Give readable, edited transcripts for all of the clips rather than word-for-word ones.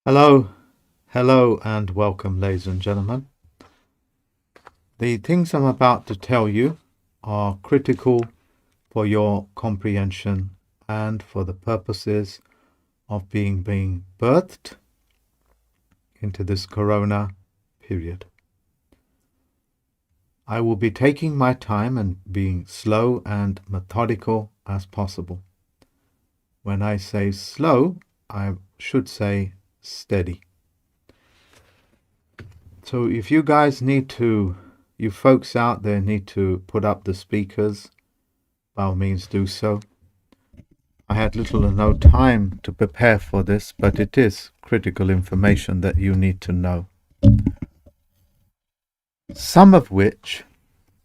Hello, and welcome, ladies and gentlemen. The things I'm about to tell you are critical for your comprehension and for the purposes of being birthed into this corona period. I will be taking my time and being slow and methodical as possible. When I say slow, I should say steady. So if you guys you folks out there need to put up the speakers, by all means do so. I had little or no time to prepare for this, but it is critical information that you need to know. Some of which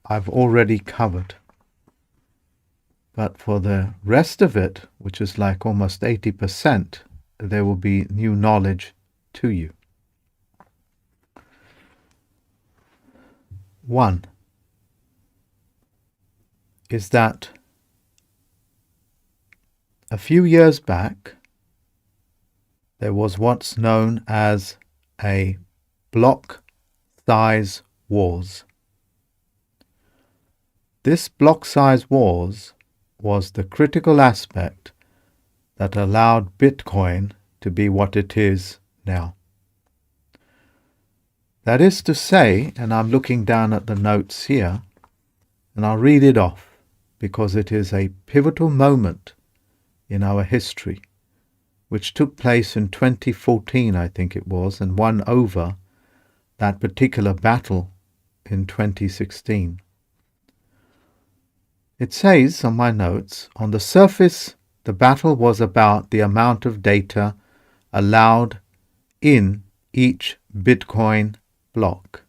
I've already covered. But for the rest of it, which is like almost 80%, there will be new knowledge to you. One is that a few years back, there was what's known as a block size wars. This block size wars was the critical aspect that allowed Bitcoin to be what it is now. That is to say, and I'm looking down at the notes here, and I'll read it off because it is a pivotal moment in our history, which took place in 2014, I think it was, and won over that particular battle in 2016. It says on my notes, on the surface, the battle was about the amount of data allowed in each Bitcoin block.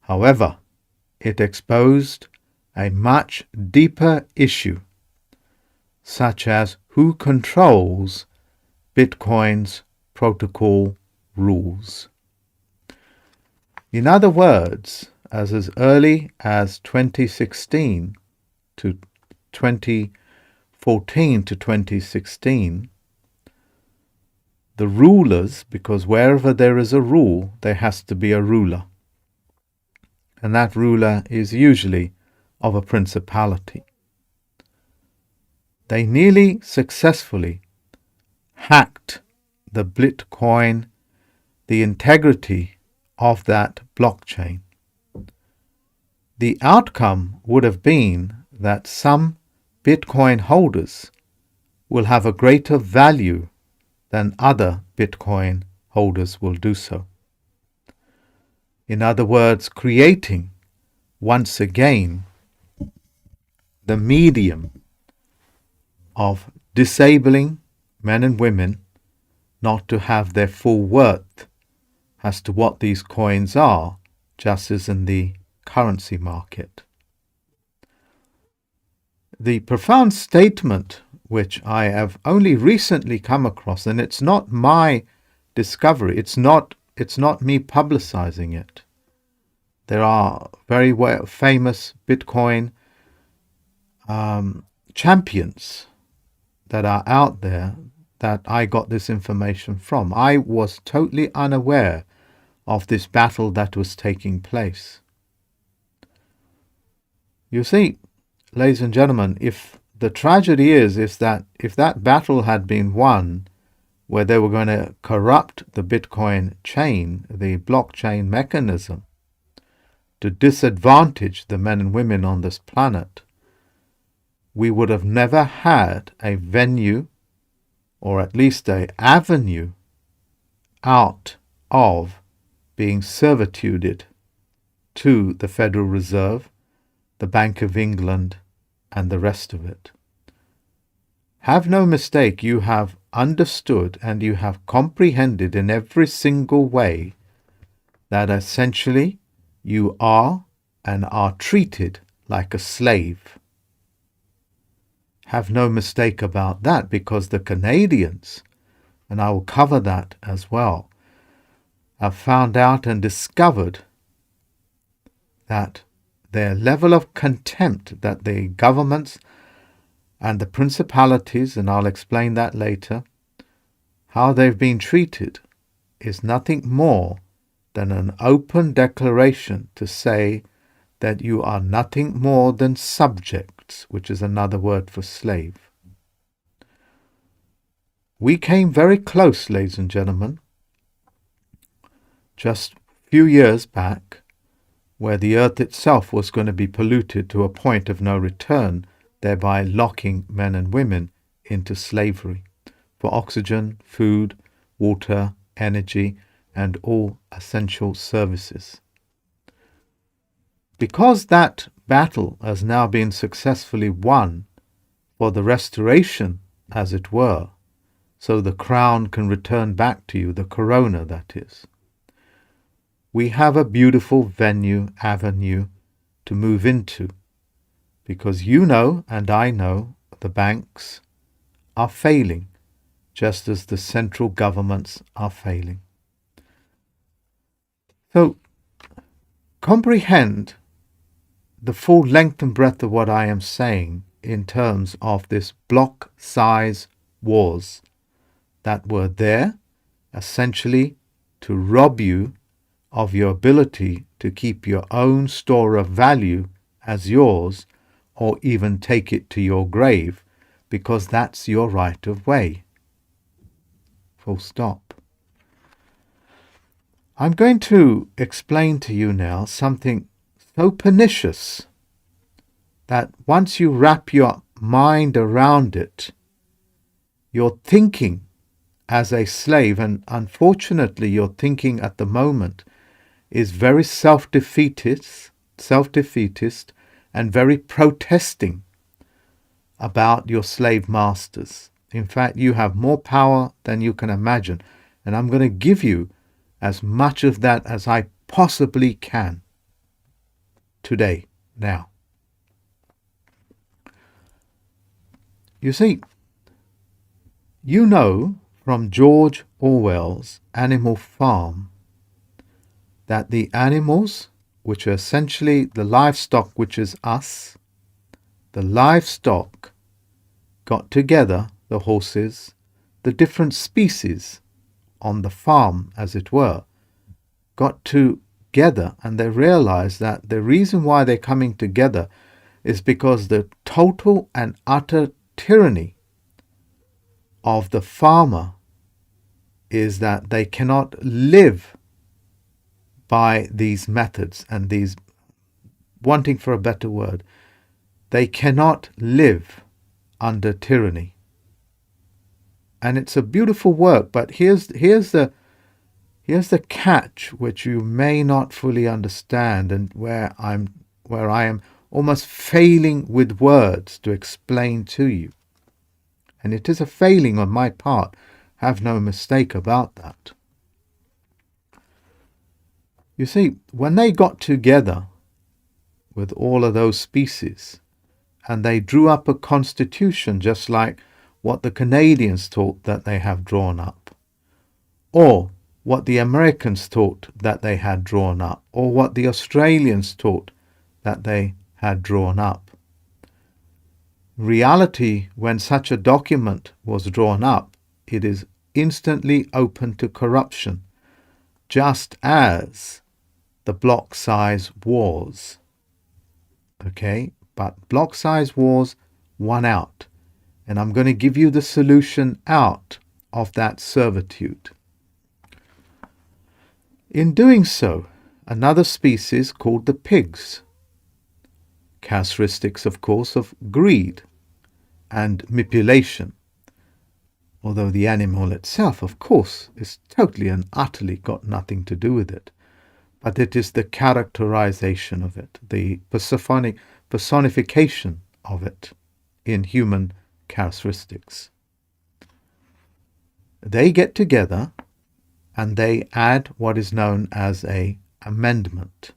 However, it exposed a much deeper issue, such as who controls Bitcoin's protocol rules. In other words, as early as 2016 to 2014 to 2016, the rulers, because wherever there is a rule, there has to be a ruler. And that ruler is usually of a principality. They nearly successfully hacked the Bitcoin, the integrity of that blockchain. The outcome would have been that some Bitcoin holders will have a greater value than other Bitcoin holders will do so. In other words, creating, once again, the medium of disabling men and women not to have their full worth as to what these coins are, just as in the currency market. The profound statement which I have only recently come across, and it's not my discovery, it's not me publicizing it. There are very famous Bitcoin champions that are out there that I got this information from. I was totally unaware of this battle that was taking place. You see, ladies and gentlemen, if the tragedy is that if that battle had been won, where they were going to corrupt the Bitcoin chain, the blockchain mechanism, to disadvantage the men and women on this planet, we would have never had a venue, or at least an avenue, out of being servituded to the Federal Reserve, the Bank of England, and the rest of it. Have no mistake, you have understood and you have comprehended in every single way that essentially you are and are treated like a slave. Have no mistake about that, because the Canadians, and I will cover that as well, have found out and discovered that their level of contempt that the governments and the principalities, and I'll explain that later, how they've been treated is nothing more than an open declaration to say that you are nothing more than subjects, which is another word for slave. We came very close, ladies and gentlemen, just a few years back, where the earth itself was going to be polluted to a point of no return, thereby locking men and women into slavery for oxygen, food, water, energy, and all essential services. Because that battle has now been successfully won for the restoration, as it were, so the crown can return back to you, the corona that is, we have a beautiful avenue to move into, because you know and I know the banks are failing, just as the central governments are failing. So, comprehend the full length and breadth of what I am saying in terms of this block size wars that were there essentially to rob you of your ability to keep your own store of value as yours, or even take it to your grave, because that's your right of way. Full stop. I'm going to explain to you now something so pernicious that once you wrap your mind around it, your thinking as a slave, and unfortunately your thinking at the moment is very self-defeatist and very protesting about your slave masters. In fact, you have more power than you can imagine, and I'm going to give you as much of that as I possibly can today, now. You see, you know from George Orwell's Animal Farm that the animals, which are essentially the livestock, which is us, the livestock got together, the horses, the different species on the farm, as it were, got together, and they realized that the reason why they're coming together is because the total and utter tyranny of the farmer is that they cannot live by these methods and these, wanting for a better word, they cannot live under tyranny. And it's a beautiful work, but here's the catch, which you may not fully understand, and where I am almost failing with words to explain to you. And it is a failing on my part, have no mistake about that. You see, when they got together with all of those species, and they drew up a constitution just like what the Canadians thought that they have drawn up, or what the Americans thought that they had drawn up, or what the Australians thought that they had drawn up. Reality, when such a document was drawn up, it is instantly open to corruption, just as the block size wars. Okay, but block size wars won out, and I'm going to give you the solution out of that servitude. In doing so, another species called the pigs, characteristics, of course, of greed and manipulation, although the animal itself, of course, is totally and utterly got nothing to do with it, but it is the characterization of it, the personification of it in human characteristics. They get together and they add what is known as an amendment,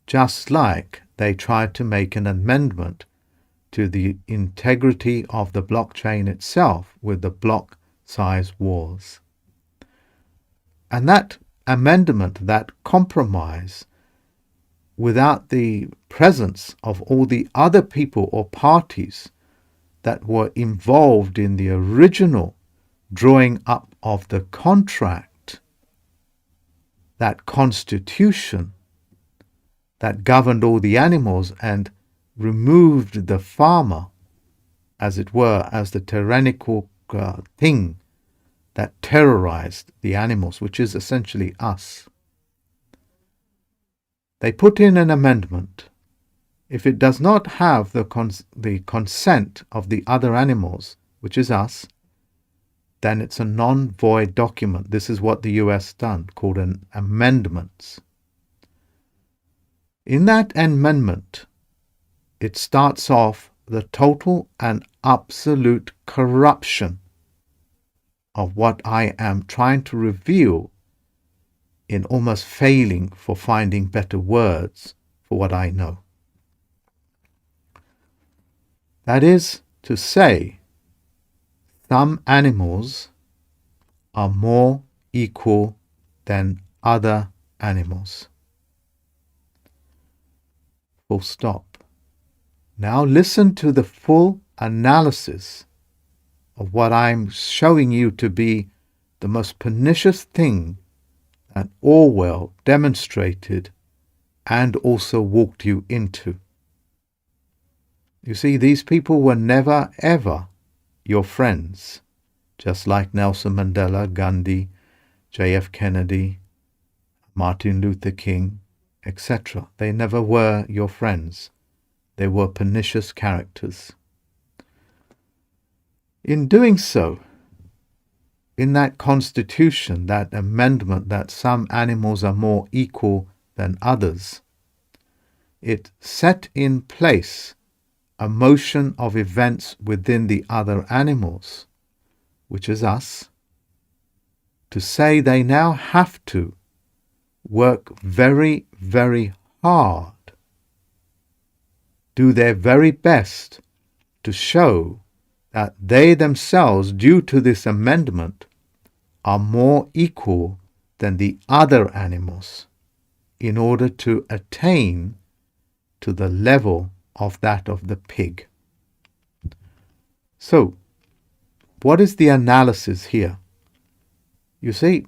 just like they tried to make an amendment to the integrity of the blockchain itself with the block size wars. And that amendment, that compromise, without the presence of all the other people or parties that were involved in the original drawing up of the contract, that constitution that governed all the animals and removed the farmer, as it were, as the tyrannical thing that terrorized the animals, which is essentially us. They put in an amendment. If it does not have the consent of the other animals, which is us, then it's a non-void document. This is what the US done, called an amendment. In that amendment, it starts off the total and absolute corruption of what I am trying to reveal, in almost failing for finding better words for what I know. That is to say, some animals are more equal than other animals. Full stop. Now listen to the full analysis of what I'm showing you to be the most pernicious thing that Orwell demonstrated and also walked you into. You see, these people were never, ever your friends, just like Nelson Mandela, Gandhi, J.F. Kennedy, Martin Luther King, etc. They never were your friends. They were pernicious characters. In doing so, in that constitution, that amendment that some animals are more equal than others, it set in place a motion of events within the other animals, which is us, to say they now have to work very, very hard, do their very best to show that they themselves, due to this amendment, are more equal than the other animals in order to attain to the level of that of the pig. So, what is the analysis here? You see,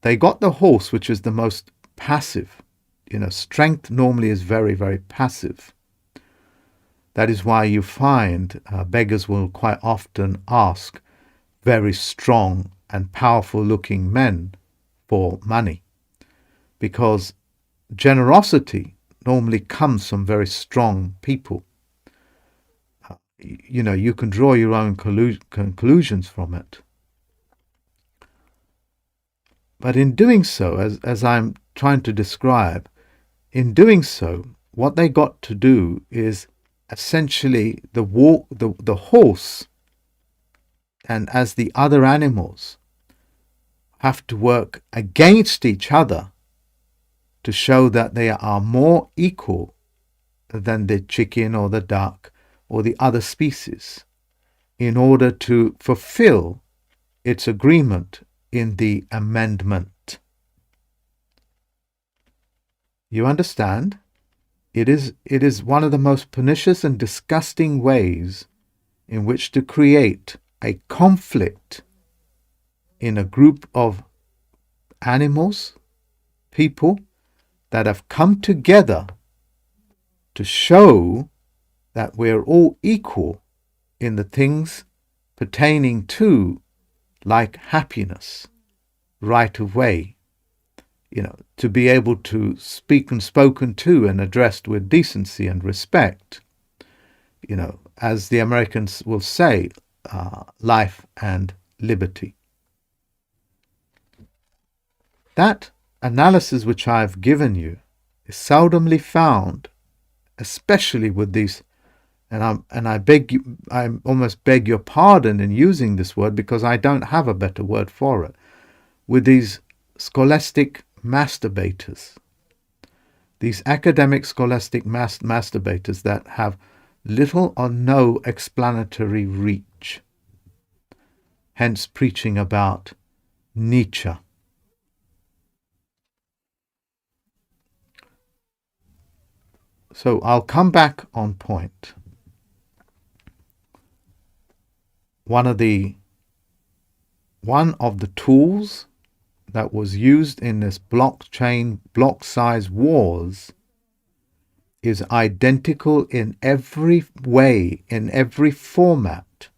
they got the horse, which is the most passive. Strength normally is very, very passive. That is why you find beggars will quite often ask very strong and powerful looking men for money, because generosity normally comes from very strong people. You can draw your own conclusions from it. But in doing so, as I'm trying to describe, in doing so, what they got to do is essentially the horse, and as the other animals, have to work against each other to show that they are more equal than the chicken or the duck or the other species, in order to fulfill its agreement in the amendment. You understand? It is one of the most pernicious and disgusting ways in which to create a conflict in a group of animals, people that have come together to show that we're all equal in the things pertaining to, like happiness, right of way, to be able to speak and spoken to and addressed with decency and respect, as the Americans will say, life and liberty. That analysis which I've given you is seldomly found, especially with these, and I almost beg your pardon in using this word, because I don't have a better word for it, with these scholastic masturbators, these academic scholastic masturbators that have little or no explanatory reach, hence preaching about Nietzsche. So I'll come back on point. One of the one of the tools that was used in this blockchain block size wars is identical in every way, in every format,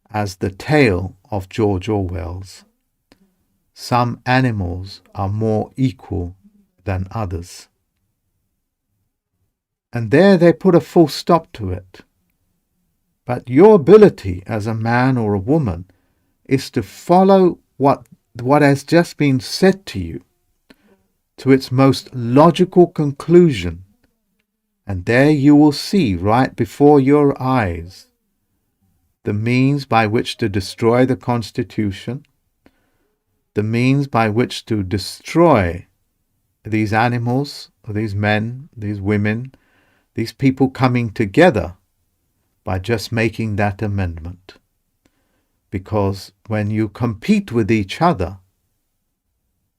as the tale of George Orwell's. Some animals are more equal than others. And there they put a full stop to it. But your ability as a man or a woman is to follow what has just been said to you to its most logical conclusion. And there you will see right before your eyes the means by which to destroy the Constitution, the means by which to destroy these animals, or these men, these women, these people coming together by just making that amendment. Because when you compete with each other,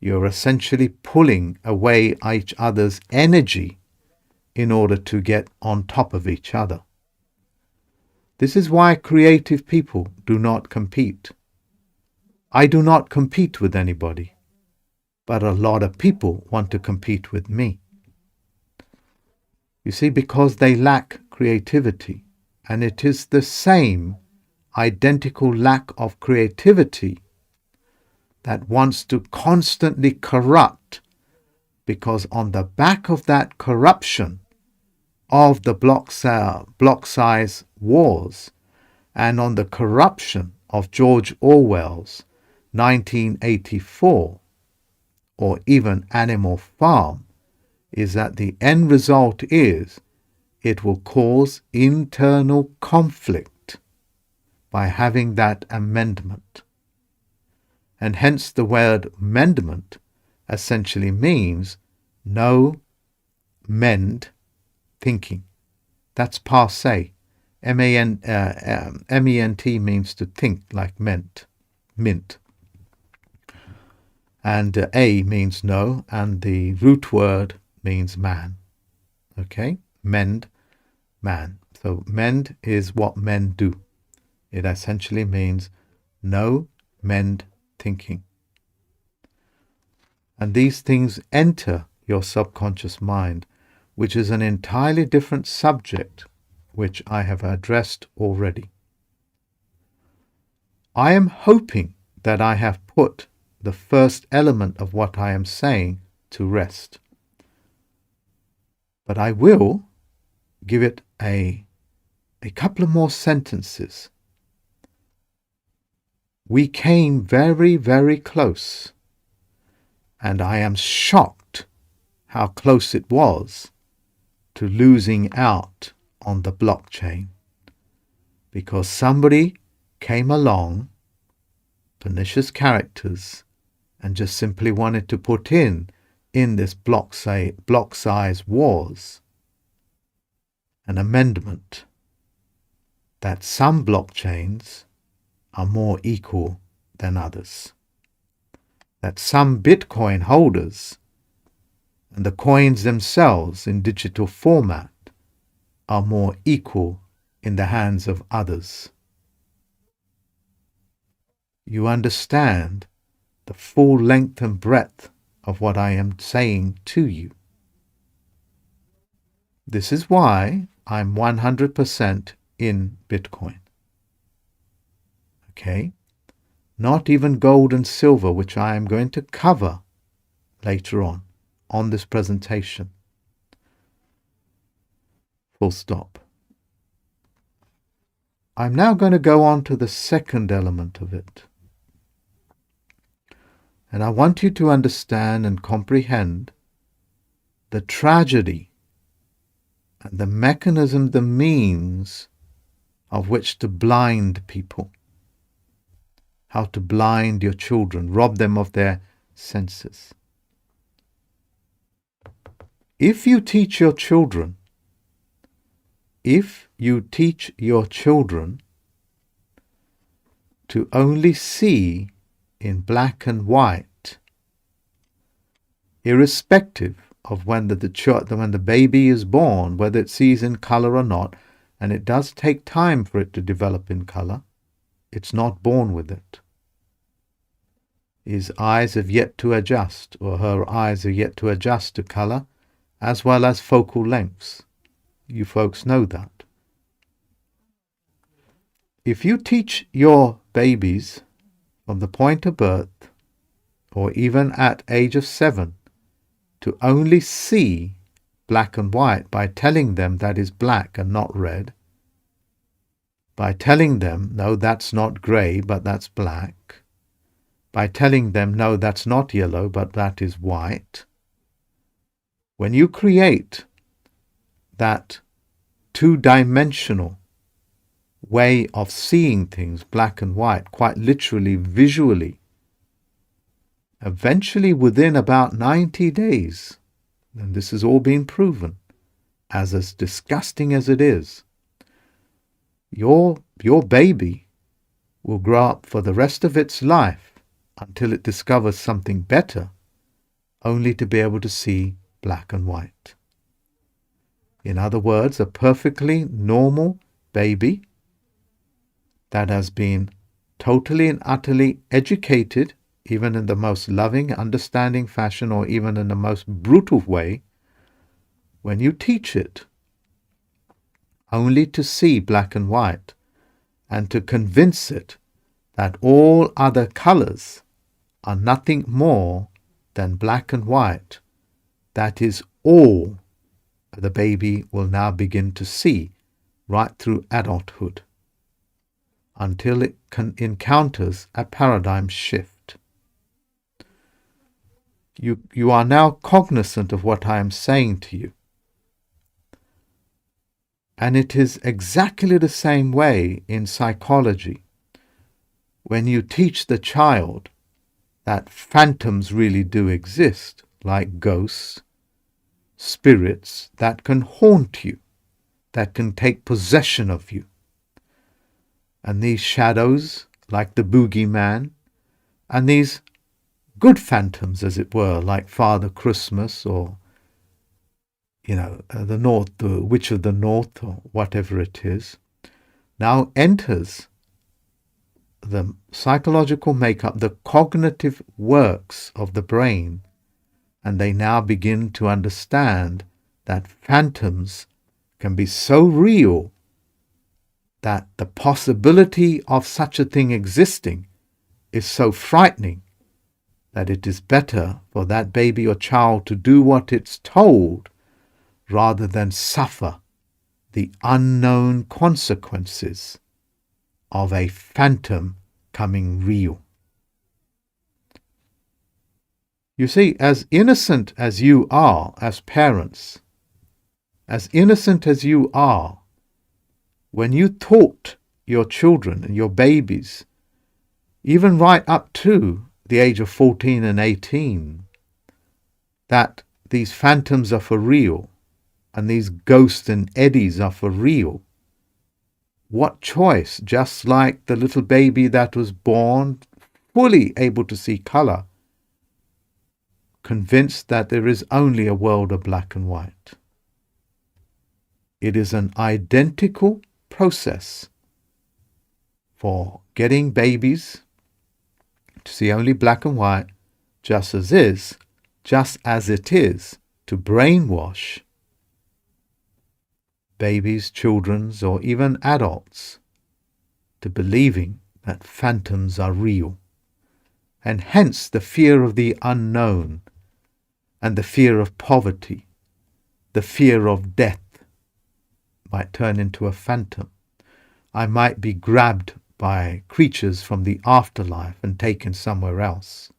you're essentially pulling away each other's energy in order to get on top of each other. This is why creative people do not compete. I do not compete with anybody, but a lot of people want to compete with me. You see, because they lack creativity, and it is the same identical lack of creativity that wants to constantly corrupt, because on the back of that corruption of the block size wars, and on the corruption of George Orwell's 1984, or even Animal Farm, is that the end result is it will cause internal conflict by having that amendment. And hence the word amendment essentially means no mend thinking. That's passe. M-E-N-T means to think, like mint. And A means no, and the root word means man. Okay? Mend, man. So mend is what men do. It essentially means no mend thinking. And these things enter your subconscious mind, which is an entirely different subject, which I have addressed already. I am hoping that I have put the first element of what I am saying to rest. But I will give it a couple of more sentences. We came very, very close, and I am shocked how close it was to losing out on the blockchain, because somebody came along, pernicious characters, and just simply wanted to put in this block size wars an amendment that some blockchains are more equal than others, that some Bitcoin holders and the coins themselves in digital format are more equal in the hands of others. You understand the full length and breadth of what I am saying to you. This is why I'm 100% in Bitcoin. Okay? Not even gold and silver, which I am going to cover later on this presentation. Full stop. I'm now going to go on to the second element of it. And I want you to understand and comprehend the tragedy and the mechanism, the means of which to blind people. How to blind your children, rob them of their senses. If you teach your children to only see in black and white, irrespective of when the baby is born, whether it sees in color or not, and it does take time for it to develop in color, it's not born with it. His eyes have yet to adjust, or her eyes have yet to adjust to color, as well as focal lengths. You folks know that. If you teach your babies from the point of birth, or even at age of 7, to only see black and white by telling them that is black and not red, by telling them, no, that's not grey, but that's black, by telling them, no, that's not yellow, but that is white, when you create that two-dimensional way of seeing things, black and white, quite literally, visually, eventually within about 90 days, and this has all been proven, as disgusting as it is, your baby will grow up for the rest of its life until it discovers something better, only to be able to see black and white. In other words, a perfectly normal baby that has been totally and utterly educated, even in the most loving, understanding fashion, or even in the most brutal way, when you teach it only to see black and white, and to convince it that all other colors are nothing more than black and white, that is all the baby will now begin to see right through adulthood, until it encounters a paradigm shift. You are now cognizant of what I am saying to you. And it is exactly the same way in psychology. When you teach the child that phantoms really do exist, like ghosts, spirits that can haunt you, that can take possession of you, and these shadows, like the boogeyman, and these good phantoms, as it were, like Father Christmas, or the Witch of the North, or whatever it is, now enters the psychological makeup, the cognitive works of the brain, and they now begin to understand that phantoms can be so real that the possibility of such a thing existing is so frightening that it is better for that baby or child to do what it's told rather than suffer the unknown consequences of a phantom coming real. You see, as innocent as you are as parents, as innocent as you are, when you taught your children and your babies, even right up to the age of 14 and 18, that these phantoms are for real, and these ghosts and eddies are for real, what choice, just like the little baby that was born fully able to see color, convinced that there is only a world of black and white. It is an identical process for getting babies to see only black and white, just as it is to brainwash babies, children, or even adults to believing that phantoms are real, and hence the fear of the unknown, and the fear of poverty, the fear of death might turn into a phantom. I might be grabbed by creatures from the afterlife and taken somewhere else.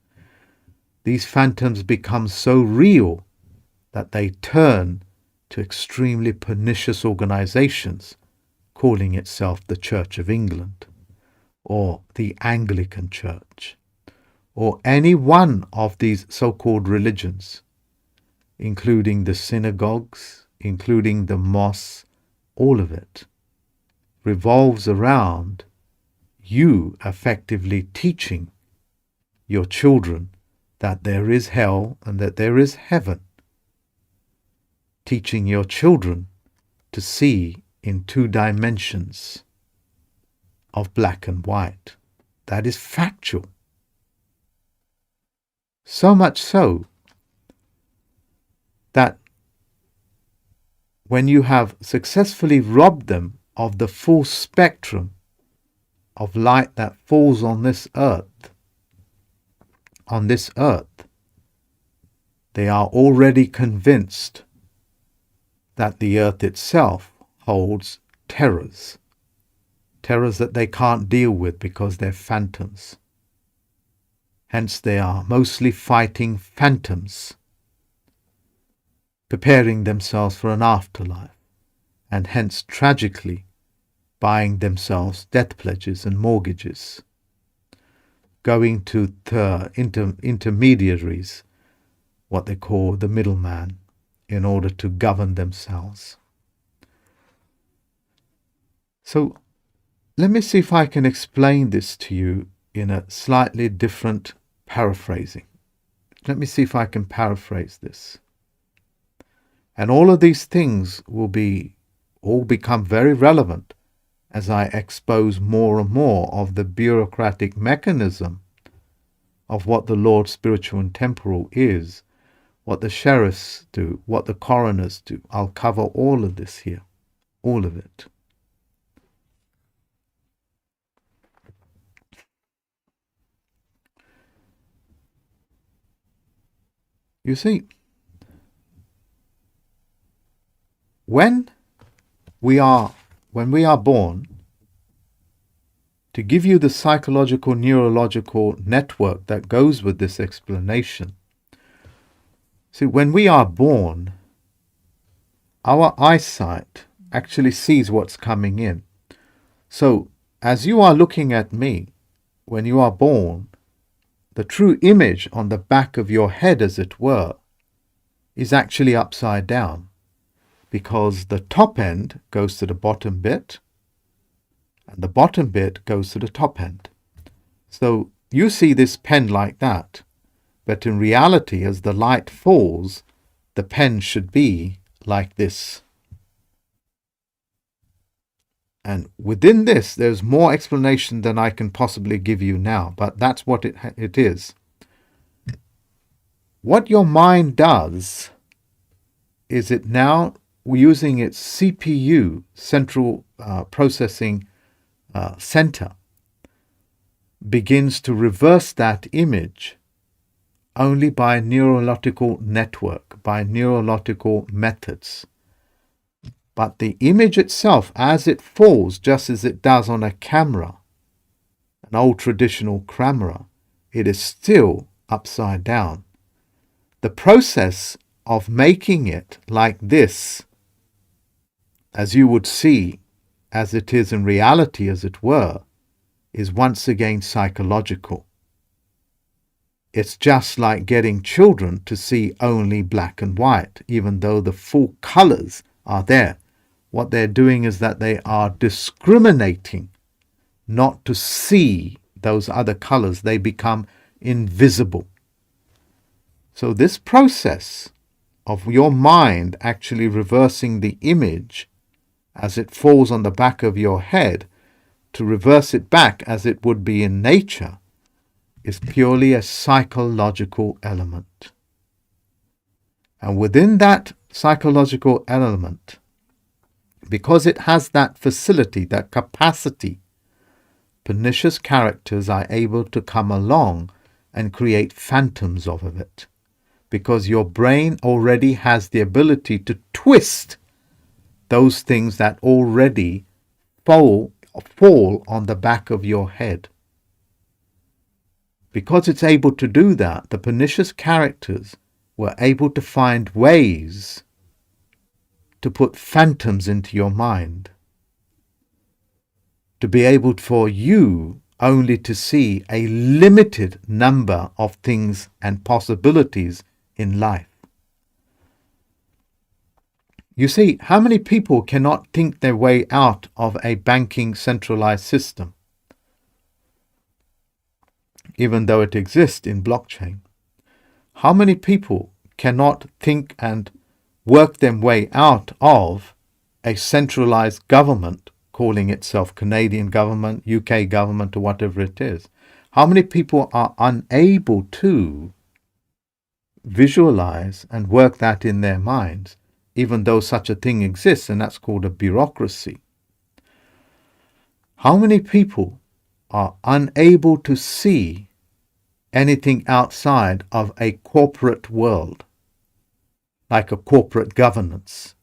These phantoms become so real that they turn to extremely pernicious organizations calling itself the Church of England, or the Anglican Church, or any one of these so-called religions, including the synagogues, including the mosques. All of it revolves around you effectively teaching your children that there is hell and that there is heaven, teaching your children to see in two dimensions of black and white. That is factual. So much so that when you have successfully robbed them of the full spectrum of light that falls on this earth, they are already convinced that the earth itself holds terrors that they can't deal with because they're phantoms. Hence they are mostly fighting phantoms, preparing themselves for an afterlife, and hence tragically buying themselves death pledges and mortgages, going to intermediaries, what they call the middleman, in order to govern themselves. So let me see if I can explain this to you in a slightly different paraphrasing. Let me see if I can paraphrase this. And all of these things will all become very relevant as I expose more and more of the bureaucratic mechanism of what the Lord spiritual and temporal is, what the sheriffs do, what the coroners do. I'll cover all of this here, all of it. You see, when we are born, to give you the psychological, neurological network that goes with this explanation. See, when we are born, our eyesight actually sees what's coming in. So, as you are looking at me, when you are born, the true image on the back of your head, as it were, is actually upside down, because the top end goes to the bottom bit, and the bottom bit goes to the top end. So you see this pen like that, but in reality, as the light falls, the pen should be like this. And within this, there's more explanation than I can possibly give you now, but that's what it is. What your mind does is it now, using its CPU, central processing center, begins to reverse that image only by neurological network, by neurological methods. But the image itself, as it falls, just as it does on a camera, an old traditional camera, it is still upside down. The process of making it like this, as you would see, as it is in reality, as it were, is once again psychological. It's just like getting children to see only black and white, even though the full colors are there. What they're doing is that they are discriminating not to see those other colors. They become invisible. So this process of your mind actually reversing the image as it falls on the back of your head to reverse it back as it would be in nature is purely a psychological element. And within that psychological element, because it has that facility, that capacity, pernicious characters are able to come along and create phantoms of it. Because your brain already has the ability to twist those things that already fall on the back of your head. Because it's able to do that, the pernicious characters were able to find ways to put phantoms into your mind, to be able for you only to see a limited number of things and possibilities in life. You see, how many people cannot think their way out of a banking centralized system, even though it exists in blockchain? How many people cannot think and work their way out of a centralized government, calling itself Canadian government, UK government, or whatever it is? How many people are unable to visualize and work that in their minds, even though such a thing exists, and that's called a bureaucracy. How many people are unable to see anything outside of a corporate world, like a corporate governance,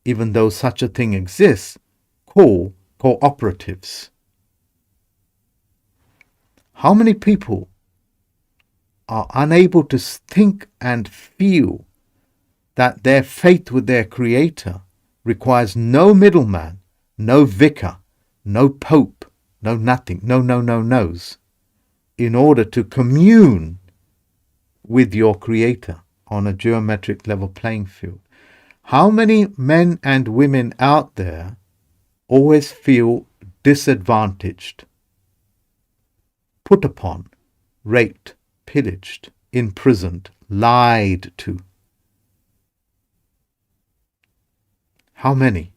even though such a thing exists, called cooperatives? How many people are unable to think and feel that their faith with their Creator requires no middleman, no vicar, no pope, no nothing, no's, in order to commune with your Creator on a geometric level playing field? How many men and women out there always feel disadvantaged, put upon, raped, pillaged, imprisoned, lied to? How many?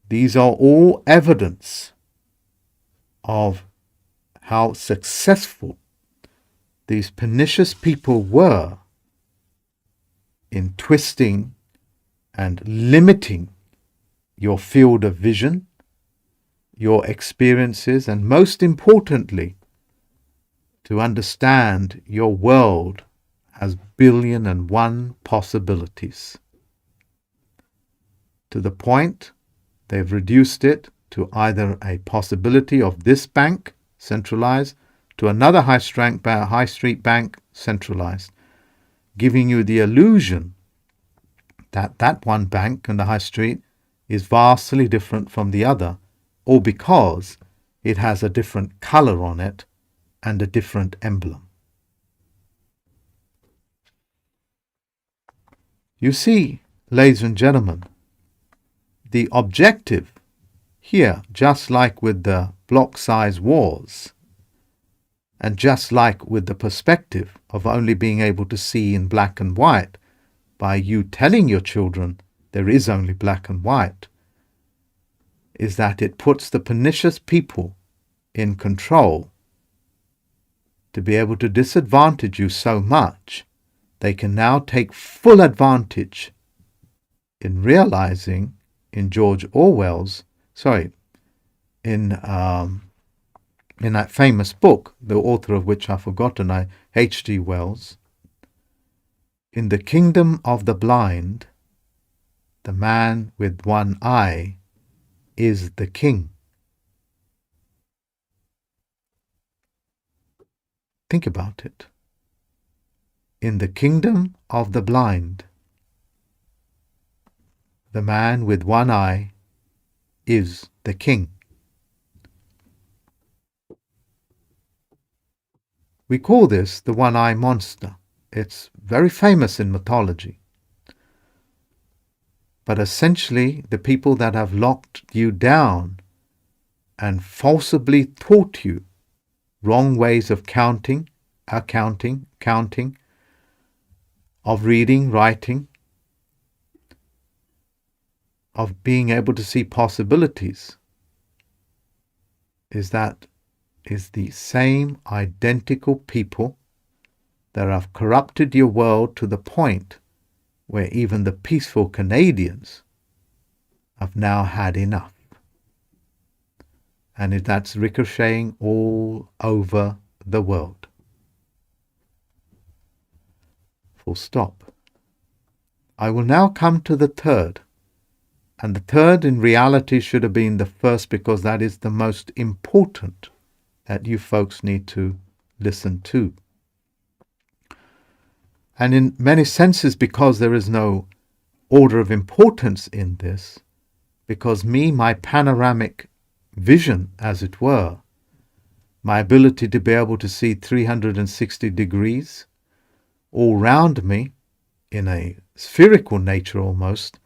These are all evidence of how successful these pernicious people were in twisting and limiting your field of vision, your experiences, and most importantly, to understand your world has 1,000,000,001 possibilities, to the point they've reduced it to either a possibility of this bank centralized to another high street bank centralized, giving you the illusion that that one bank on the high street is vastly different from the other, or because it has a different color on it and a different emblem. You see, ladies and gentlemen, the objective here, just like with the block size wars, and just like with the perspective of only being able to see in black and white, by you telling your children there is only black and white, is that it puts the pernicious people in control to be able to disadvantage you so much they can now take full advantage in realizing in George Orwell's, in that famous book, the author of which I've forgotten, H.G. Wells, in the kingdom of the blind, the man with one eye is the king. Think about it. In the kingdom of the blind, the man with one eye is the king. We call this the one-eye monster. It's very famous in mythology. But essentially, the people that have locked you down and forcibly taught you wrong ways of counting, of reading, writing, of being able to see possibilities, is the same identical people that have corrupted your world to the point where even the peaceful Canadians have now had enough. And that's ricocheting all over the world. Full stop. I will now come to the third. And the third in reality should have been the first, because that is the most important that you folks need to listen to. And in many senses, because there is no order of importance in this, because my panoramic vision, as it were, my ability to be able to see 360 degrees all round me in a spherical nature almost,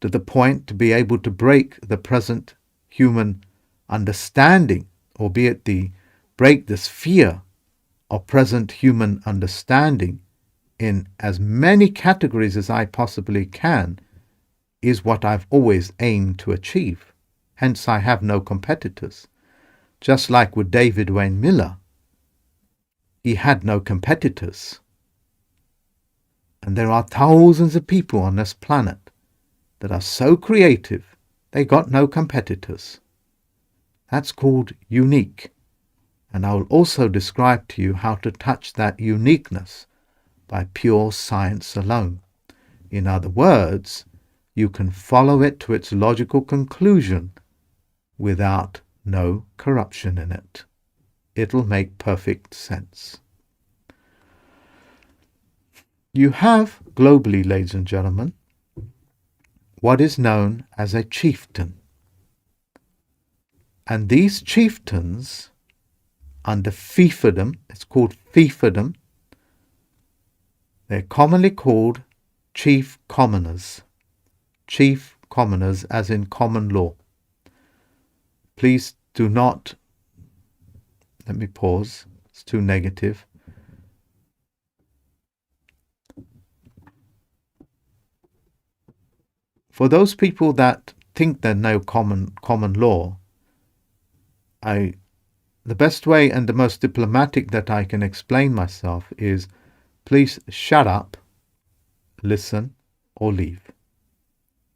to the point to be able to break the present human understanding, albeit break the sphere of present human understanding in as many categories as I possibly can, is what I've always aimed to achieve. Hence I have no competitors. Just like with David Wayne Miller, he had no competitors. And there are thousands of people on this planet that are so creative, they got no competitors. That's called unique. And I will also describe to you how to touch that uniqueness by pure science alone. In other words, you can follow it to its logical conclusion without no corruption in it. It'll make perfect sense. You have globally, ladies and gentlemen, what is known as a chieftain. And these chieftains, under fiefdom, it's called fiefdom, they're commonly called chief commoners. Chief commoners as in common law. Please do not, let me pause, it's too negative. For those people that think they know common law, the best way and the most diplomatic that I can explain myself is, please shut up, listen, or leave.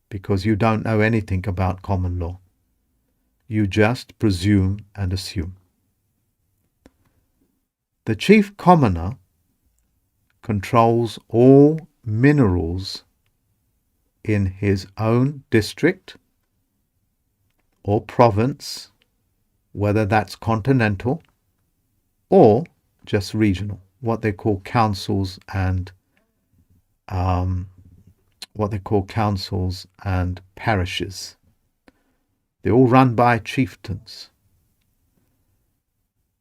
Because you don't know anything about common law. You just presume and assume. The chief commoner controls all minerals in his own district or province, whether that's continental or just regional, what they call councils and parishes. They're all run by chieftains.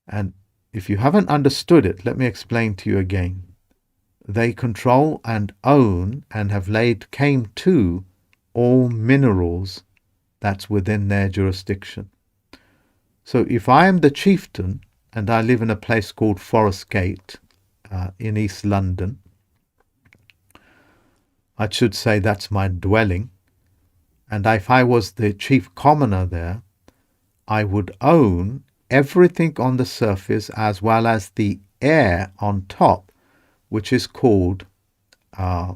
And if you haven't understood it, let me explain to you again. They control and own and have laid claim to all minerals that's within their jurisdiction. So if I am the chieftain and I live in a place called Forest Gate in East London, I should say that's my dwelling. And if I was the chief commoner there, I would own everything on the surface as well as the air on top, which is called a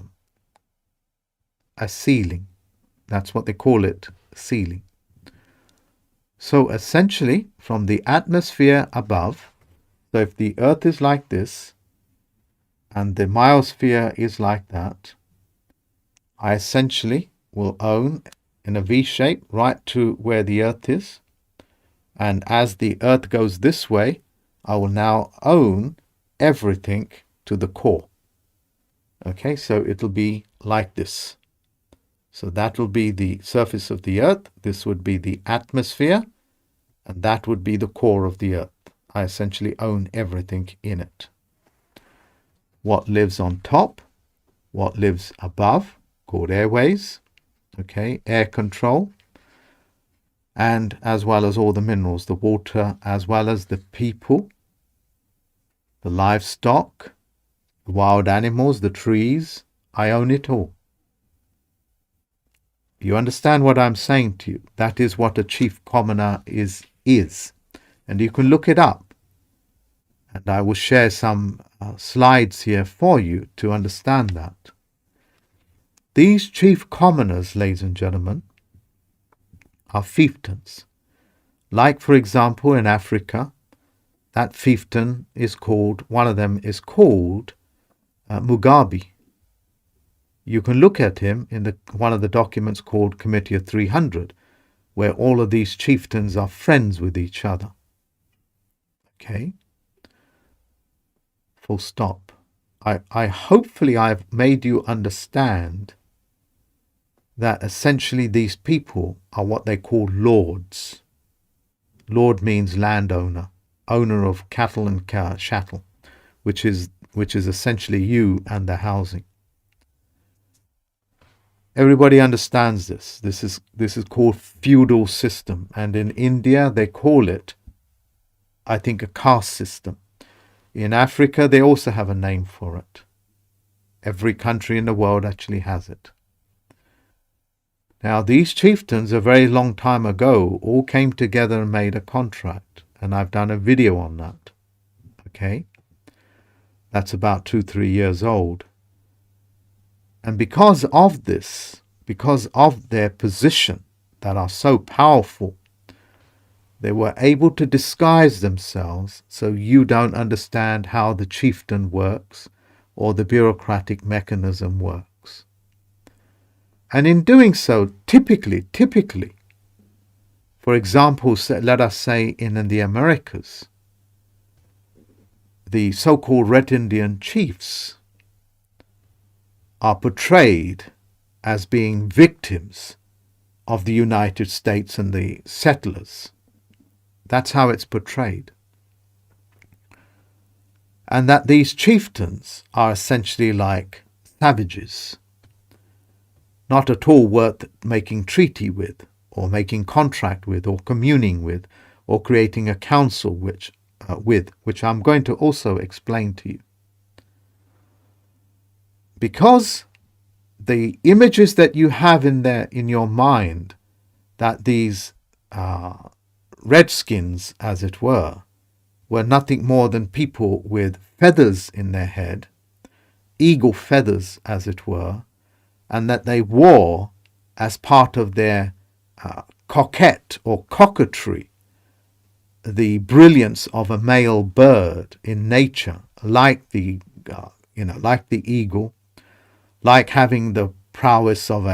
ceiling. That's what they call it, ceiling. So essentially, from the atmosphere above, so if the Earth is like this, and the myosphere is like that, I essentially will own in a V shape right to where the Earth is. And as the Earth goes this way, I will now own everything to the core. Okay, so it'll be like this. So that will be the surface of the Earth. This would be the atmosphere. And that would be the core of the Earth. I essentially own everything in it. What lives on top, what lives above, called airways, okay, air control, and as well as all the minerals, the water, as well as the people, the livestock, the wild animals, the trees, I own it all. You understand what I'm saying to you? That is what a chief commoner is. And you can look it up. And I will share some slides here for you to understand that. These chief commoners, ladies and gentlemen, are fiefdoms. Like, for example, in Africa, that fiefdom is called, one of them is called Mugabe. You can look at him in one of the documents called Committee of 300, where all of these chieftains are friends with each other. Okay? Full stop. I hopefully I've made you understand that essentially these people are what they call lords. Lord means landowner, owner of cattle and chattel, which is essentially you and the housing. Everybody understands this. This is called feudal system, and in India they call it, I think, a caste system. In Africa they also have a name for it. Every country in the world actually has it. Now these chieftains a very long time ago all came together and made a contract, and I've done a video on that. Okay? That's about 2-3 years old. And because of this, because of their position that are so powerful, they were able to disguise themselves so you don't understand how the chieftain works or the bureaucratic mechanism works. And in doing so, typically, for example, let us say in the Americas, the so-called Red Indian chiefs are portrayed as being victims of the United States and the settlers. That's how it's portrayed. And that these chieftains are essentially like savages, not at all worth making treaty with, or making contract with, or communing with, or creating a council which I'm going to also explain to you. Because the images that you have in your mind, that these redskins, as it were nothing more than people with feathers in their head, eagle feathers, as it were, and that they wore as part of their coquette or coquetry the brilliance of a male bird in nature, like the eagle, like having the prowess of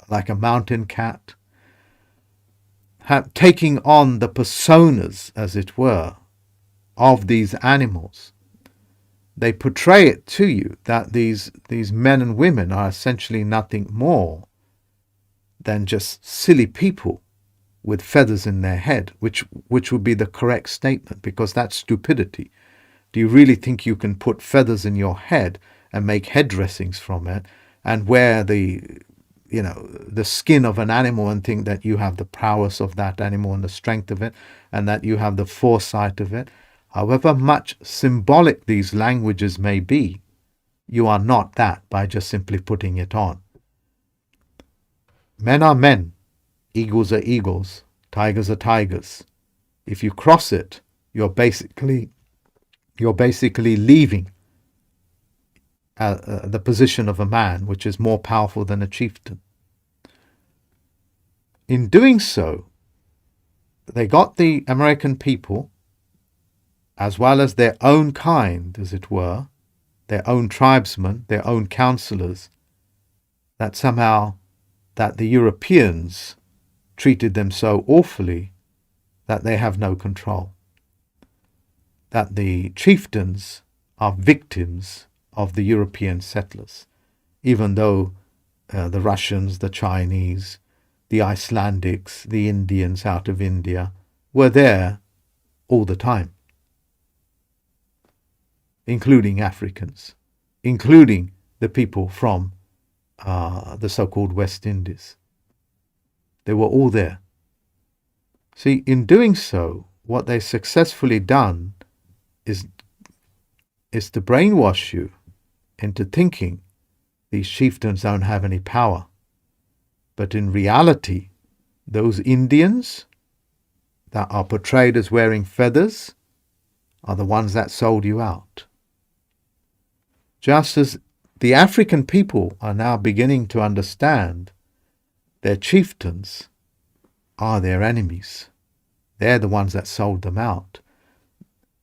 like a mountain cat, taking on the personas, as it were, of these animals. They portray it to you that these men and women are essentially nothing more than just silly people with feathers in their head, which would be the correct statement, because that's stupidity. Do you really think you can put feathers in your head and make head dressings from it and wear the skin of an animal and think that you have the prowess of that animal and the strength of it and that you have the foresight of it? However much symbolic these languages may be, you are not that by just simply putting it on. Men are men, eagles are eagles, tigers are tigers. If you cross it, you're basically leaving the position of a man, which is more powerful than a chieftain. In doing so, they got the American people, as well as their own kind, as it were, their own tribesmen, their own counselors, that somehow that the Europeans treated them so awfully that they have no control. That the chieftains are victims of the European settlers, even though the Russians, the Chinese, the Icelandics, the Indians out of India were there all the time, including Africans, including the people from the so-called West Indies. They were all there. See, in doing so, what they successfully done is to brainwash you into thinking these chieftains don't have any power. But in reality, those Indians that are portrayed as wearing feathers are the ones that sold you out. Just as the African people are now beginning to understand their chieftains are their enemies. They're the ones that sold them out.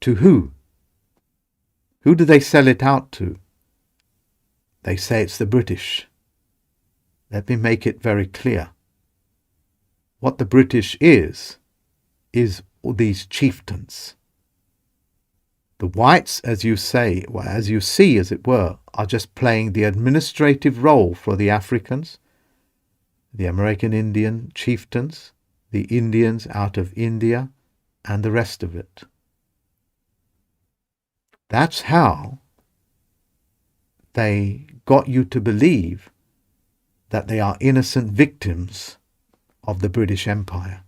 To who? Who do they sell it out to? They say it's the British. Let me make it very clear. What the British is these chieftains. The whites, as you see, as it were, are just playing the administrative role for the Africans, the American Indian chieftains, the Indians out of India, and the rest of it. That's how they got you to believe that they are innocent victims of the British Empire.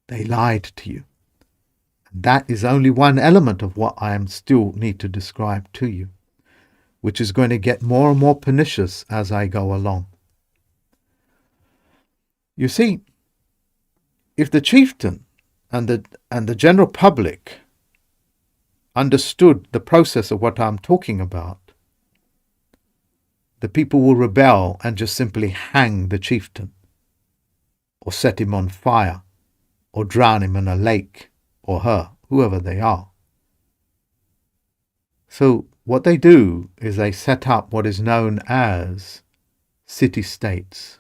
They lied to you. That is only one element of what I still need to describe to you, which is going to get more and more pernicious as I go along. You see, if the chieftain and the general public understood the process of what I'm talking about, the people will rebel and just simply hang the chieftain, or set him on fire, or drown him in a lake, or her, whoever they are. So what they do is they set up what is known as city-states.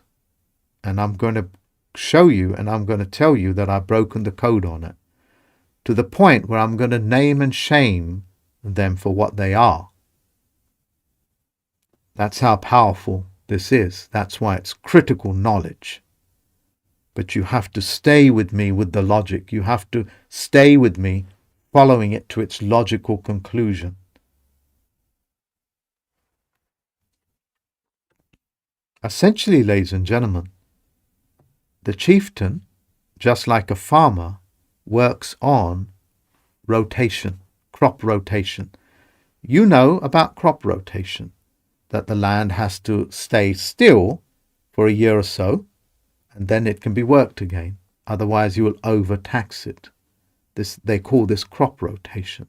And I'm going to show you, and I'm going to tell you that I've broken the code on it, to the point where I'm going to name and shame them for what they are. That's how powerful this is. That's why it's critical knowledge. But you have to stay with me with the logic. You have to stay with me following it to its logical conclusion. Essentially, ladies and gentlemen, the chieftain, just like a farmer, works on rotation, crop rotation. You know about crop rotation, that the land has to stay still for a year or so, and then it can be worked again. Otherwise, you will overtax it. They call this crop rotation.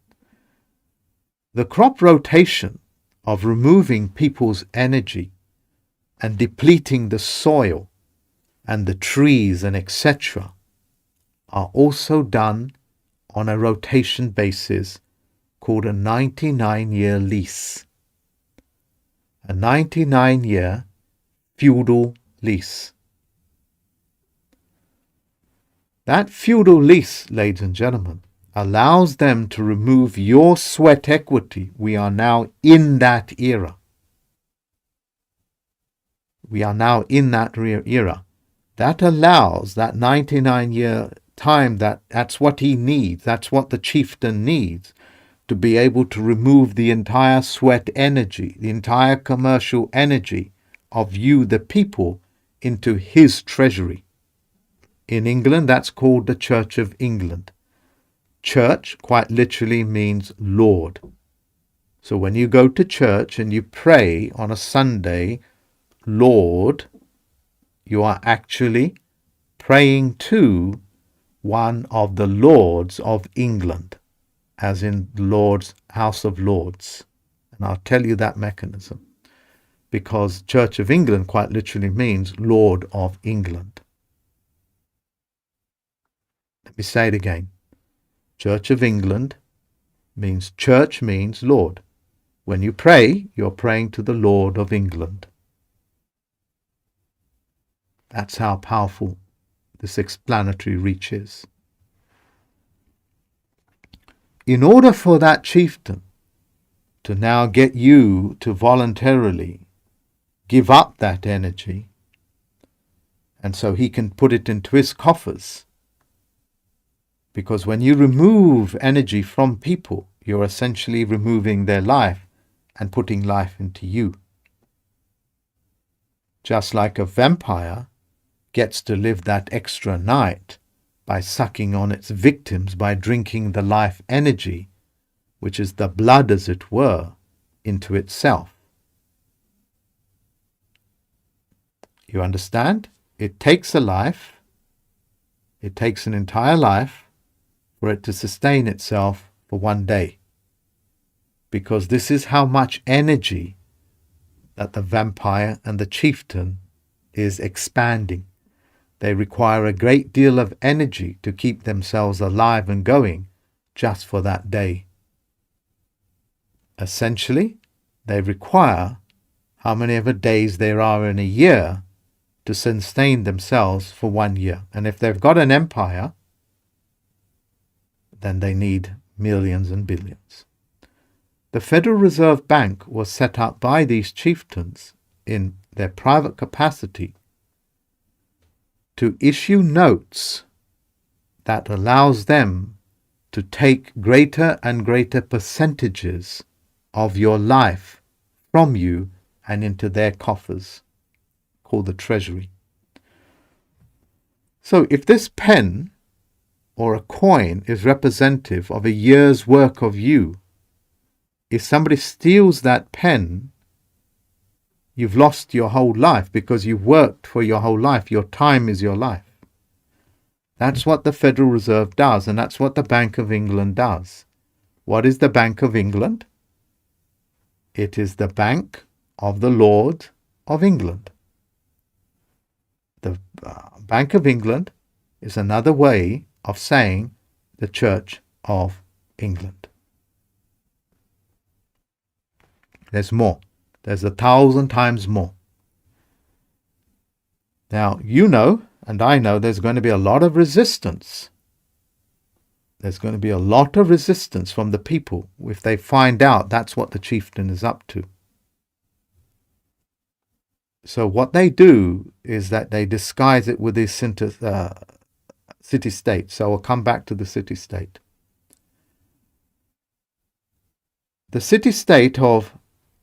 The crop rotation of removing people's energy and depleting the soil and the trees and etc. are also done on a rotation basis called a 99-year lease. A 99-year feudal lease. That feudal lease, ladies and gentlemen, allows them to remove your sweat equity. We are now in that era. We are now in that era. That allows that 99-year time, that's what he needs, that's what the chieftain needs, to be able to remove the entire sweat energy, the entire commercial energy of you, the people, into his treasury. In England, that's called the Church of England. Church quite literally means Lord. So when you go to church and you pray on a Sunday, Lord, you are actually praying to one of the Lords of England, as in Lord's House of Lords. And I'll tell you that mechanism, because Church of England quite literally means Lord of England. Let me say it again. Church of England means church means Lord. When you pray, you're praying to the Lord of England. That's how powerful this explanatory reach is. In order for that chieftain to now get you to voluntarily give up that energy, and so he can put it into his coffers, because when you remove energy from people, you're essentially removing their life and putting life into you. Just like a vampire gets to live that extra night by sucking on its victims, by drinking the life energy, which is the blood, as it were, into itself. You understand? It takes a life, it takes an entire life for it to sustain itself for one day. Because this is how much energy that the vampire and the chieftain is expanding. They require a great deal of energy to keep themselves alive and going just for that day. Essentially, they require how many ever days there are in a year to sustain themselves for 1 year. And if they've got an empire, then they need millions and billions. The Federal Reserve Bank was set up by these chieftains in their private capacity to issue notes that allows them to take greater and greater percentages of your life from you and into their coffers, called the treasury. So if this pen or a coin is representative of a year's work of you, if somebody steals that pen, you've lost your whole life, because you've worked for your whole life. Your time is your life. That's what the Federal Reserve does, and that's what the Bank of England does. What is the Bank of England? It is the Bank of the Lord of England. The Bank of England is another way of saying the Church of England. There's more. There's 1,000 times more. Now, you know, and I know, there's going to be a lot of resistance. There's going to be a lot of resistance from the people if they find out that's what the chieftain is up to. So what they do is that they disguise it with this city-state. So I'll come back to the city-state. The city-state of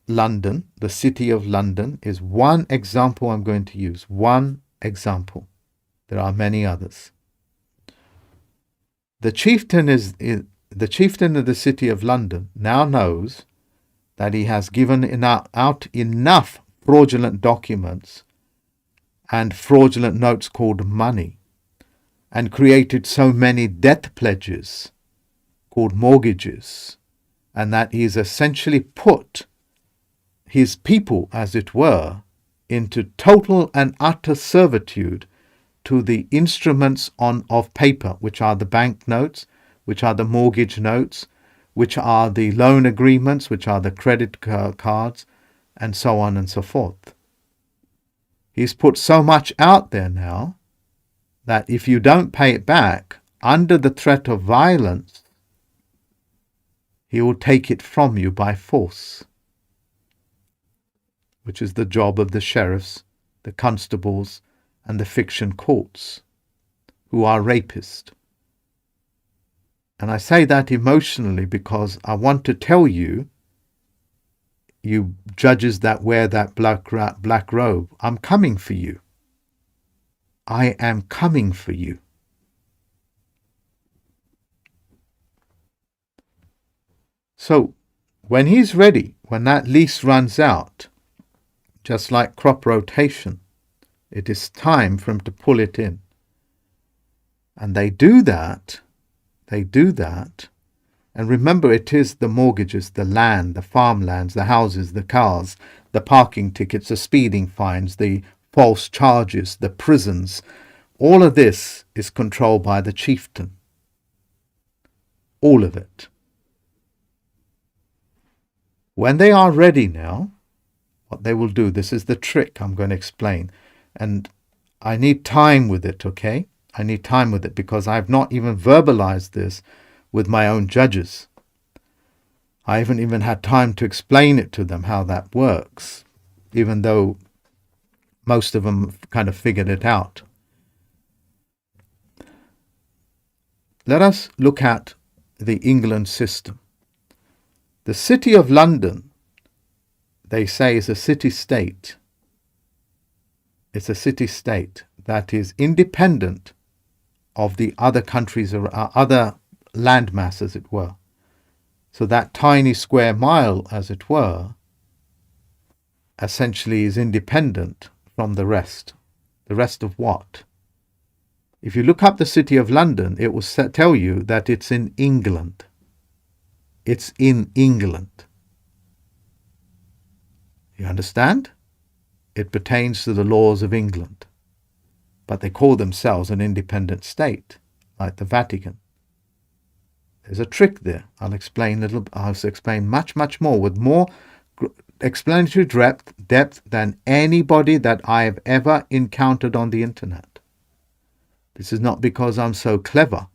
London, the City of London, is one example I'm going to use. One example. There are many others. The chieftain the chieftain of the City of London now knows that he has given out enough fraudulent documents and fraudulent notes called money, and created so many death pledges called mortgages, and that he's essentially put his people, as it were, into total and utter servitude to the instruments of paper, which are the bank notes, which are the mortgage notes, which are the loan agreements, which are the credit cards, and so on and so forth. He's put so much out there now that if you don't pay it back under the threat of violence, he will take it from you by force, which is the job of the sheriffs, the constables, and the fiction courts, who are rapists. And I say that emotionally because I want to tell you, you judges that wear that black robe, I'm coming for you. I am coming for you. So, when he's ready, when that lease runs out, just like crop rotation, it is time for him to pull it in. And they do that. And remember, it is the mortgages, the land, the farmlands, the houses, the cars, the parking tickets, the speeding fines, the false charges, the prisons. All of this is controlled by the chieftain. All of it. When they are ready now, what they will do, this is the trick I'm going to explain. And I need time with it, okay? I need time with it because I've not even verbalized this with my own judges. I haven't even had time to explain it to them how that works, even though most of them kind of figured it out. Let us look at the England system. The City of London, they say, is a city-state. It's a city-state that is independent of the other countries, or other landmass, as it were. So that tiny square mile, as it were, essentially is independent from the rest. The rest of what? If you look up the City of London, it will tell you that it's in England. It's in England. You understand? It pertains to the laws of England. But they call themselves an independent state, like the Vatican. There's a trick there. I'll explain much more with more explanatory depth than anybody that I have ever encountered on the internet. This is not because I'm so clever.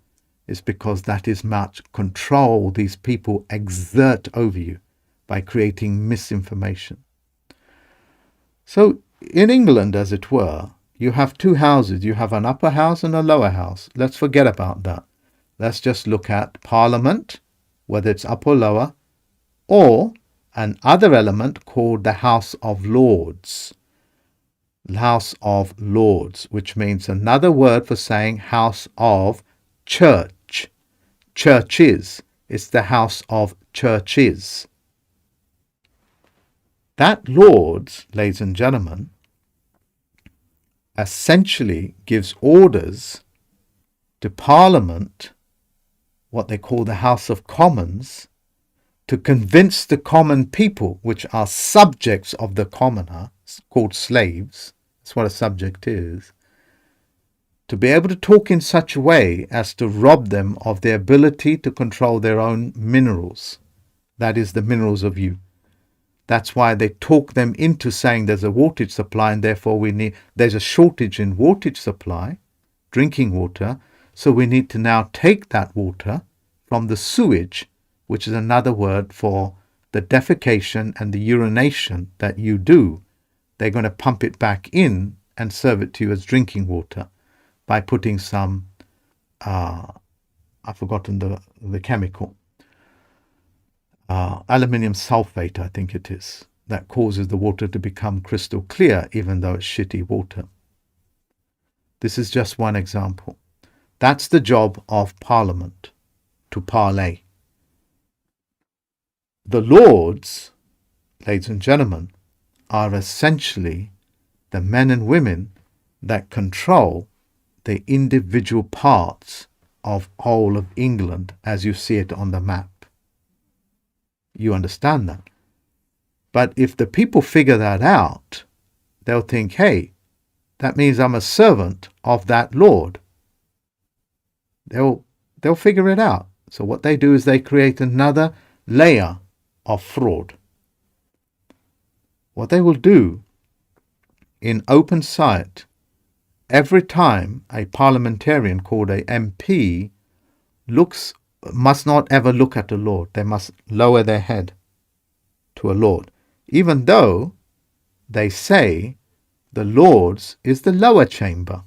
It's because that is much control these people exert over you by creating misinformation. So in England, as it were, you have two houses. You have an upper house and a lower house. Let's forget about that. Let's just look at Parliament, whether it's upper or lower, or an other element called the House of Lords. House of Lords, which means another word for saying house of church. Churches. It's the house of churches. That Lords, ladies and gentlemen, essentially gives orders to Parliament, what they call the House of Commons, to convince the common people, which are subjects of the commoner, called slaves, that's what a subject is, to be able to talk in such a way as to rob them of their ability to control their own minerals. That is, the minerals of you. That's why they talk them into saying there's a wattage supply and therefore there's a shortage in wattage supply, drinking water, so we need to now take that water from the sewage, which is another word for the defecation and the urination that you do. They're going to pump it back in and serve it to you as drinking water by putting some, I've forgotten the chemical, aluminium sulfate, I think it is, that causes the water to become crystal clear, even though it's shitty water. This is just one example. That's the job of Parliament, to parley. The Lords, ladies and gentlemen, are essentially the men and women that control the individual parts of whole of England as you see it on the map. You understand that? But if the people figure that out, they'll think, hey, that means I'm a servant of that Lord. They'll figure it out. So what they do is they create another layer of fraud. What they will do in open sight, every time a parliamentarian called a MP must not ever look at a Lord. They must lower their head to a Lord, even though they say the Lords is the lower chamber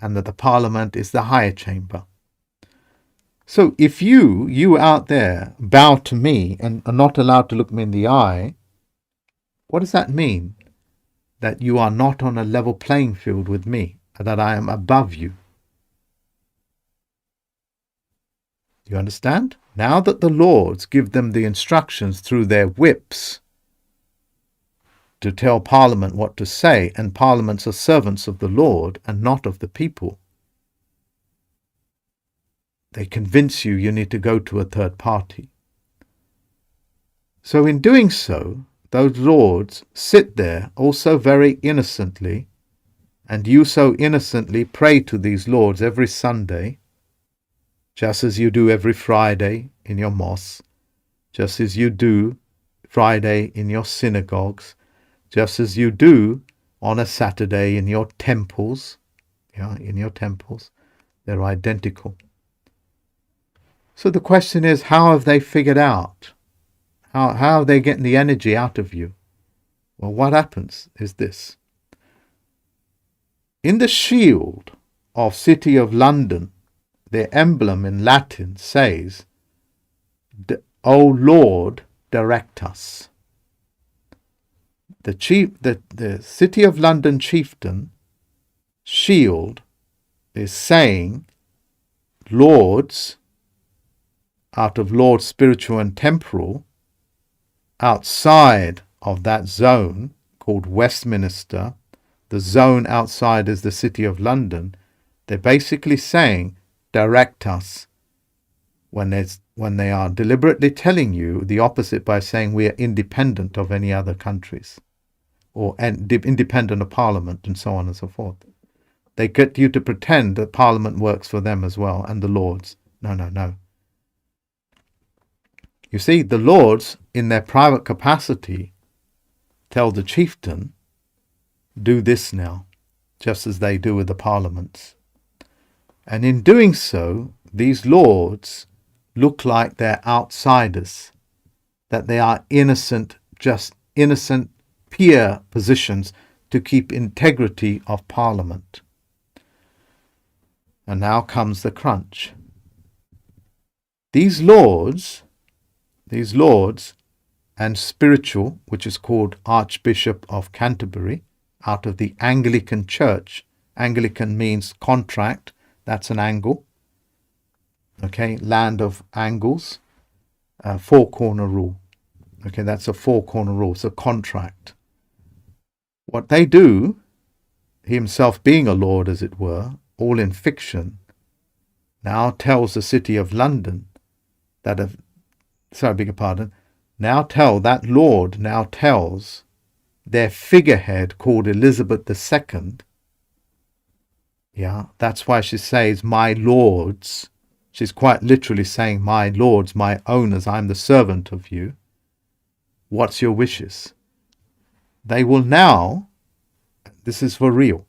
and that the Parliament is the higher chamber. So if you out there bow to me and are not allowed to look me in the eye, what does that mean? That you are not on a level playing field with me, that I am above you. You understand? Now that the Lords give them the instructions through their whips to tell Parliament what to say, and Parliaments are servants of the Lord and not of the people, they convince you need to go to a third party. So in doing so, those Lords sit there also very innocently, and you so innocently pray to these Lords every Sunday, just as you do every Friday in your mosques, just as you do Friday in your synagogues, just as you do on a Saturday in your temples. In your temples, they're identical. So the question is, how have they figured out? How are they getting the energy out of you? Well, what happens is this. In the shield of City of London, their emblem in Latin says, O Lord, direct us. The City of London chieftain shield is saying, Lords, out of Lord spiritual and temporal, outside of that zone called Westminster, the zone outside is the City of London, they're basically saying, direct us, when they are deliberately telling you the opposite by saying we are independent of any other countries, or independent of Parliament, and so on and so forth. They get you to pretend that Parliament works for them as well, and the Lords. No. You see, the Lords, in their private capacity, tell the chieftain, do this now, just as they do with the parliaments. And in doing so, these Lords look like they're outsiders, that they are innocent, peer positions to keep integrity of Parliament. And now comes the crunch. These Lords and spiritual, which is called Archbishop of Canterbury, out of the Anglican Church. Anglican means contract, that's an angle. Okay, land of angles, four-corner rule. Okay, that's a four-corner rule, it's a contract. What they do, himself being a lord as it were, all in fiction, now tells the City of London that that Lord now tells their figurehead called Elizabeth II. Yeah, that's why she says, my lords. She's quite literally saying, my lords, my owners, I'm the servant of you. What's your wishes? They will now, this is for real,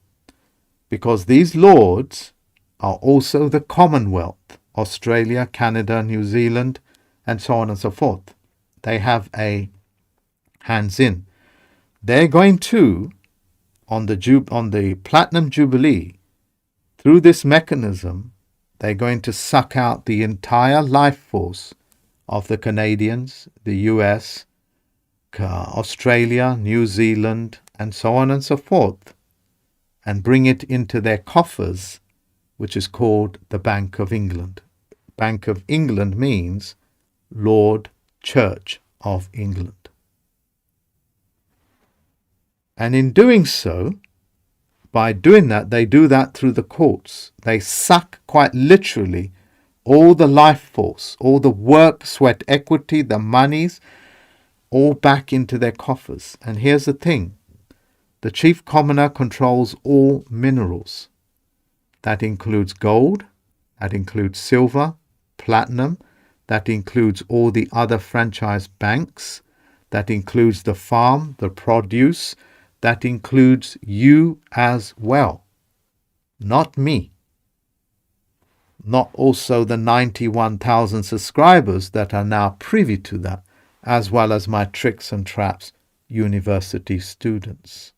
because these lords are also the Commonwealth, Australia, Canada, New Zealand, and so on and so forth. They have a hands in. They're going to, on the Platinum Jubilee, through this mechanism, they're going to suck out the entire life force of the Canadians, the US, Australia, New Zealand, and so on and so forth, and bring it into their coffers, which is called the Bank of England. Bank of England means Lord Church of England. And in doing so, by doing that, they do that through the courts. They suck quite literally all the life force, all the work, sweat, equity, the monies, all back into their coffers. And here's the thing. The chief commoner controls all minerals. That includes gold, that includes silver, platinum, that includes all the other franchise banks, that includes the farm, the produce, that includes you as well. Not me. Not also the 91,000 subscribers that are now privy to that, as well as my Tricks and Traps university students.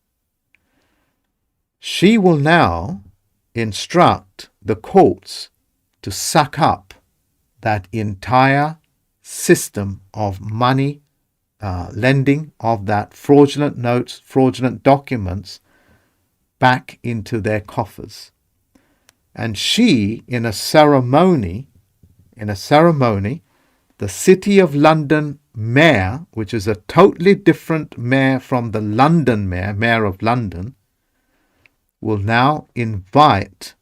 She will now instruct the courts to suck up that entire system of money lending, of that fraudulent notes, fraudulent documents, back into their coffers. And she, in a ceremony, the City of London mayor, which is a totally different mayor from the London mayor, Mayor of London, will now invite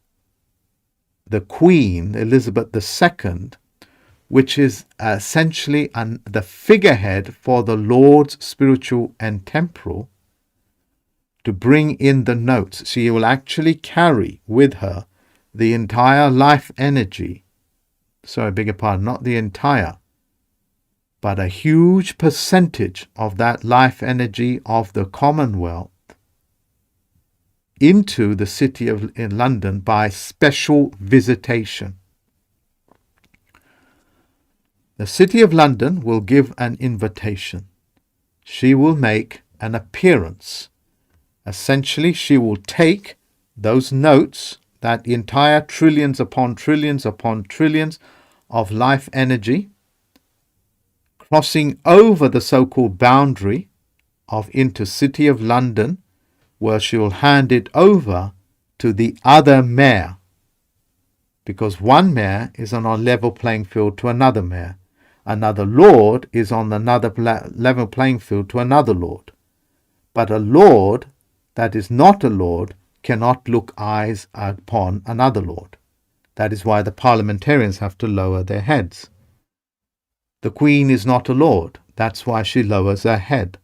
the Queen, Elizabeth II, which is essentially the figurehead for the Lords spiritual and temporal, to bring in the notes. She will actually carry with her the entire life energy. Sorry, I beg your pardon, not the entire, but a huge percentage of that life energy of the Commonwealth into the City of London by special visitation. The City of London will give an invitation. She will make an appearance. Essentially, she will take those notes, that entire trillions upon trillions upon trillions of life energy, crossing over the so-called boundary of into City of London, where she will hand it over to the other mayor, because one mayor is on a level playing field to another mayor. Another lord is on another level playing field to another lord. But a lord that is not a lord cannot look eyes upon another lord. That is why the parliamentarians have to lower their heads. The Queen is not a lord. That's why she lowers her head.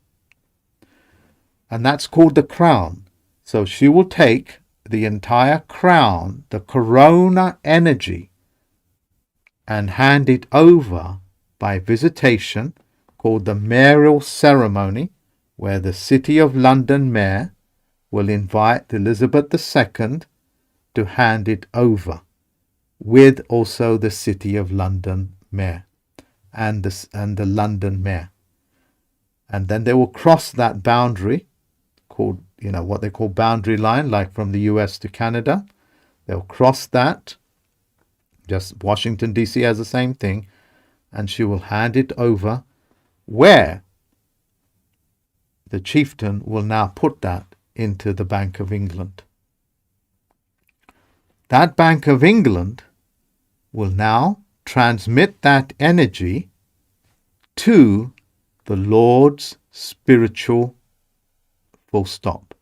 And that's called the crown. So she will take the entire crown, the corona energy, and hand it over by visitation, called the mayoral ceremony, where the City of London mayor will invite Elizabeth II to hand it over, with also the City of London mayor and the London mayor. And then they will cross that boundary, called, what they call boundary line, like from the US to Canada. They'll cross that. Just Washington, D.C. has the same thing. And she will hand it over, where the chieftain will now put that into the Bank of England. That Bank of England will now transmit that energy to the Lord's spiritual full stop.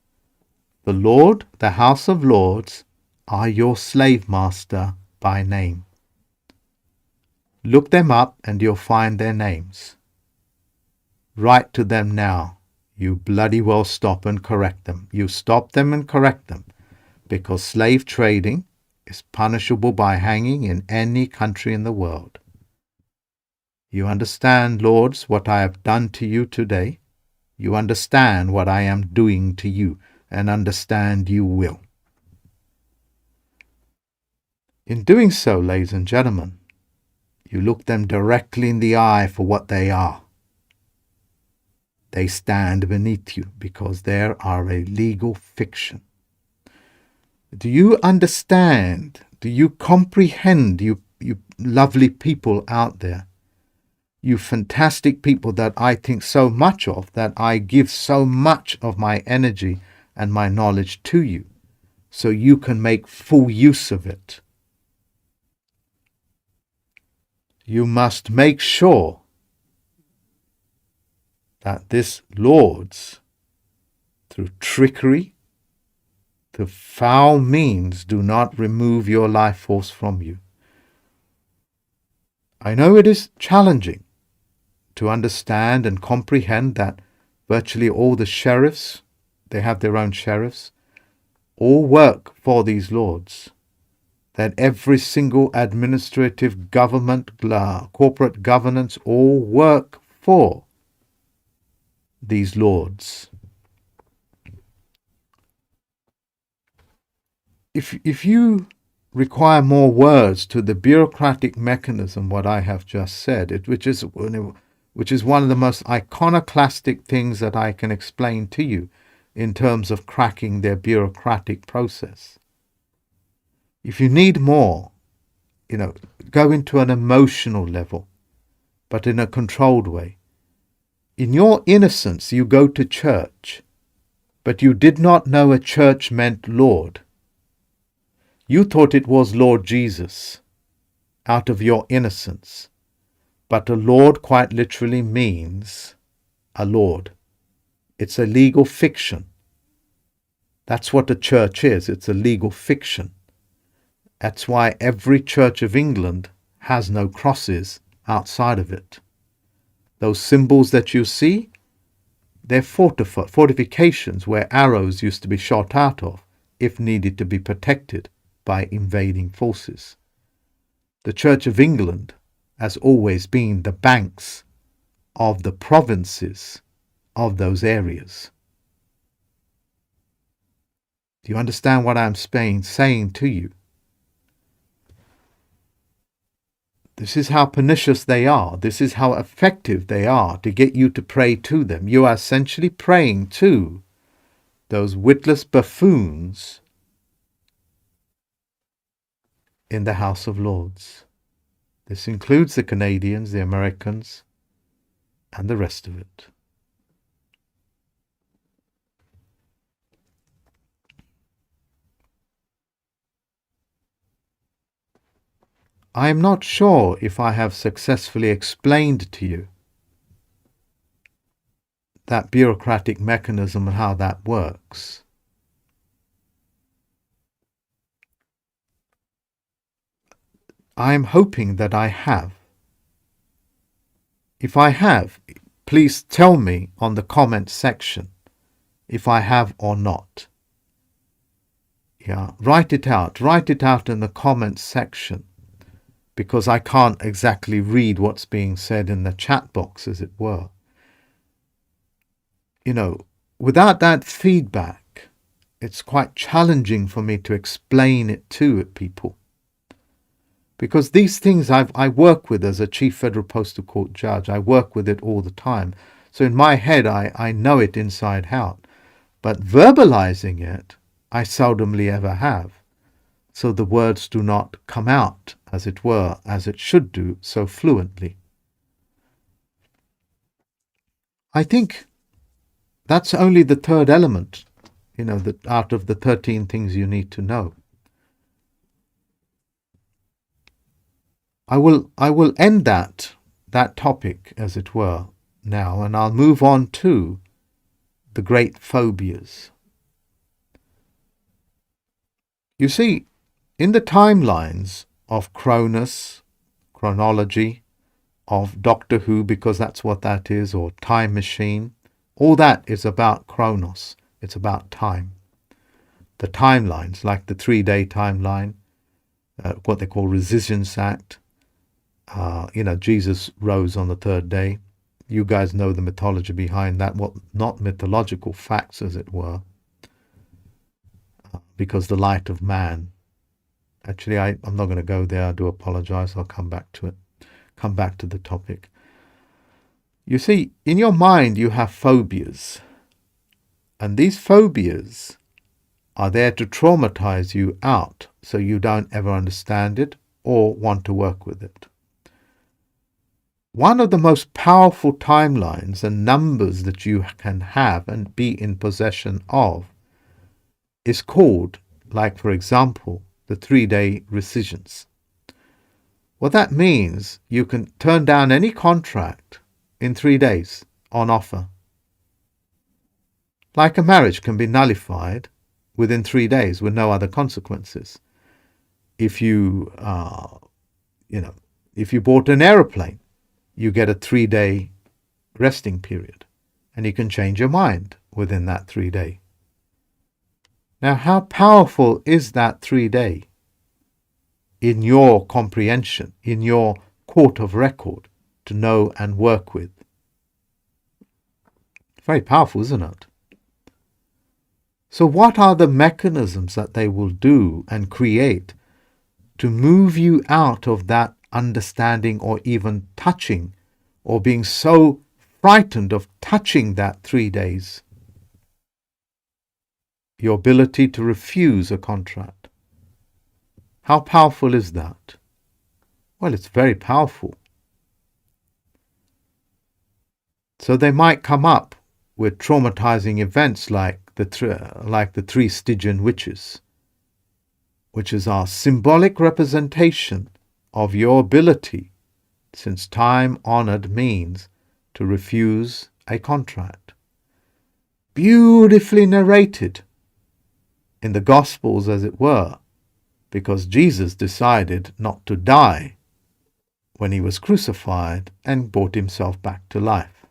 The Lord, the House of Lords, are your slave master by name. Look them up and you'll find their names. write to them now. You bloody well stop and correct them. You stop them and correct them, because slave trading is punishable by hanging in any country in the world. You understand, lords, what I have done to you today? You understand what I am doing to you, and understand you will. In doing so, ladies and gentlemen, you look them directly in the eye for what they are. They stand beneath you because they are a legal fiction. Do you understand? Do you comprehend, you lovely people out there? You fantastic people that I think so much of, that I give so much of my energy and my knowledge to you, so you can make full use of it. You must make sure that this lords, through trickery, through foul means, do not remove your life force from you. I know it is challenging to understand and comprehend that virtually all the sheriffs, they have their own sheriffs, all work for these lords, that every single administrative government, corporate governance, all work for these lords. If you require more words to the bureaucratic mechanism, what I have just said, which is one of the most iconoclastic things that I can explain to you in terms of cracking their bureaucratic process. If you need more, go into an emotional level, but in a controlled way. In your innocence, you go to church, but you did not know a church meant Lord. You thought it was Lord Jesus out of your innocence. But a Lord quite literally means a Lord. It's a legal fiction. That's what a church is. It's a legal fiction. That's why every Church of England has no crosses outside of it. Those symbols that you see, they're fortifications where arrows used to be shot out of if needed to be protected by invading forces. The Church of England has always been the banks of the provinces of those areas. Do you understand what I'm saying to you? This is how pernicious they are. This is how effective they are to get you to pray to them. You are essentially praying to those witless buffoons in the House of Lords. This includes the Canadians, the Americans, and the rest of it. I am not sure if I have successfully explained to you that bureaucratic mechanism and how that works. I am hoping that I have. If I have, please tell me on the comment section if I have or not. Write it out in the comment section, because I can't exactly read what's being said in the chat box, as it were. Without that feedback, it's quite challenging for me to explain it to people. Because these things I work with as a Chief Federal Postal Court judge. I work with it all the time. So in my head, I know it inside out. But verbalizing it, I seldomly ever have. So the words do not come out, as it were, as it should do, so fluently. I think that's only the third element, out of the 13 things you need to know. I will end that topic, as it were, now, and I'll move on to the great phobias. You see, in the timelines of Cronus, chronology, of Doctor Who, because that's what that is, or Time Machine. All that is about chronos. It's about time. The timelines, like the 3-day timeline, what they call Resistance Act. Jesus rose on the third day. You guys know the mythology behind that, what not mythological facts, as it were, because the light of man. Actually, I'm not going to go there. I do apologize. I'll come back to it. Come back to the topic. You see, in your mind, you have phobias. And these phobias are there to traumatize you out so you don't ever understand it or want to work with it. One of the most powerful timelines and numbers that you can have and be in possession of is called, like for example, the 3-day rescissions. What that means, you can turn down any contract in 3 days on offer. Like a marriage can be nullified within 3 days with no other consequences. If you bought an aeroplane, you get a 3-day resting period, and you can change your mind within that 3 day. Now, how powerful is that 3 day in your comprehension, in your court of record to know and work with? Very powerful, isn't it? So what are the mechanisms that they will do and create to move you out of that understanding or even touching, or being so frightened of touching that 3 days? Your ability to refuse a contract. How powerful is that? Well, it's very powerful. So they might come up with traumatizing events like the 3 Stygian witches, which is our symbolic representation of your ability, since time-honored means, to refuse a contract. Beautifully narrated in the Gospels, as it were, because Jesus decided not to die when he was crucified and brought himself back to life.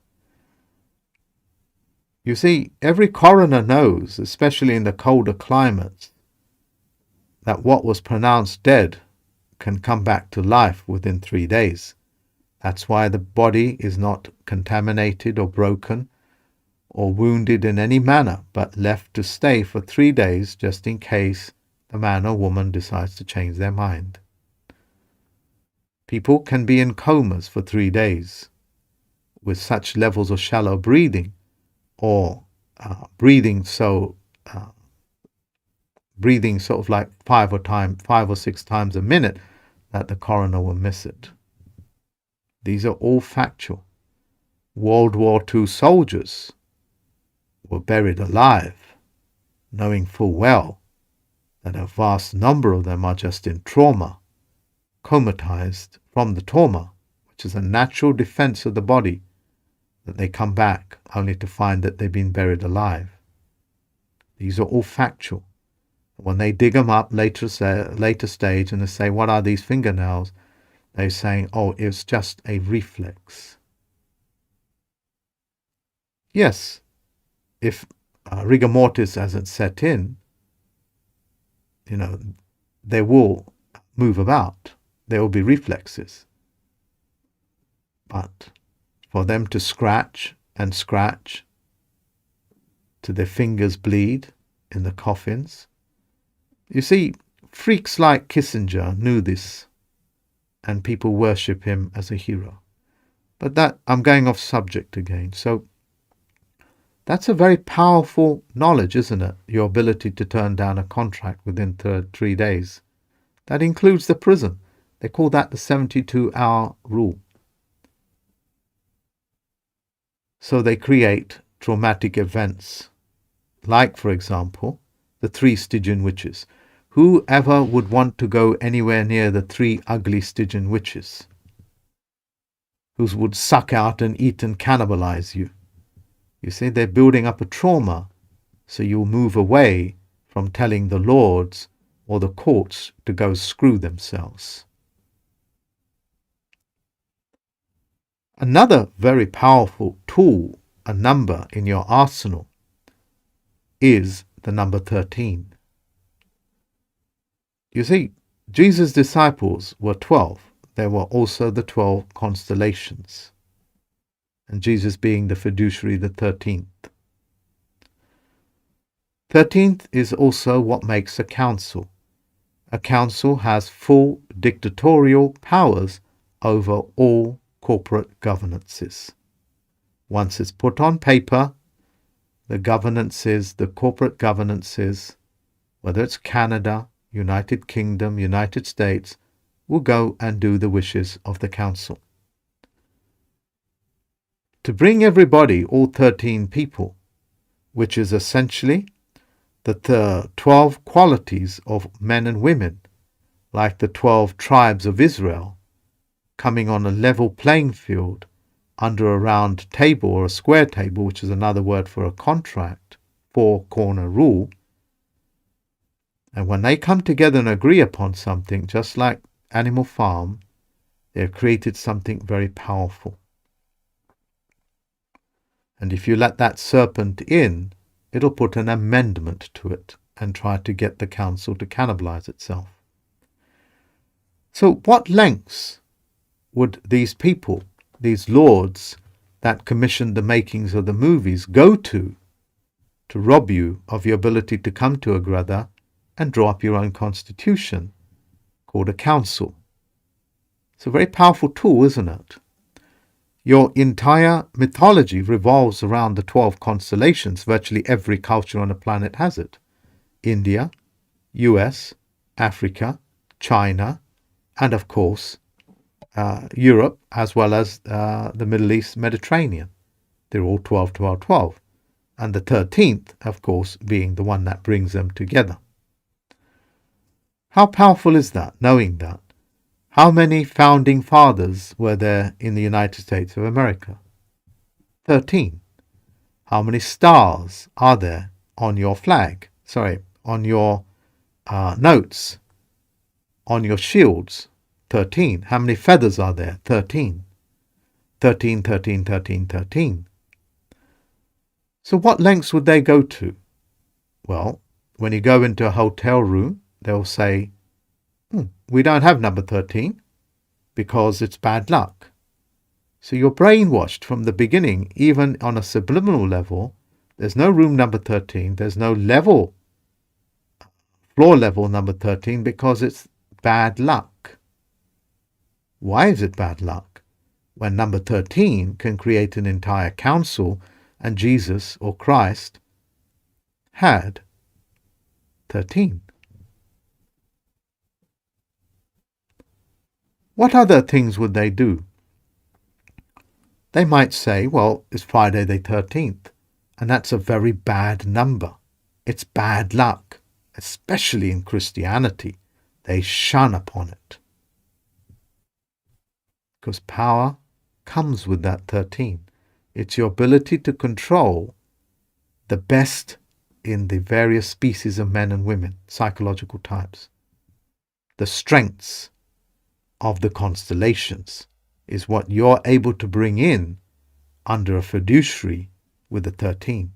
You see, every coroner knows, especially in the colder climates, that what was pronounced dead can come back to life within 3 days. That's why the body is not contaminated or broken or wounded in any manner, but left to stay for 3 days just in case the man or woman decides to change their mind. People can be in comas for 3 days with such levels of shallow breathing, or breathing sort of like 5 or 6 times a minute, that the coroner will miss it. These are all factual. World War II soldiers were buried alive, knowing full well that a vast number of them are just in trauma, comatized from the trauma, which is a natural defense of the body, that they come back only to find that they've been buried alive. These are all factual. When they dig them up later stage and they say, what are these fingernails? They're saying, oh, it's just a reflex. Yes, if rigor mortis hasn't set in, they will move about. There will be reflexes. But for them to scratch and scratch till their fingers bleed in the coffins. You see, freaks like Kissinger knew this, and people worship him as a hero. But that, I'm going off subject again. So that's a very powerful knowledge, isn't it? Your ability to turn down a contract within 3 days. That includes the prison. They call that the 72-hour rule. So they create traumatic events, like, for example, the 3 Stygian witches. Whoever would want to go anywhere near the 3 ugly Stygian witches, who would suck out and eat and cannibalize you? You see, they're building up a trauma, so you'll move away from telling the lords or the courts to go screw themselves. Another very powerful tool, a number in your arsenal, is the number 13. You see, Jesus' disciples were 12. There were also the 12 constellations, and Jesus being the fiduciary, the 13th. 13th is also what makes a council. A council has full dictatorial powers over all corporate governances. Once it's put on paper, the governances, the corporate governances, whether it's Canada, United Kingdom, United States, will go and do the wishes of the council. To bring everybody, all 13 people, which is essentially the 12 qualities of men and women, like the 12 tribes of Israel, coming on a level playing field under a round table or a square table, which is another word for a contract, four-corner rule. And when they come together and agree upon something, just like Animal Farm, they have created something very powerful. And if you let that serpent in, it'll put an amendment to it and try to get the council to cannibalize itself. So what lengths would these people, these lords that commissioned the makings of the movies, go to rob you of your ability to come to Agrada and draw up your own constitution, called a council? It's a very powerful tool, isn't it? Your entire mythology revolves around the 12 constellations. Virtually every culture on the planet has it. India, US, Africa, China, and of course, Europe, as well as the Middle East, Mediterranean. They're all 12, 12, 12. And the 13th, of course, being the one that brings them together. How powerful is that, knowing that? How many founding fathers were there in the United States of America? 13. How many stars are there on your flag? On your notes, on your shields? 13. How many feathers are there? 13. 13, 13, 13, 13. So what lengths would they go to? Well, when you go into a hotel room, they'll say, we don't have number 13 because it's bad luck. So you're brainwashed from the beginning, even on a subliminal level. There's no room number 13. There's no level, floor level number 13, because it's bad luck. Why is it bad luck? When number 13 can create an entire council, and Jesus or Christ had 13. What other things would they do? They might say, well, it's Friday the 13th, and that's a very bad number. It's bad luck, especially in Christianity. They shun upon it. Because power comes with that 13. It's your ability to control the best in the various species of men and women, psychological types. The strengths of the constellations is what you're able to bring in under a fiduciary with the 13.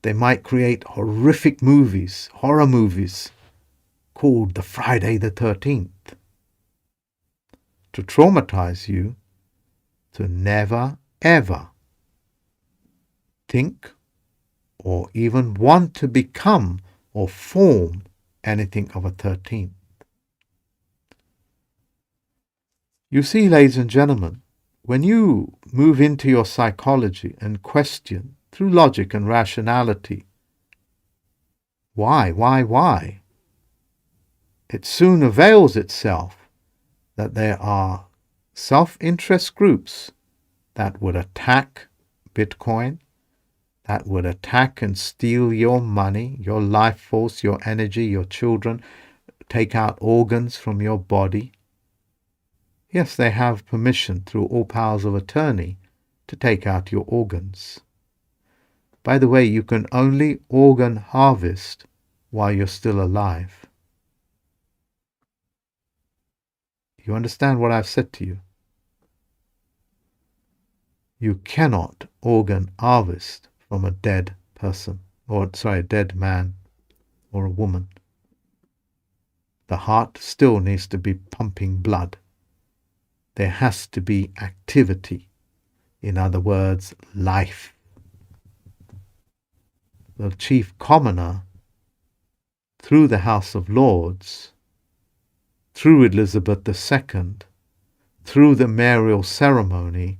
They might create horrific movies, horror movies, called the Friday the 13th, to traumatize you to never, ever think or even want to become or form anything of a 13th. You see, ladies and gentlemen, when you move into your psychology and question through logic and rationality, why? It soon avails itself that there are self-interest groups that would attack Bitcoin, that would attack and steal your money, your life force, your energy, your children, take out organs from your body. Yes, they have permission through all powers of attorney to take out your organs. By the way, you can only organ harvest while you're still alive. You understand what I've said to you? You cannot organ harvest from a dead person, or a dead man or a woman. The heart still needs to be pumping blood. There has to be activity. In other words, life. The chief commoner, through the House of Lords, through Elizabeth II, through the mayoral ceremony,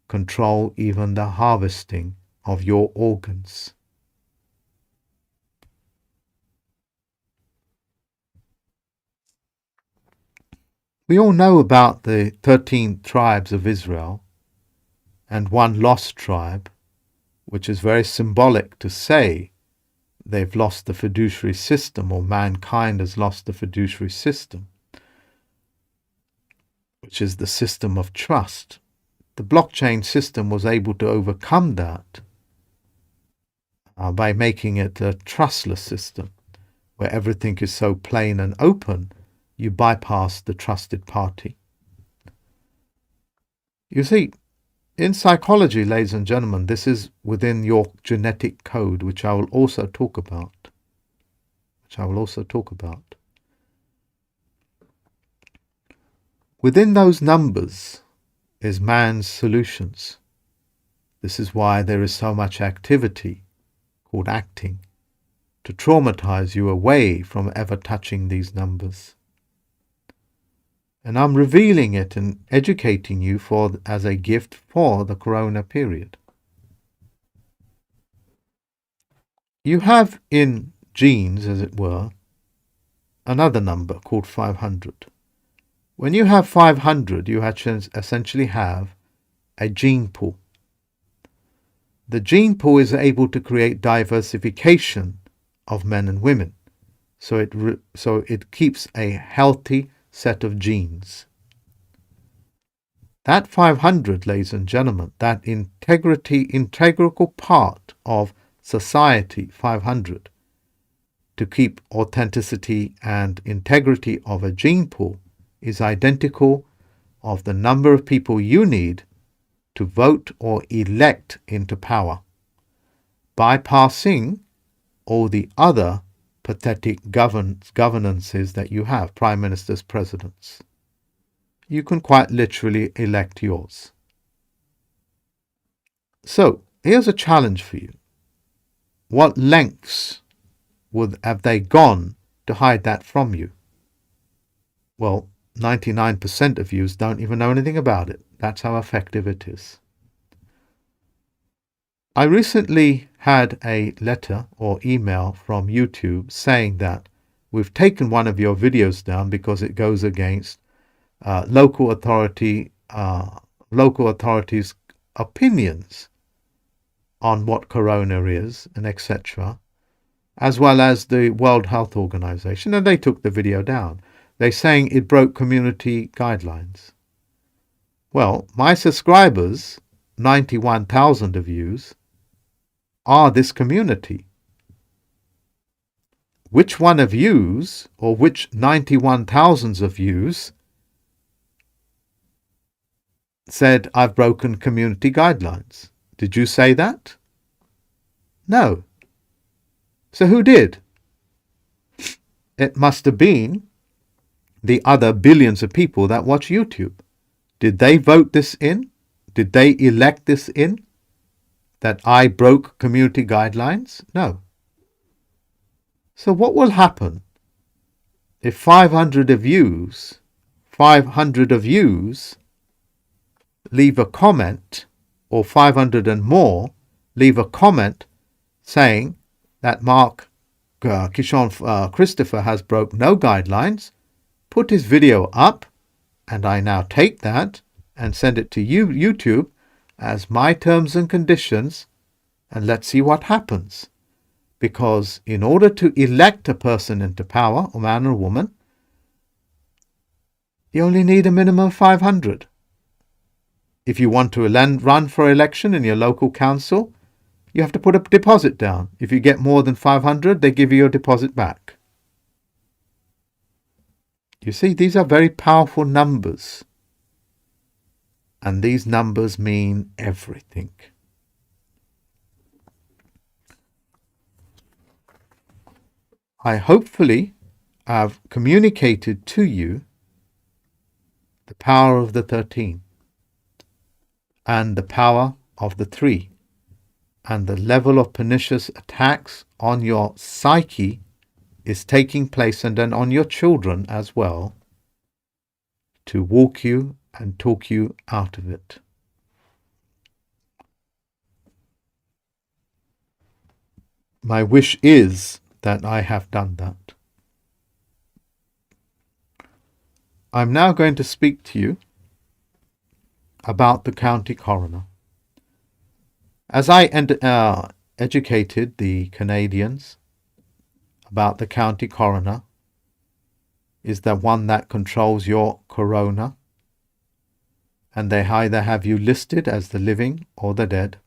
control even the harvesting of your organs. We all know about the 13 tribes of Israel and one lost tribe, which is very symbolic to say they've lost the fiduciary system, or mankind has lost the fiduciary system, which is the system of trust. The blockchain system was able to overcome that by making it a trustless system, where everything is so plain and open, you bypass the trusted party. You see, in psychology, ladies and gentlemen, this is within your genetic code, which I will also talk about. Within those numbers is man's solutions. This is why there is so much activity, called acting, to traumatize you away from ever touching these numbers. And I'm revealing it and educating you as a gift for the Corona period. You have in genes, as it were, another number called 500. When you have 500, you essentially have a gene pool. The gene pool is able to create diversification of men and women, so it keeps a healthy set of genes. That 500, ladies and gentlemen, that integral part of society, 500, to keep authenticity and integrity of a gene pool, is identical of the number of people you need to vote or elect into power, bypassing all the other pathetic governances that you have, prime ministers, presidents. You can quite literally elect yours. So, here's a challenge for you. What lengths have they gone to hide that from you? Well, 99% of you don't even know anything about it. That's how effective it is. I recently had a letter or email from YouTube saying that we've taken one of your videos down because it goes against local authorities' opinions on what corona is and etc., as well as the World Health Organization, and they took the video down. They're saying it broke community guidelines. Well, my subscribers, 91,000 of yous, are this community. Which one of yous, or which 91,000 of yous, said I've broken community guidelines? Did you say that? No. So who did? It must have been the other billions of people that watch YouTube. Did they vote this in? Did they elect this in? That I broke community guidelines? No. So what will happen if 500 of yous leave a comment, or 500 and more leave a comment saying that Mark Kishon Christopher has broke no guidelines, put his video up, and I now take that and send it to YouTube as my terms and conditions, and let's see what happens. Because in order to elect a person into power, a man or a woman, you only need a minimum of 500. If you want to run for election in your local council, you have to put a deposit down. If you get more than 500, they give you your deposit back. You see, these are very powerful numbers. And these numbers mean everything. I hopefully have communicated to you the power of the 13 and the power of the 3 and the level of pernicious attacks on your psyche is taking place, and then on your children as well, to walk you and talk you out of it. My wish is that I have done that. I'm now going to speak to you about the county coroner. As I educated the Canadians about the county coroner, is the one that controls your corona, and they either have you listed as the living or the dead.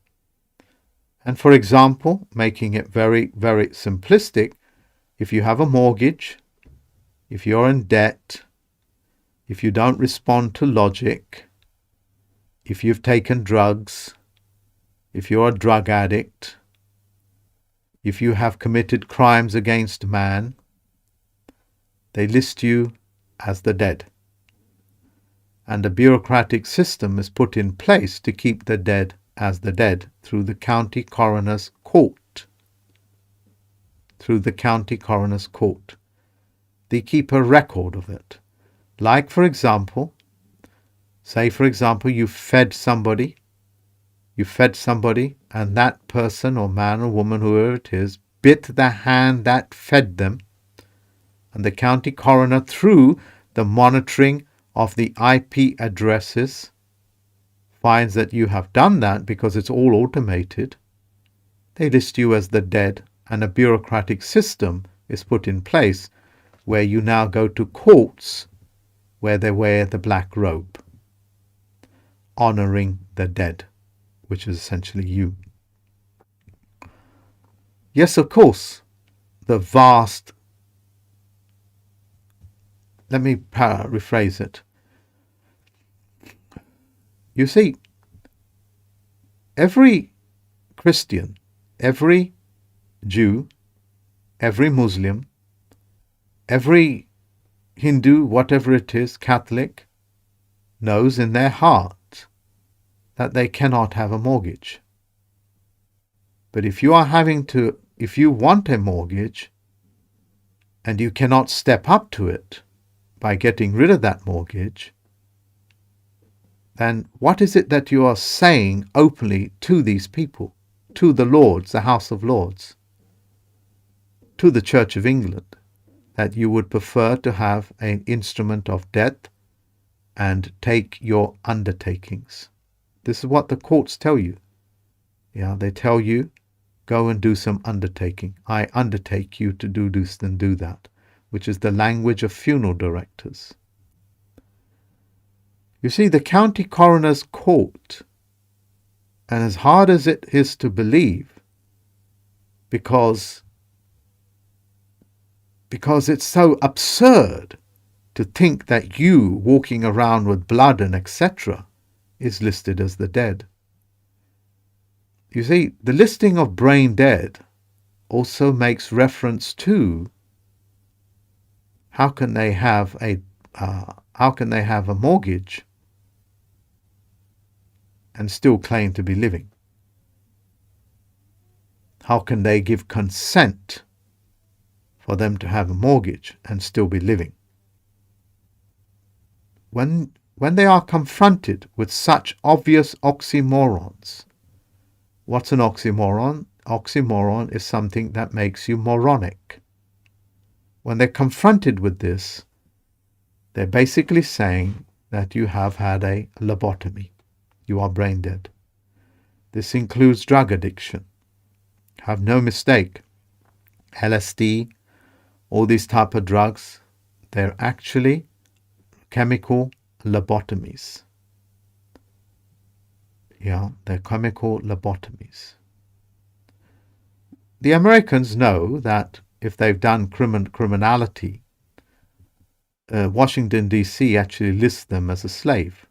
And for example, making it very, very simplistic, if you have a mortgage, if you're in debt, if you don't respond to logic, if you've taken drugs, if you're a drug addict, if you have committed crimes against man, they list you as the dead. And a bureaucratic system is put in place to keep the dead as the dead through the county coroner's court. Through the county coroner's court. They keep a record of it. Like, for example, you fed somebody, and that person or man or woman, whoever it is, bit the hand that fed them, and the county coroner, through the monitoring of the IP addresses, finds that you have done that because it's all automated. They list you as the dead, and a bureaucratic system is put in place where you now go to courts where they wear the black robe, honoring the dead, which is essentially you. Yes, of course, the vast, let me rephrase it. You see, every Christian, every Jew, every Muslim, every Hindu, whatever it is, Catholic, knows in their heart that they cannot have a mortgage. But if you want a mortgage and you cannot step up to it by getting rid of that mortgage, then what is it that you are saying openly to these people, to the Lords, the House of Lords, to the Church of England, that you would prefer to have an instrument of death and take your undertakings? This is what the courts tell you. Yeah, they tell you, go and do some undertaking. I undertake you to do this and do that, which is the language of funeral directors. You see, the county coroner's court, and as hard as it is to believe, because it's so absurd to think that you walking around with blood and etc. is listed as the dead. You see, the listing of brain dead also makes reference to how can they have a mortgage and still claim to be living? How can they give consent for them to have a mortgage and still be living? When they are confronted with such obvious oxymorons, what's an oxymoron? Oxymoron is something that makes you moronic. When they're confronted with this, they're basically saying that you have had a lobotomy. You are brain dead. This includes drug addiction. Have no mistake. LSD, all these type of drugs, they're actually chemical lobotomies. Yeah, they're chemical lobotomies. The Americans know that if they've done criminality, Washington, D.C. actually lists them as a slave.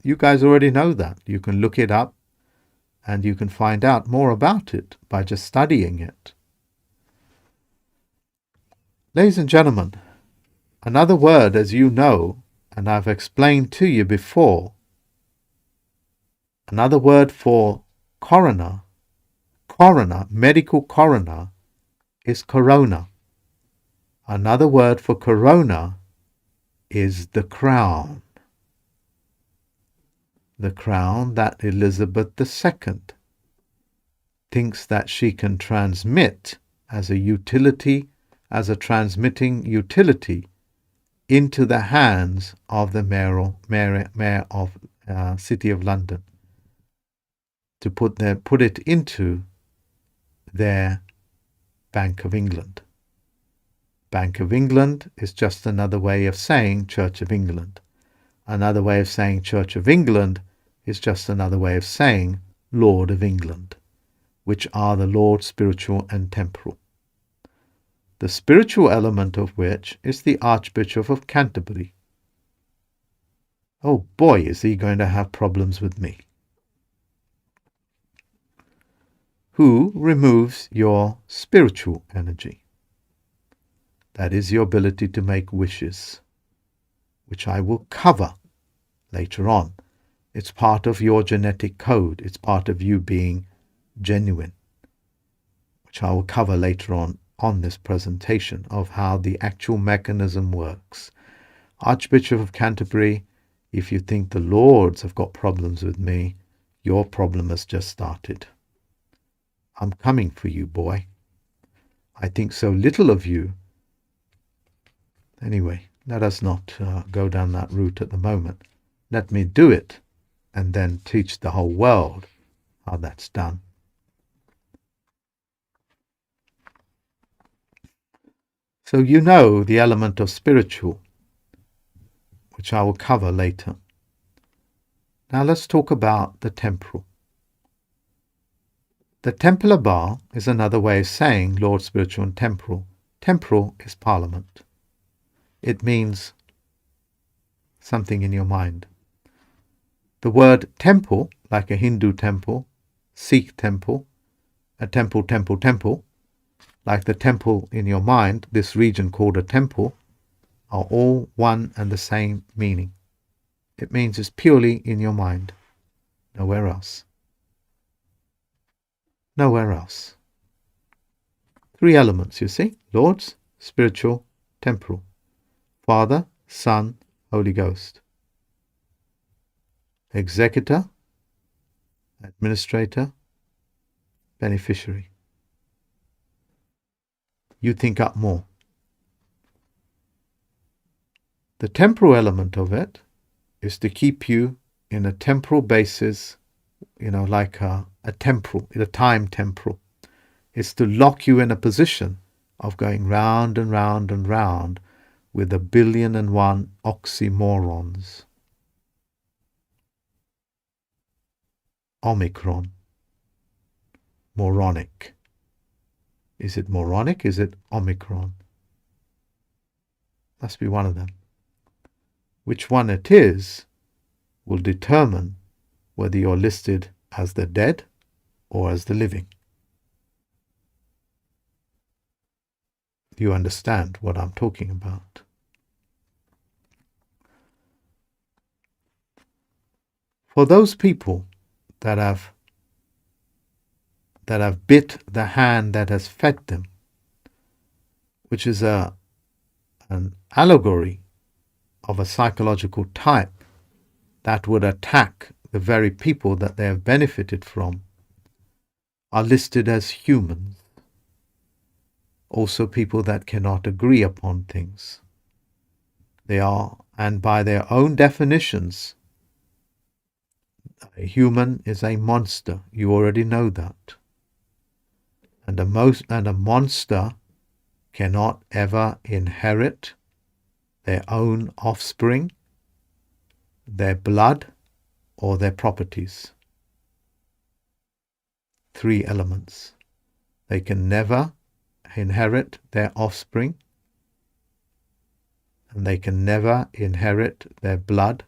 You guys already know that. You can look it up and you can find out more about it by just studying it. Ladies and gentlemen, another word, as you know, and I've explained to you before, another word for coroner, medical coroner, is corona. Another word for corona is the crown. The crown that Elizabeth II thinks that she can transmit as a utility, as a transmitting utility into the hands of the mayor of City of London, to put it into their Bank of England. Bank of England is just another way of saying Church of England. Another way of saying Church of England is just another way of saying Lord of England, which are the Lord spiritual and temporal. The spiritual element of which is the Archbishop of Canterbury. Oh boy, is he going to have problems with me. Who removes your spiritual energy? That is your ability to make wishes, which I will cover later on. It's part of your genetic code. It's part of you being genuine, which I will cover later on this presentation of how the actual mechanism works. Archbishop of Canterbury, if you think the Lords have got problems with me, your problem has just started. I'm coming for you, boy. I think so little of you. Anyway, let us not go down that route at the moment. Let me do it and then teach the whole world how that's done. So you know the element of spiritual, which I will cover later. Now let's talk about the temporal. The Templar Bar is another way of saying Lord Spiritual and Temporal. Temporal is Parliament. It means something in your mind. The word temple, like a Hindu temple, Sikh temple, a temple, like the temple in your mind, this region called a temple, are all one and the same meaning. It means it's purely in your mind, nowhere else. Nowhere else. 3 elements, you see: Lord's, spiritual, temporal. Father, Son, Holy Ghost. Executor, administrator, beneficiary. You think up more. The temporal element of it is to keep you in a temporal basis, like a time temporal. It's to lock you in a position of going round and round and round with 1,000,000,001 oxymorons. Omicron. Moronic. Is it moronic? Is it Omicron? Must be one of them. Which one it is will determine whether you're listed as the dead or as the living. You understand what I'm talking about. For those people that have bit the hand that has fed them, which is an allegory of a psychological type that would attack the very people that they have benefited from, are listed as humans. Also people that cannot agree upon things. They are, and by their own definitions, a human is a monster. You already know that. And a monster cannot ever inherit their own offspring, their blood, or their properties. 3 elements. They can never inherit their offspring, and they can never inherit their blood,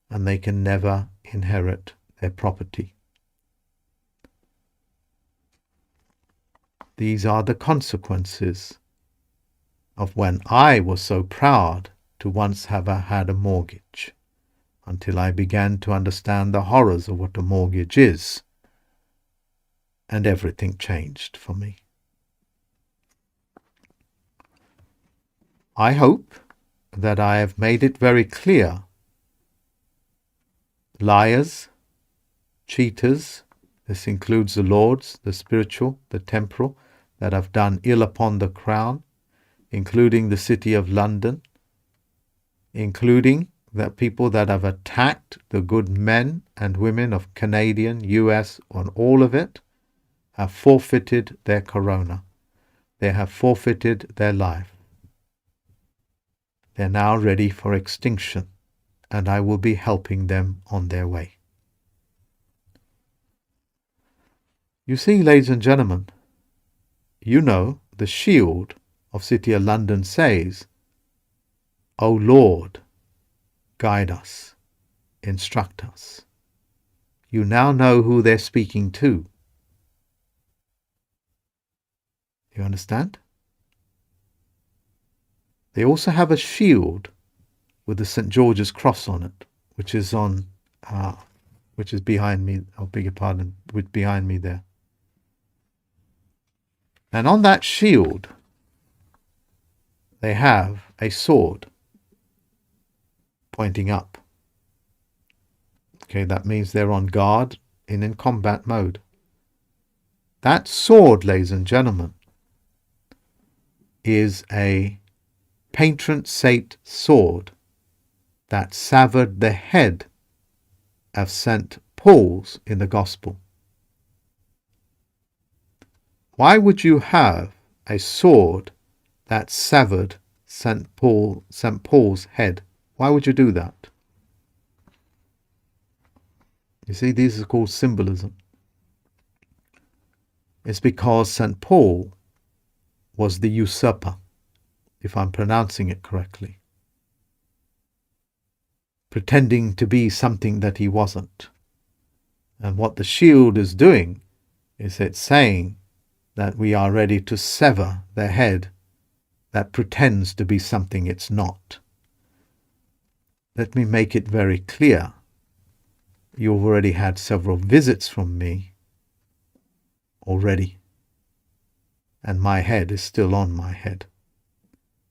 and they can never inherit their property. These are the consequences of when I was so proud to once have had a mortgage, until I began to understand the horrors of what a mortgage is, and everything changed for me. I hope that I have made it very clear. Liars, cheaters, this includes the lords, the spiritual, the temporal, that have done ill upon the crown, including the city of London, including the people that have attacked the good men and women of Canadian, US, and all of it, have forfeited their corona. They have forfeited their life. They're now ready for extinction, and I will be helping them on their way. You see, ladies and gentlemen, you know the shield of City of London says, O Lord, guide us, instruct us. You now know who they're speaking to. You understand? They also have a shield with the St. George's cross on it, which is behind me. I beg your pardon, behind me there. And on that shield, they have a sword pointing up. Okay, that means they're on guard in combat mode. That sword, ladies and gentlemen, is a patron saint sword that severed the head of St. Paul's in the Gospel. Why would you have a sword that severed St. Paul's head? Why would you do that? You see, this is called symbolism. It's because St. Paul was the usurper, if I'm pronouncing it correctly, pretending to be something that he wasn't. And what the shield is doing is it's saying that we are ready to sever the head that pretends to be something it's not. Let me make it very clear. You've already had several visits from me already, and my head is still on my head,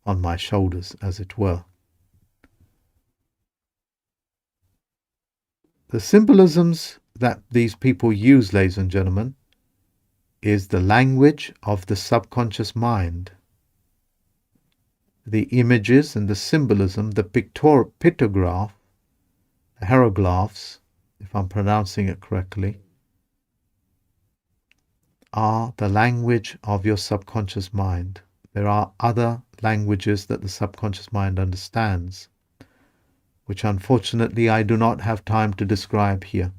on my shoulders, as it were. The symbolisms that these people use, ladies and gentlemen, is the language of the subconscious mind. The images and the symbolism, the pictograph, the hieroglyphs, if I'm pronouncing it correctly, are the language of your subconscious mind. There are other languages that the subconscious mind understands, which unfortunately I do not have time to describe here.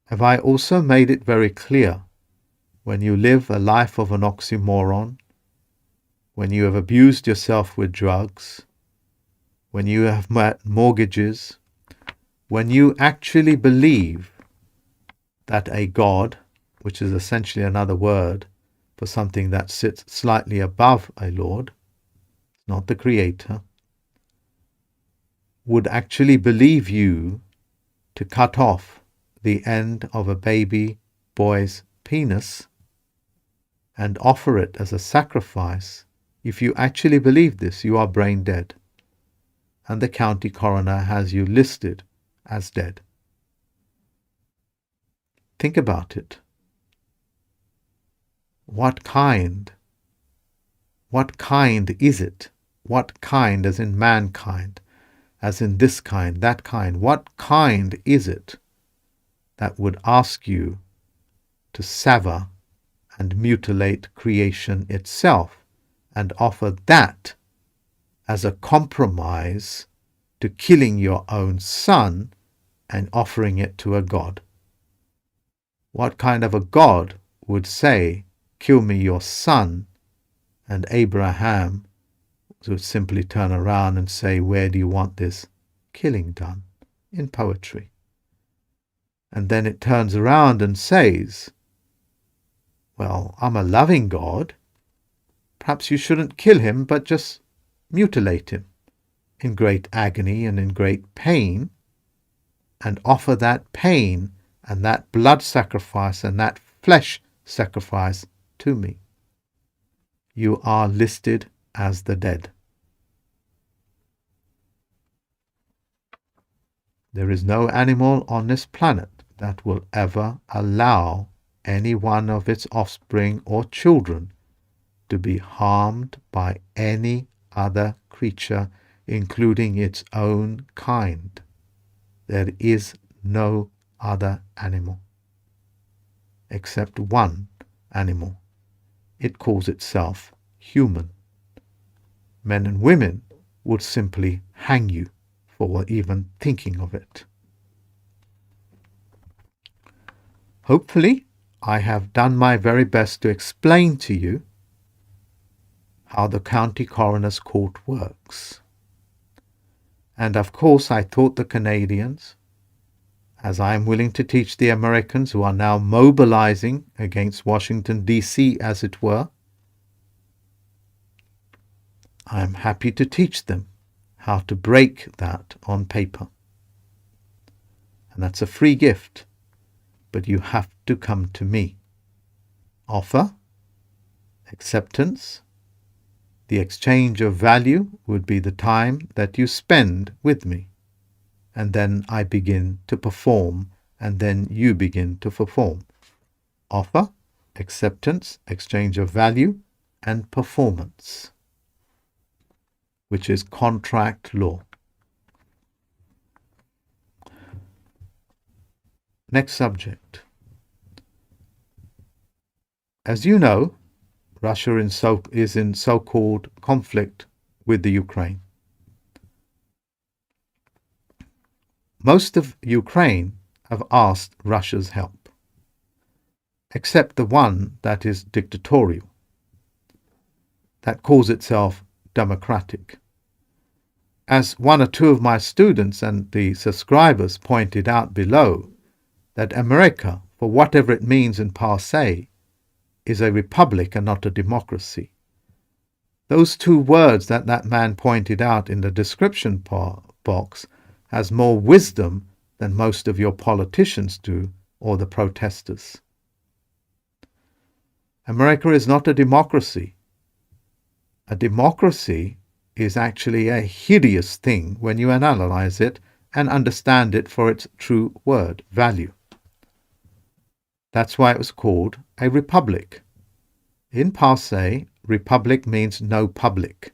Have I also made it very clear, when you live a life of an oxymoron, when you have abused yourself with drugs, when you have met mortgages, when you actually believe that a God, which is essentially another word for something that sits slightly above a Lord, not the Creator, would actually believe you to cut off the end of a baby boy's penis and offer it as a sacrifice, if you actually believe this, you are brain dead. And the county coroner has you listed as dead. Think about it. What kind is it? What kind, as in mankind, as in this kind, that kind? What kind is it that would ask you to sever and mutilate creation itself and offer that as a compromise to killing your own son and offering it to a God? What kind of a God would say kill me your son, and Abraham would simply turn around and say, where do you want this killing done? In poetry. And then it turns around and says, well, I'm a loving God. Perhaps you shouldn't kill him, but just mutilate him in great agony and in great pain, and offer that pain and that blood sacrifice and that flesh sacrifice to me. You are listed as the dead. There is no animal on this planet that will ever allow any one of its offspring or children to be harmed by any other creature, including its own kind. There is no other animal, except one animal. It calls itself human. Men and women would simply hang you for even thinking of it. Hopefully, I have done my very best to explain to you how the County Coroner's Court works. And of course, I taught the Canadians, as I am willing to teach the Americans who are now mobilizing against Washington, D.C., as it were. I am happy to teach them how to break that on paper. And that's a free gift, but you have to come to me. Offer, acceptance, the exchange of value would be the time that you spend with me. And then I begin to perform, and then you begin to perform. Offer, acceptance, exchange of value, and performance, which is contract law. Next subject. As you know, Russia is in so-called conflict with the Ukraine. Most of Ukraine have asked Russia's help, except the one that is dictatorial, that calls itself democratic. As one or two of my students and the subscribers pointed out below, that America, for whatever it means in passe, is a republic and not a democracy. Those two words that man pointed out in the description box has more wisdom than most of your politicians do, or the protesters. America is not a democracy. A democracy is actually a hideous thing when you analyze it and understand it for its true word, value. That's why it was called a republic. In passe, republic means no public.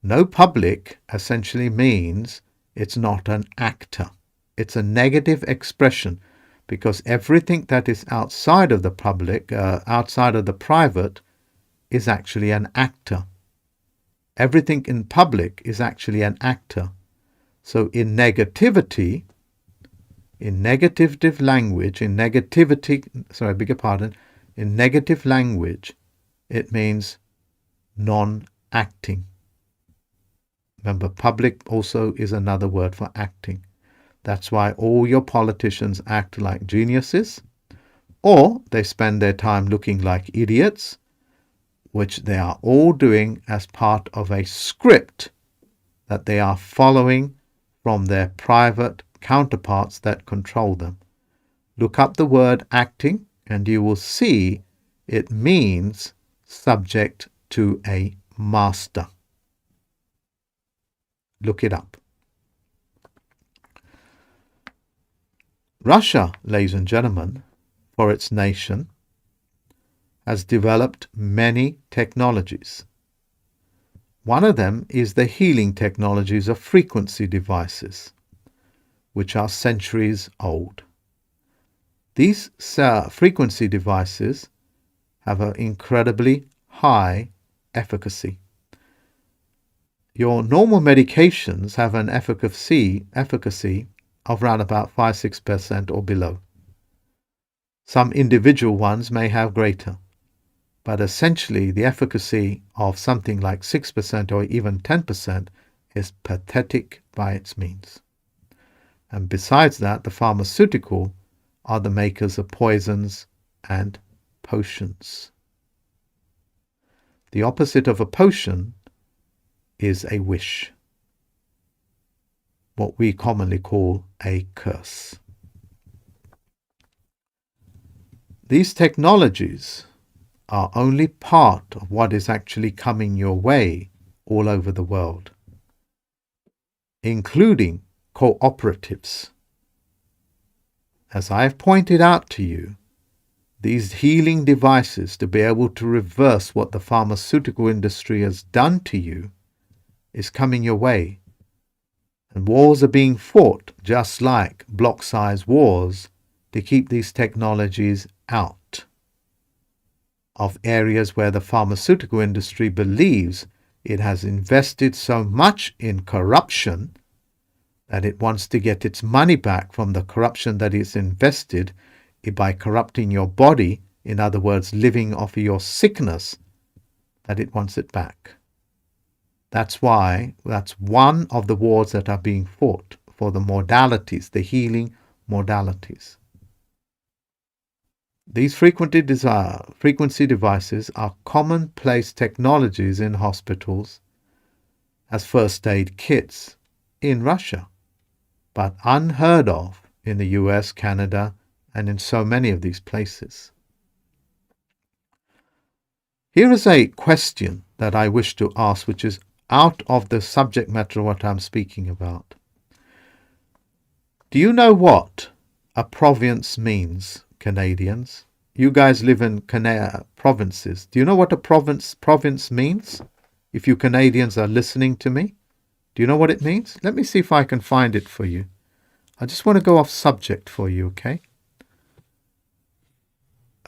No public essentially means it's not an actor. It's a negative expression, because everything that is outside of the public, outside of the private, is actually an actor. Everything in public is actually an actor. So in negativity, in negative language, in negative language, it means non-acting. Remember, public also is another word for acting. That's why all your politicians act like geniuses, or they spend their time looking like idiots, which they are all doing as part of a script that they are following from their private counterparts that control them. Look up the word acting and you will see it means subject to a master. Look it up. Russia, ladies and gentlemen, for its nation, has developed many technologies. One of them is the healing technologies of frequency devices, which are centuries old. These frequency devices have an incredibly high efficacy. Your normal medications have an efficacy of around about 5-6% or below. Some individual ones may have greater. but essentially the efficacy of something like 6% or even 10% is pathetic by its means. And besides that, the pharmaceutical are the makers of poisons and potions. The opposite of a potion is a wish, what we commonly call a curse. These technologies are only part of what is actually coming your way all over the world, including cooperatives. As I have pointed out to you, these healing devices to be able to reverse what the pharmaceutical industry has done to you is coming your way. And wars are being fought, just like block-size wars, to keep these technologies out of areas where the pharmaceutical industry believes it has invested so much in corruption that it wants to get its money back from the corruption that it's invested by corrupting your body, in other words, living off of your sickness, that it wants it back. That's why that's one of the wars that are being fought for the modalities, the healing modalities. These frequency devices are commonplace technologies in hospitals as first aid kits in Russia, but unheard of in the US, Canada, and in so many of these places. Here is a question that I wish to ask, which is out of the subject matter of what I'm speaking about. Do you know what a province means, Canadians? You guys live in provinces. Do you know what a province means? If you Canadians are listening to me, do you know what it means? Let me see if I can find it for you. I just want to go off subject for you, okay?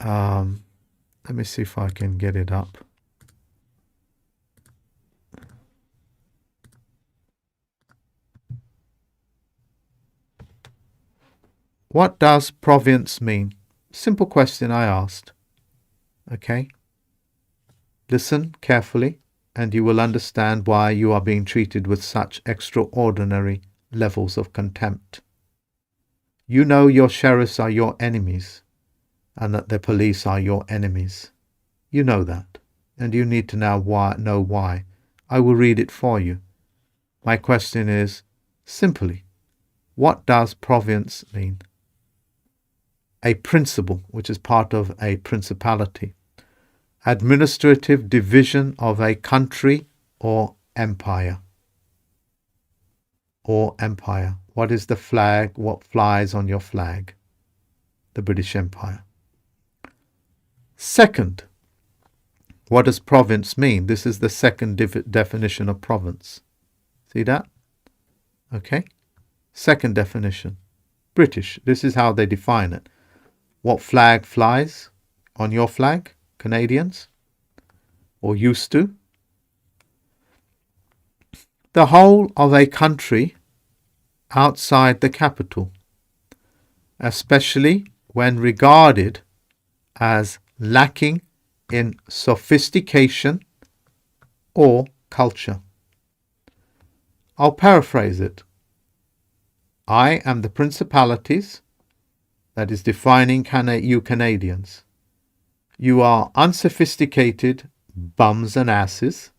Let me see if I can get it up. What does province mean? Simple question I asked. Okay? Listen carefully and you will understand why you are being treated with such extraordinary levels of contempt. You know your sheriffs are your enemies and that the police are your enemies. You know that, and you need to now know why. I will read it for you. My question is, simply, what does province mean? A principle, which is part of a principality. Administrative division of a country or empire. Or empire. What is the flag? What flies on your flag? The British Empire. Second, what does province mean? This is the second definition of province. See that? Okay. Second definition. British. This is how they define it. What flag flies on your flag, Canadians? Or used to? The whole of a country outside the capital, especially when regarded as lacking in sophistication or culture. I'll paraphrase it. I am the principalities that is defining you Canadians. You are unsophisticated bums and asses.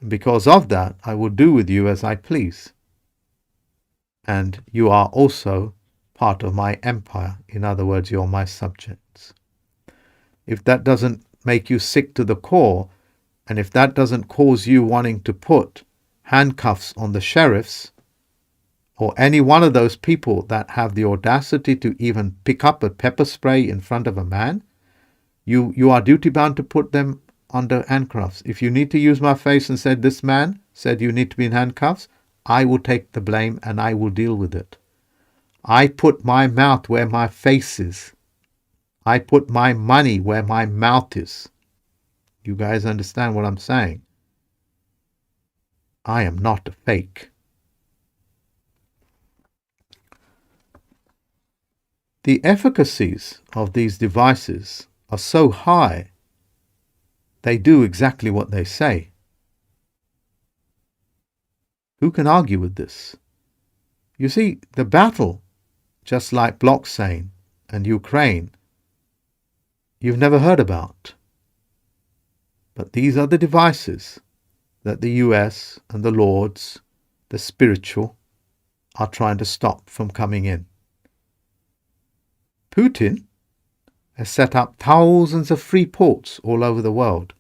And because of that, I will do with you as I please. And you are also part of my empire. In other words, you're my subjects. If that doesn't make you sick to the core, and if that doesn't cause you wanting to put handcuffs on the sheriffs, or any one of those people that have the audacity to even pick up a pepper spray in front of a man, you are duty bound to put them under handcuffs. If you need to use my face and said this man said you need to be in handcuffs, I will take the blame and I will deal with it. I put my mouth where my face is. I put my money where my mouth is. You guys understand what I'm saying? I am not a fake. The efficacies of these devices are so high they do exactly what they say. Who can argue with this? You see, the battle, just like blockchain and Ukraine, you've never heard about. But these are the devices that the US and the Lords, the spiritual, are trying to stop from coming in. Putin has set up thousands of free ports all over the world.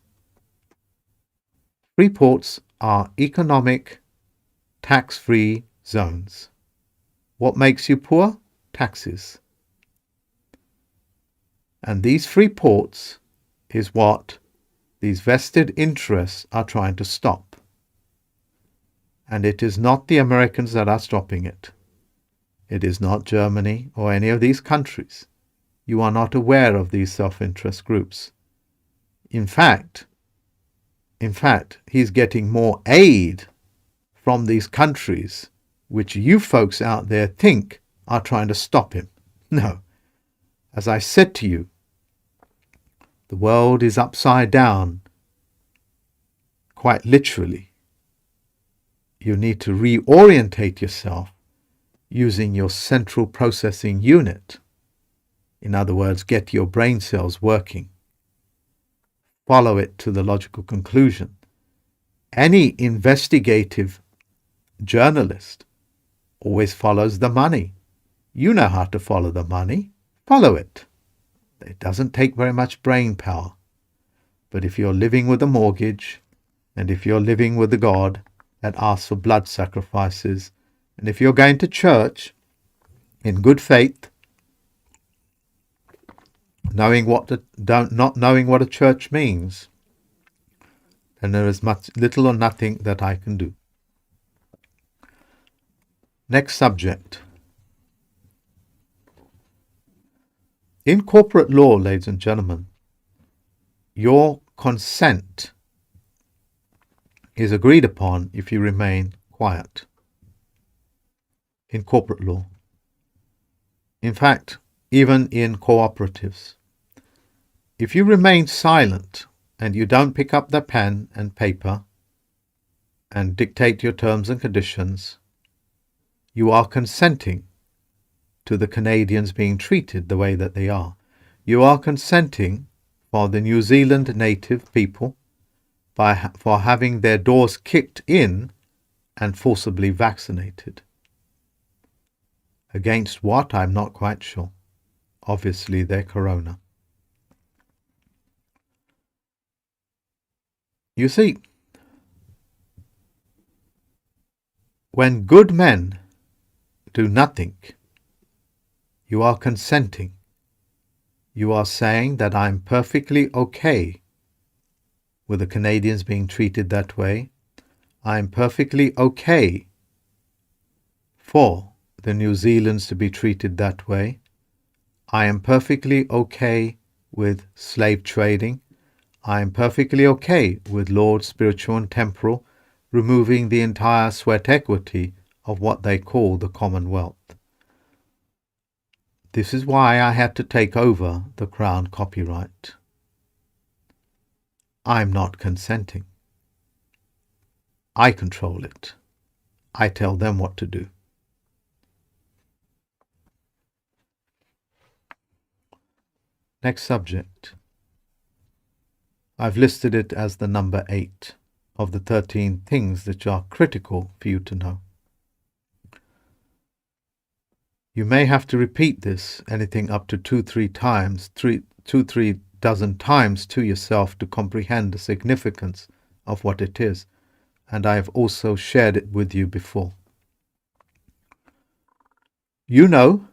Free ports are economic, tax-free zones. What makes you poor? Taxes. And these free ports is what these vested interests are trying to stop. And it is not the Americans that are stopping it. It is not Germany or any of these countries. You are not aware of these self-interest groups. In fact, he's getting more aid from these countries, which you folks out there think are trying to stop him. No. As I said to you, the world is upside down, quite literally. You need to reorientate yourself using your central processing unit. In other words, get your brain cells working. Follow it to the logical conclusion. Any investigative journalist always follows the money. You know how to follow the money. Follow it. It doesn't take very much brain power. But if you're living with a mortgage, and if you're living with a God that asks for blood sacrifices, and if you're going to church in good faith, not knowing what a church means, then there is little or nothing that I can do. Next subject. In corporate law, ladies and gentlemen, your consent is agreed upon if you remain quiet. In corporate law. In fact, even in cooperatives. If you remain silent and you don't pick up the pen and paper and dictate your terms and conditions, you are consenting to the Canadians being treated the way that they are. You are consenting for the New Zealand native people for having their doors kicked in and forcibly vaccinated. Against what? I'm not quite sure. Obviously, their corona. You see, when good men do nothing, you are consenting. You are saying that I'm perfectly okay with the Canadians being treated that way. I'm perfectly okay for the New Zealanders to be treated that way. I am perfectly okay with slave trading. I am perfectly okay with Lord Spiritual and Temporal removing the entire sweat equity of what they call the Commonwealth. This is why I had to take over the Crown copyright. I'm not consenting. I control it. I tell them what to do. Next subject. I've listed it as the number 8 of the 13 things that are critical for you to know. You may have to repeat this anything up to 2-3 times, 2-3 dozen times to yourself to comprehend the significance of what it is. And I have also shared it with you before. You know,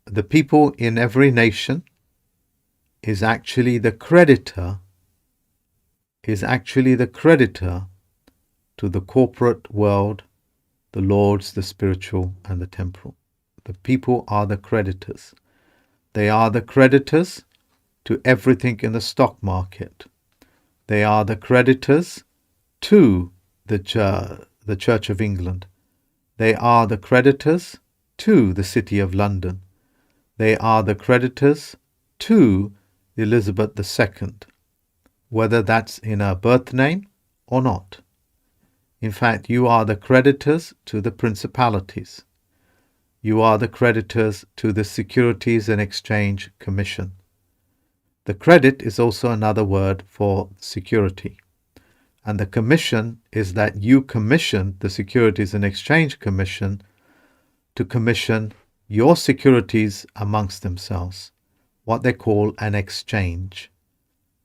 the people in every nation is actually the creditor to the corporate world, the lords, the spiritual, and the temporal. The people are the creditors. They are the creditors to everything in the stock market. They are the creditors to the Church of England. They are the creditors to the City of London. They are the creditors to Elizabeth II. whether that's in a birth name or not. In fact, you are the creditors to the principalities. You are the creditors to the Securities and Exchange Commission. The credit is also another word for security. And the commission is that you commissioned the Securities and Exchange Commission to commission your securities amongst themselves, what they call an exchange.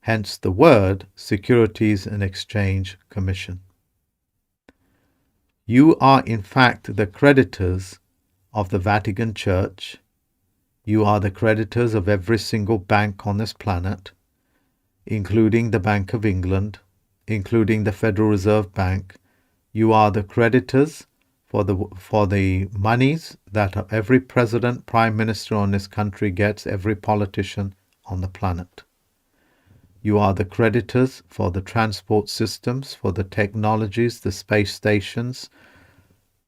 Hence the word Securities and Exchange Commission. You are in fact the creditors of the Vatican Church. You are the creditors of every single bank on this planet, including the Bank of England, including the Federal Reserve Bank. You are the creditors for the monies that every president, prime minister on this country gets, every politician on the planet. You are the creditors for the transport systems, for the technologies, the space stations.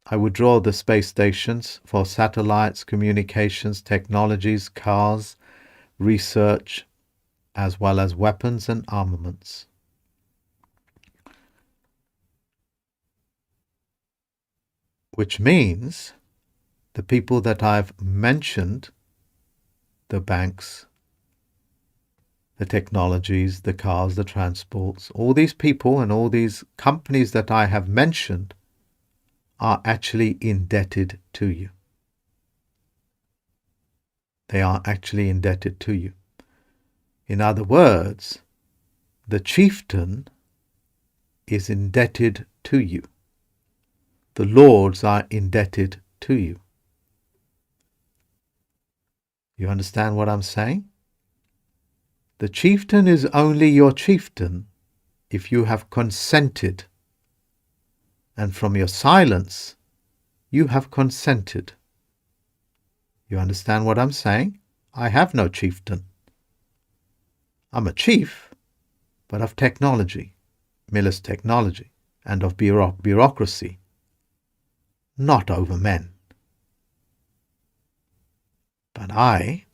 I would draw the space stations for satellites, communications, technologies, cars, research, as well as weapons and armaments. Which means the people that I've mentioned, the banks, the technologies, the cars, the transports, all these people and all these companies that I have mentioned are actually indebted to you. They are actually indebted to you. In other words, the chieftain is indebted to you. The lords are indebted to you. You understand what I'm saying? The chieftain is only your chieftain if you have consented. And from your silence, you have consented. You understand what I'm saying? I have no chieftain. I'm a chief, but of technology, Miller's technology, and of bureaucracy, not over men. But I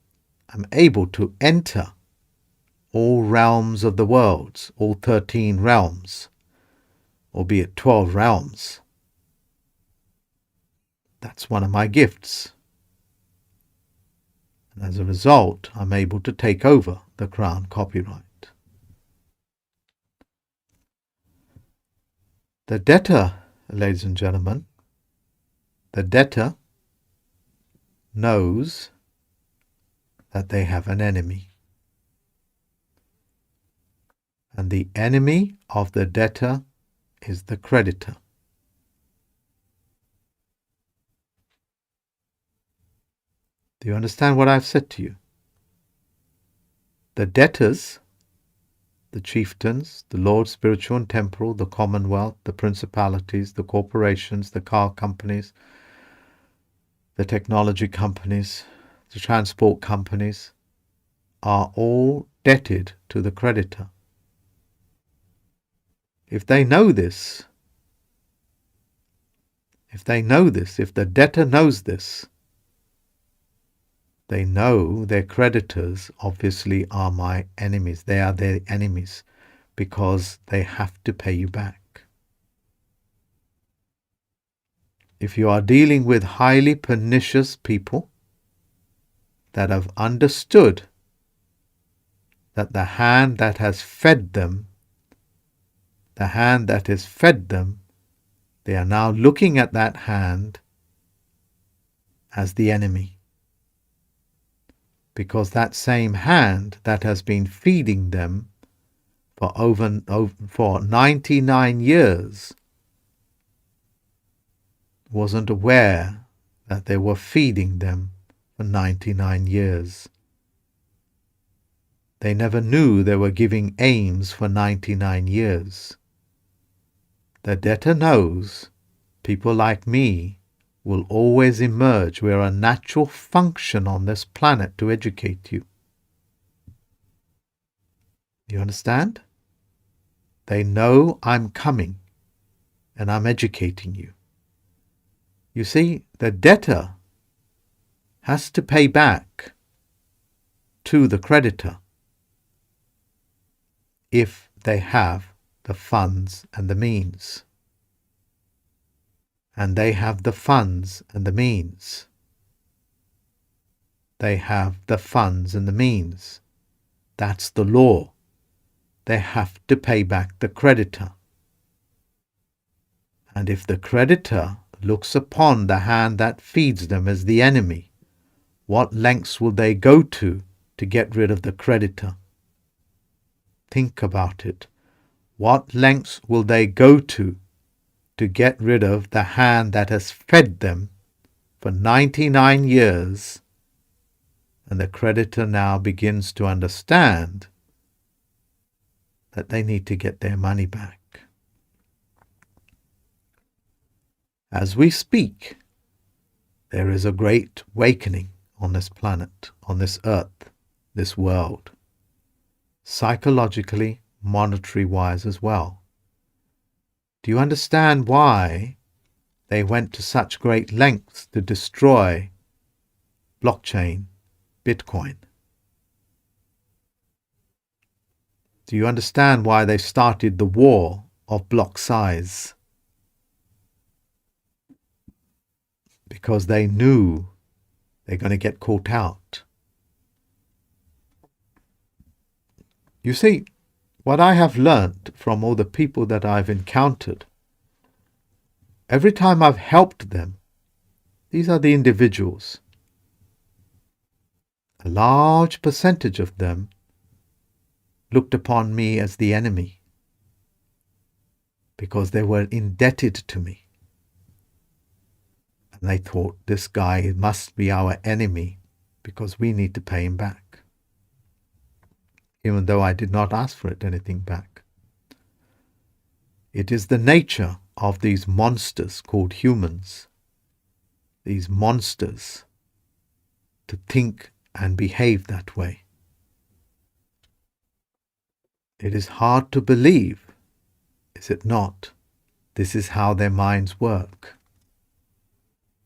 am able to enter all realms of the world, all 13 realms, albeit 12 realms. That's one of my gifts. And as a result, I'm able to take over the Crown copyright. The debtor, ladies and gentlemen, the debtor knows that they have an enemy. And the enemy of the debtor is the creditor. Do you understand what I've said to you? The debtors, the chieftains, the lords spiritual and temporal, the commonwealth, the principalities, the corporations, the car companies, the technology companies, the transport companies, are all debted to the creditor. If they know this, if the debtor knows this, they know their creditors obviously are my enemies. They are their enemies because they have to pay you back. If you are dealing with highly pernicious people that have understood that the hand that has fed them, they are now looking at that hand as the enemy. Because that same hand that has been feeding them for 99 years wasn't aware that they were feeding them for 99 years. They never knew they were giving aims for 99 years. The debtor knows people like me will always emerge. We are a natural function on this planet to educate you. You understand? They know I'm coming and I'm educating you. You see, the debtor has to pay back to the creditor if they have the funds and the means. And they have the funds and the means. They have the funds and the means. That's the law. They have to pay back the creditor. And if the creditor looks upon the hand that feeds them as the enemy, what lengths will they go to get rid of the creditor? Think about it. What lengths will they go to get rid of the hand that has fed them for 99 years? And the creditor now begins to understand that they need to get their money back. As we speak, there is a great awakening on this planet, on this earth, this world, psychologically, monetary-wise as well. Do you understand why they went to such great lengths to destroy blockchain, Bitcoin? Do you understand why they started the war of block size? Because they knew they're going to get caught out. You see, what I have learnt from all the people that I've encountered, every time I've helped them, these are the individuals. A large percentage of them looked upon me as the enemy because they were indebted to me. And they thought, this guy must be our enemy because we need to pay him back. Even though I did not ask for anything back. It is the nature of these monsters called humans, these monsters, to think and behave that way. It is hard to believe, is it not? This is how their minds work.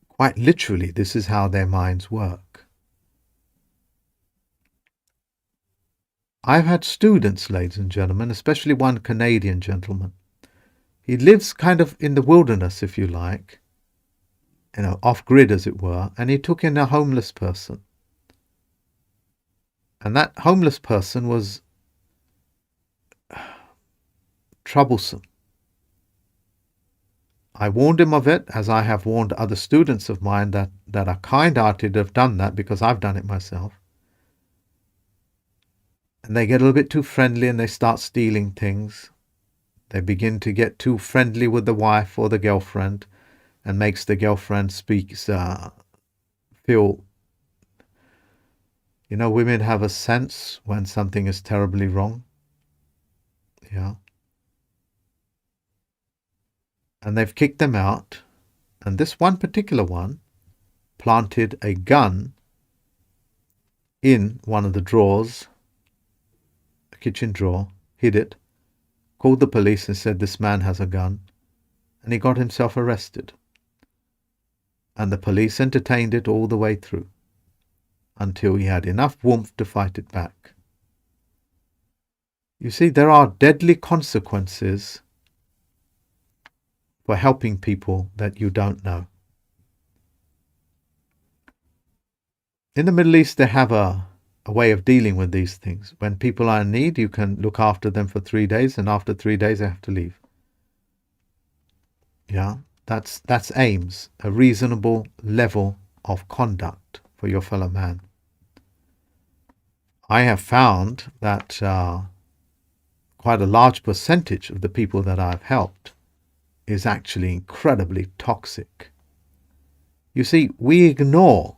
Quite literally, this is how their minds work. I've had students, ladies and gentlemen, especially one Canadian gentleman. He lives kind of in the wilderness, if you like, off-grid as it were, and he took in a homeless person. And that homeless person was troublesome. I warned him of it, as I have warned other students of mine that are kind-hearted have done that, because I've done it myself. And they get a little bit too friendly and they start stealing things. They begin to get too friendly with the wife or the girlfriend and makes the girlfriend feel... You know, women have a sense when something is terribly wrong. Yeah. And they've kicked them out. And this one particular one planted a gun in one of the drawers, a kitchen drawer, hid it, called the police and said, this man has a gun. And he got himself arrested. And the police entertained it all the way through, until he had enough warmth to fight it back. You see, there are deadly consequences for helping people that you don't know. In the Middle East, they have a way of dealing with these things. When people are in need, you can look after them for 3 days, and after 3 days, they have to leave. Yeah, that's aims, a reasonable level of conduct for your fellow man. I have found that quite a large percentage of the people that I've helped is actually incredibly toxic. You see, we ignore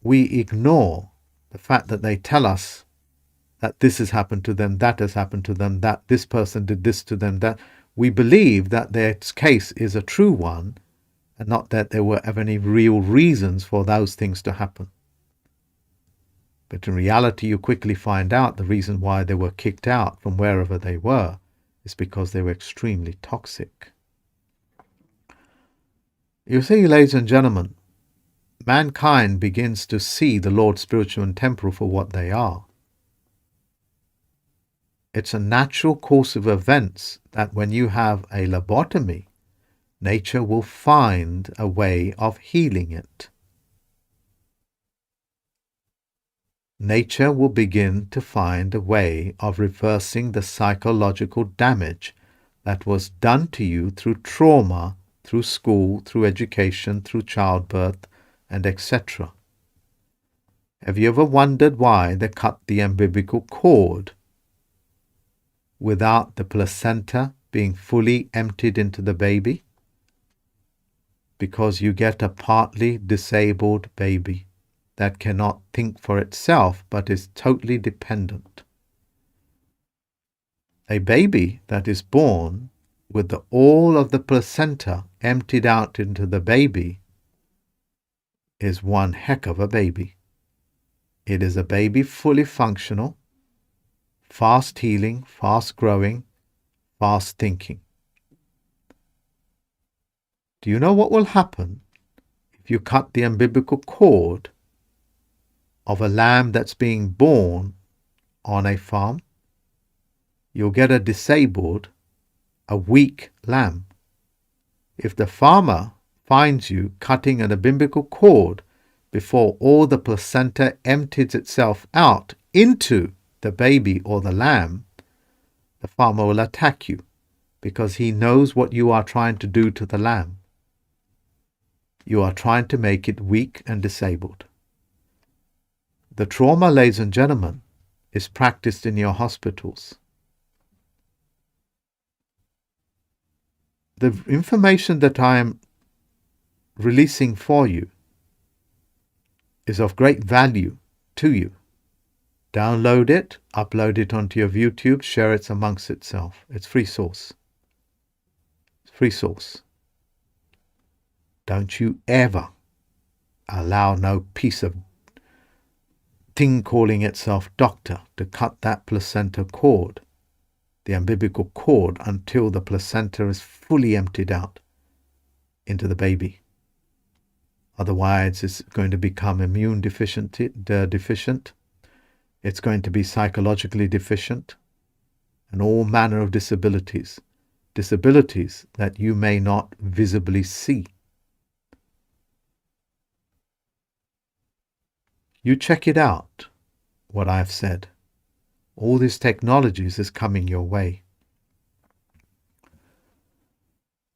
the fact that they tell us that this has happened to them, that has happened to them, that this person did this to them, that we believe that their case is a true one and not that there were ever any real reasons for those things to happen. But in reality, you quickly find out the reason why they were kicked out from wherever they were is because they were extremely toxic. You see, ladies and gentlemen, mankind begins to see the Lord spiritual and temporal for what they are. It's a natural course of events that when you have a lobotomy, nature will find a way of healing it. Nature will begin to find a way of reversing the psychological damage that was done to you through trauma, through school, through education, through childbirth, and etc. Have you ever wondered why they cut the umbilical cord without the placenta being fully emptied into the baby? Because you get a partly disabled baby that cannot think for itself but is totally dependent. A baby that is born with all of the placenta emptied out into the baby is one heck of a baby. It is a baby fully functional, fast healing, fast growing, fast thinking. Do you know what will happen if you cut the umbilical cord of a lamb that's being born on a farm? You'll get a disabled, a weak lamb. If the farmer finds you cutting an umbilical cord before all the placenta empties itself out into the baby or the lamb, the farmer will attack you because he knows what you are trying to do to the lamb. You are trying to make it weak and disabled. The trauma, ladies and gentlemen, is practiced in your hospitals. The information that I am releasing for you is of great value to you. Download it, upload it onto your YouTube, share it amongst itself. It's free source. It's free source. Don't you ever allow no piece of thing calling itself doctor to cut that placenta cord, the umbilical cord, until the placenta is fully emptied out into the baby. Otherwise, it's going to become immune deficient. It's going to be psychologically deficient, and all manner of disabilities that you may not visibly see. You check it out, what I've said. All these technologies is coming your way.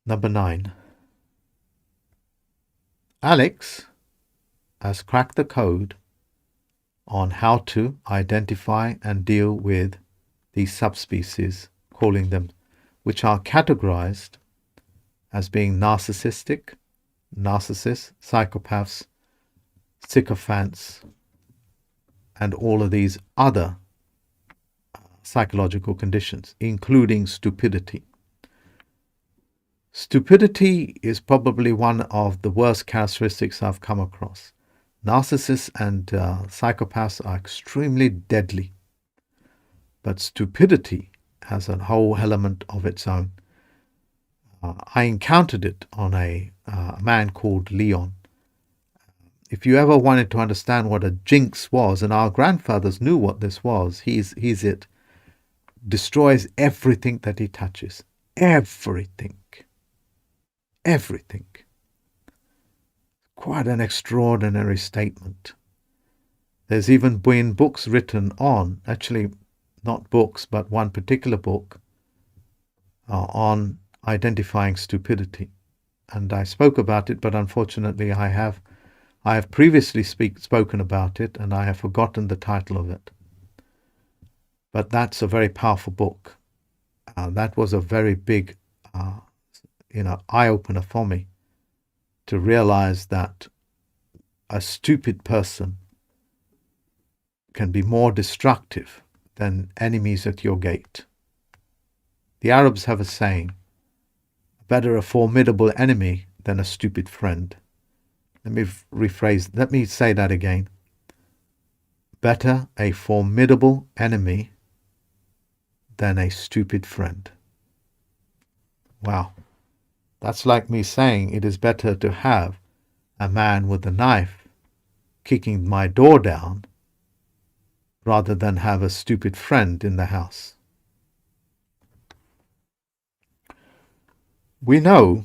Number 9. Alex has cracked the code on how to identify and deal with these subspecies, calling them, which are categorized as being narcissists, psychopaths, sycophants, and all of these other psychological conditions, including stupidity. Stupidity is probably one of the worst characteristics I've come across. Narcissists and psychopaths are extremely deadly, but stupidity has a whole element of its own. I encountered it on a man called Leon. If you ever wanted to understand what a jinx was, and our grandfathers knew what this was, he's it. Destroys everything that he touches. Everything. Quite an extraordinary statement. There's even been books written on, actually not books, but one particular book on identifying stupidity. And I spoke about it, but unfortunately I have previously spoken about it, and I have forgotten the title of it. But that's a very powerful book. That was a very big, eye-opener for me to realize that a stupid person can be more destructive than enemies at your gate. The Arabs have a saying, better a formidable enemy than a stupid friend. Let me say that again. Better a formidable enemy than a stupid friend. Wow. That's like me saying it is better to have a man with a knife kicking my door down rather than have a stupid friend in the house. We know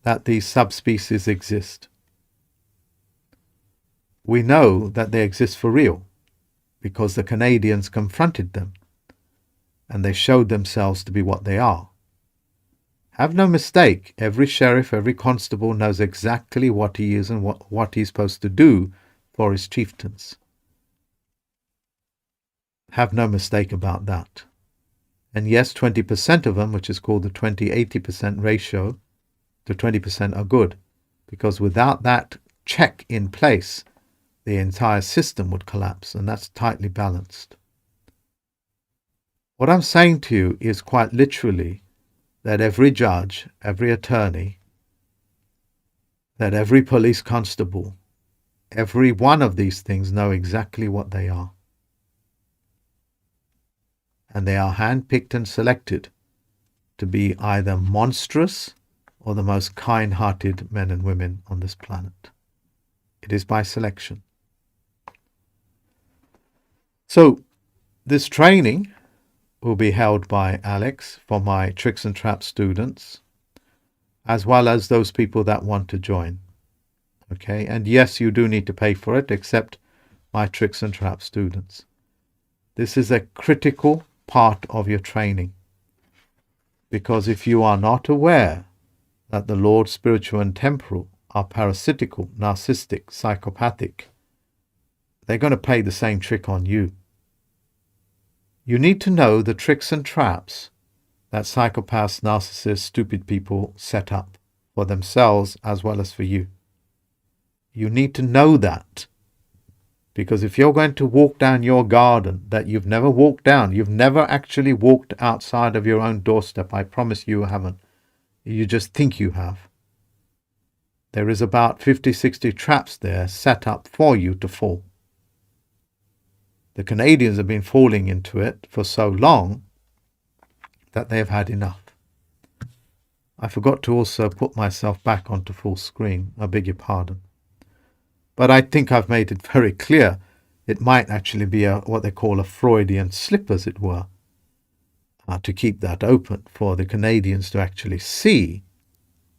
that these subspecies exist. We know that they exist for real because the Canadians confronted them and they showed themselves to be what they are. Have no mistake, every sheriff, every constable knows exactly what he is and what he's supposed to do for his chieftains. Have no mistake about that. And yes, 20% of them, which is called the 20-80% ratio, to 20% are good, because without that check in place, the entire system would collapse, and that's tightly balanced. What I'm saying to you is quite literally that every judge, every attorney, that every police constable, every one of these things know exactly what they are. And they are handpicked and selected to be either monstrous or the most kind-hearted men and women on this planet. It is by selection. So this training will be held by Alex for my Tricks and Traps students, as well as those people that want to join. Okay, and yes, you do need to pay for it, except my Tricks and Traps students. This is a critical part of your training, because if you are not aware that the Lord spiritual and temporal are parasitical, narcissistic, psychopathic, they're going to play the same trick on you. You need to know the tricks and traps that psychopaths, narcissists, stupid people set up for themselves as well as for you. You need to know that, because if you're going to walk down your garden that you've never walked down, you've never actually walked outside of your own doorstep, I promise you haven't. You just think you have. There is about 50, 60 traps there set up for you to fall. The Canadians have been falling into it for so long that they have had enough. I forgot to also put myself back onto full screen. I beg your pardon. But I think I've made it very clear. It might actually be what they call a Freudian slip, as it were, to keep that open for the Canadians to actually see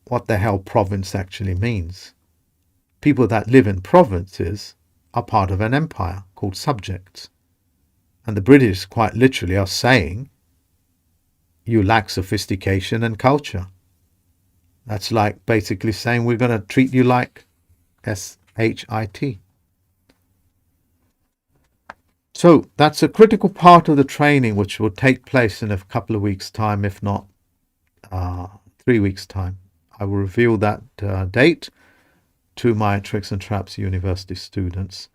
what the hell province actually means. People that live in provinces are part of an empire called subjects. And the British quite literally are saying, you lack sophistication and culture. That's like basically saying we're going to treat you like S-H-I-T. So that's a critical part of the training, which will take place in a couple of weeks' time, if not 3 weeks' time. I will reveal that date to my Tricks and Traps University students,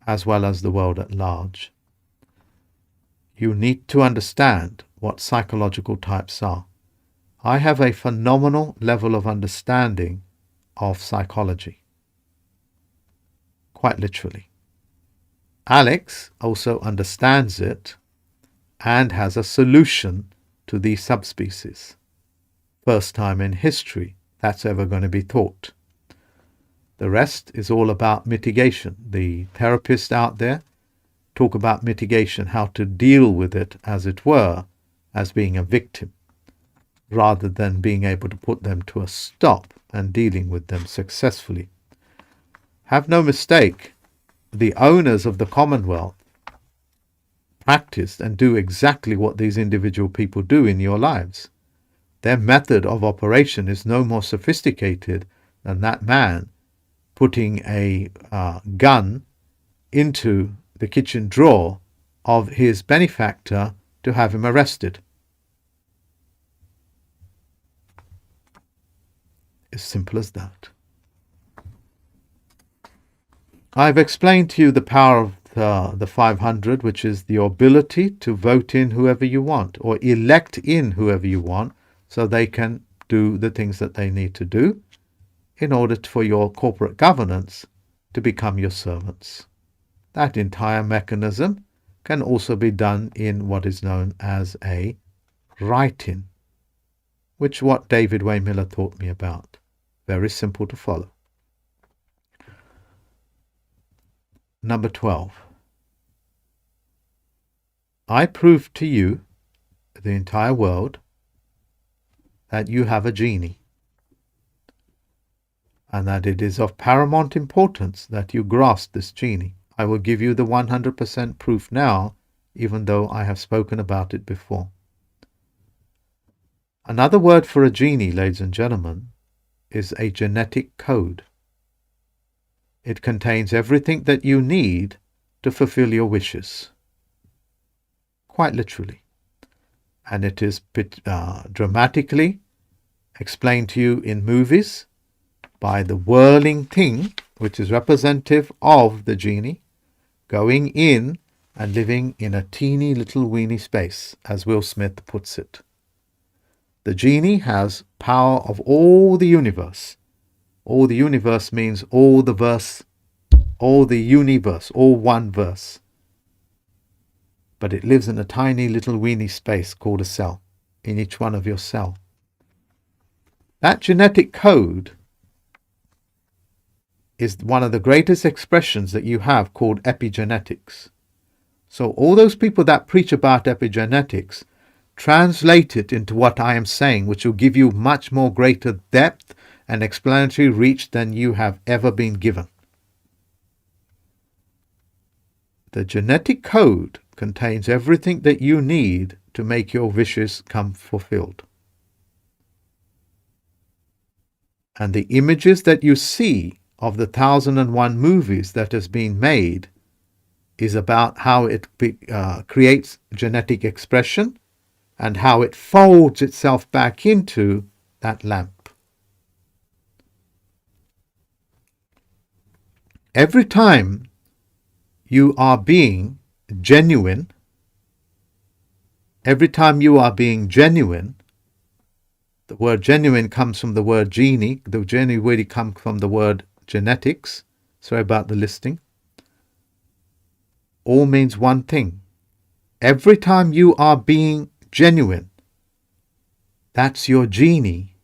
as well as the world at large. You need to understand what psychological types are. I have a phenomenal level of understanding of psychology, quite literally. Alex also understands it and has a solution to these subspecies. First time in history that's ever going to be taught. The rest is all about mitigation. The therapists out there talk about mitigation, how to deal with it, as it were, as being a victim, rather than being able to put them to a stop and dealing with them successfully. Have no mistake, the owners of the Commonwealth practice and do exactly what these individual people do in your lives. Their method of operation is no more sophisticated than that man putting a gun into the kitchen drawer of his benefactor to have him arrested. As simple as that. I've explained to you the power of the 500, which is the ability to vote in whoever you want, or elect in whoever you want, so they can do the things that they need to do in order for your corporate governance to become your servants. That entire mechanism can also be done in what is known as a write-in, which what David Wayne Miller taught me about. Very simple to follow. Number 12. I proved to you, the entire world, that you have a genie, and that it is of paramount importance that you grasp this genie. I will give you the 100% proof now, even though I have spoken about it before. Another word for a genie, ladies and gentlemen, is a genetic code. It contains everything that you need to fulfill your wishes, quite literally. And it is dramatically explained to you in movies by the whirling thing, which is representative of the genie, going in and living in a teeny little weeny space, as Will Smith puts it. The genie has power of all the universe. All the universe means all the verse, all the universe, all one verse. But it lives in a tiny little weeny space called a cell, in each one of your cell. That genetic code is one of the greatest expressions that you have, called epigenetics. So all those people that preach about epigenetics, translate it into what I am saying, which will give you much more greater depth and explanatory reach than you have ever been given. The genetic code contains everything that you need to make your wishes come fulfilled. And the images that you see of the 1001 movies that has been made is about how it creates genetic expression and how it folds itself back into that lamp. Every time you are being genuine, the word genuine comes from the word genie. The genie really comes from the word genetics. Sorry about the listing. All means one thing. Every time you are being genuine, that's your genie.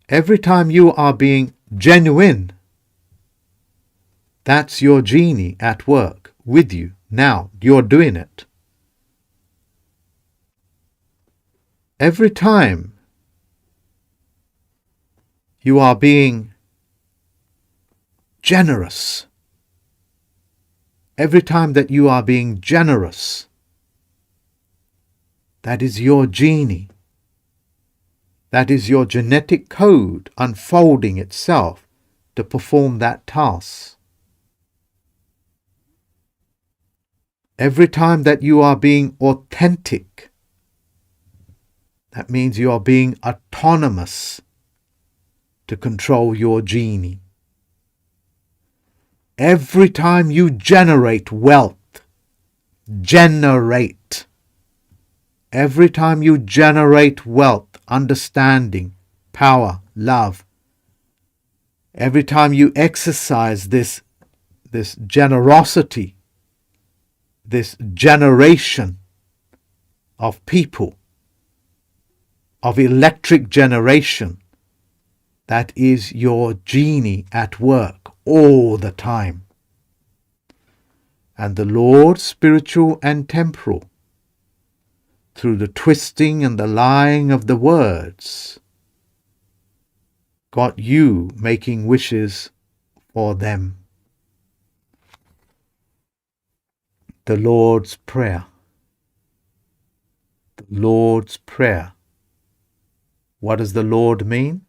Every time you are being genuine, that's your genie at work with you. Now you're doing it. Every time you are being generous, every time that you are being generous, that is your genie. That is your genetic code unfolding itself to perform that task. Every time that you are being authentic, that means you are being autonomous to control your genie. Every time you generate wealth, every time you generate wealth, understanding, power, love, every time you exercise this generosity, this generation of people, of electric generation, that is your genie at work all the time. And the Lord, spiritual and temporal, through the twisting and the lying of the words, got you making wishes for them. The Lord's Prayer. The Lord's Prayer. What does the Lord mean?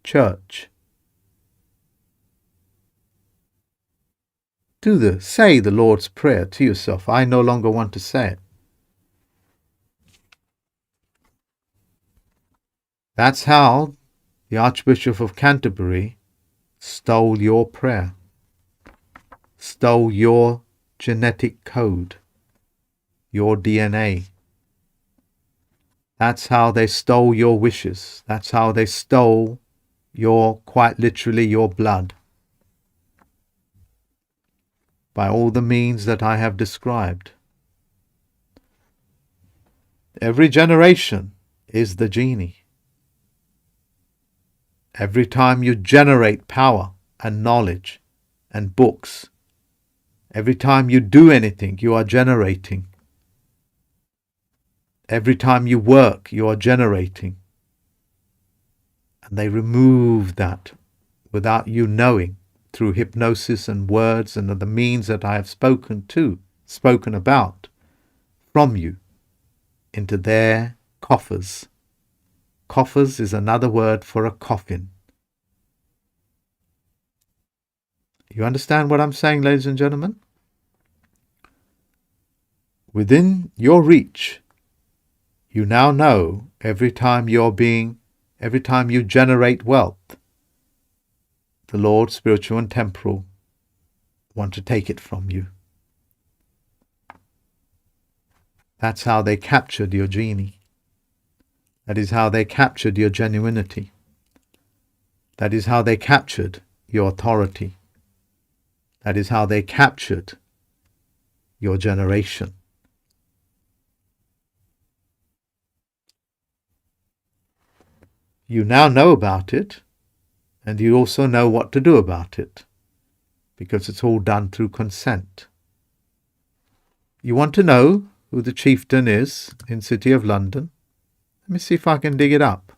Church. Say the Lord's Prayer to yourself. I no longer want to say it. That's how the Archbishop of Canterbury stole your prayer, stole your genetic code, your DNA. That's how they stole your wishes. That's how they stole quite literally, your blood. By all the means that I have described. Every generation is the genie. Every time you generate power and knowledge and books, every time you do anything, you are generating. Every time you work, you are generating. And they remove that without you knowing, through hypnosis and words and the means that I have spoken about from you into their coffers. Coffers is another word for a coffin. You understand what I'm saying, ladies and gentlemen? Within your reach, you now know every time you generate wealth, the Lord, spiritual and temporal, want to take it from you. That's how they captured your genie. That is how they captured your genuinity. That is how they captured your authority. That is how they captured your generation. You now know about it, and you also know what to do about it, because it's all done through consent. You want to know who the chieftain is in City of London? Let me see if I can dig it up.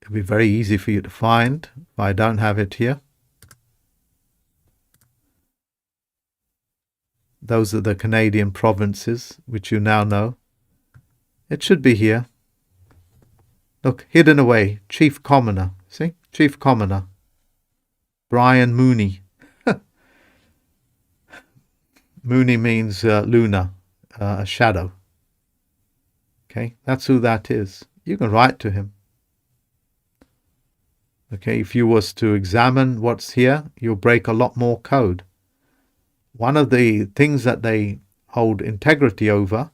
It'll be very easy for you to find if I don't have it here. Those are the Canadian provinces, which you now know. It should be here. Look, hidden away, Chief Commoner. See? Chief Commoner. Brian Mooney. Mooney means lunar, a shadow. Okay, that's who that is. You can write to him. Okay, if you was to examine what's here, you'll break a lot more code. One of the things that they hold integrity over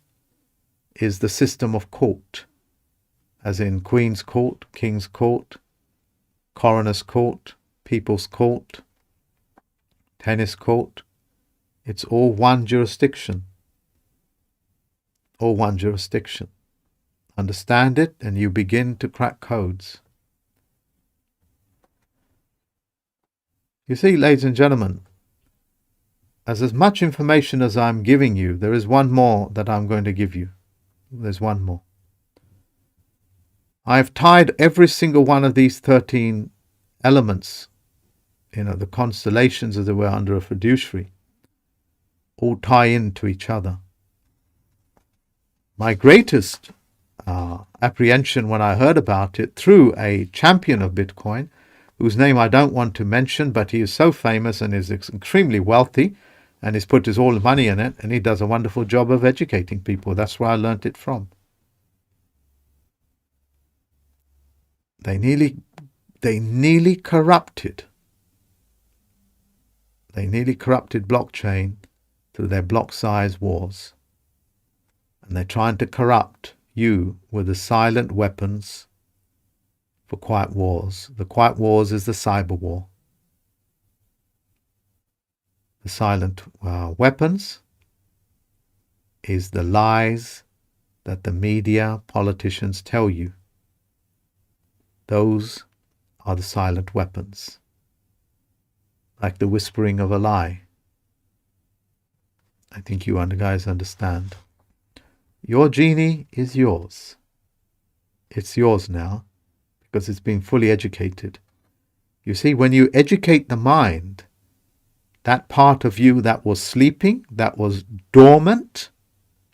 is the system of court, as in Queen's Court, King's Court, Coroner's Court, People's Court, Tennis Court. It's all one jurisdiction. All one jurisdiction. Understand it and you begin to crack codes. You see, ladies and gentlemen, as much information as I'm giving you, there is one more that I'm going to give you. There's one more. I've tied every single one of these 13 elements, the constellations as they were under a fiduciary, all tie into each other. My greatest apprehension when I heard about it through a champion of Bitcoin, whose name I don't want to mention, but he is so famous and is extremely wealthy, and he's put his all the money in it, and he does a wonderful job of educating people. That's where I learnt it from. They nearly corrupted. They nearly corrupted blockchain through their block size wars. And they're trying to corrupt you with the silent weapons for quiet wars. The quiet wars is the cyber war. The silent weapons is the lies that the media, politicians tell you. Those are the silent weapons. Like the whispering of a lie. I think you guys understand. Your genie is yours. It's yours now because it's been fully educated. You see, when you educate the mind, that part of you that was sleeping, that was dormant,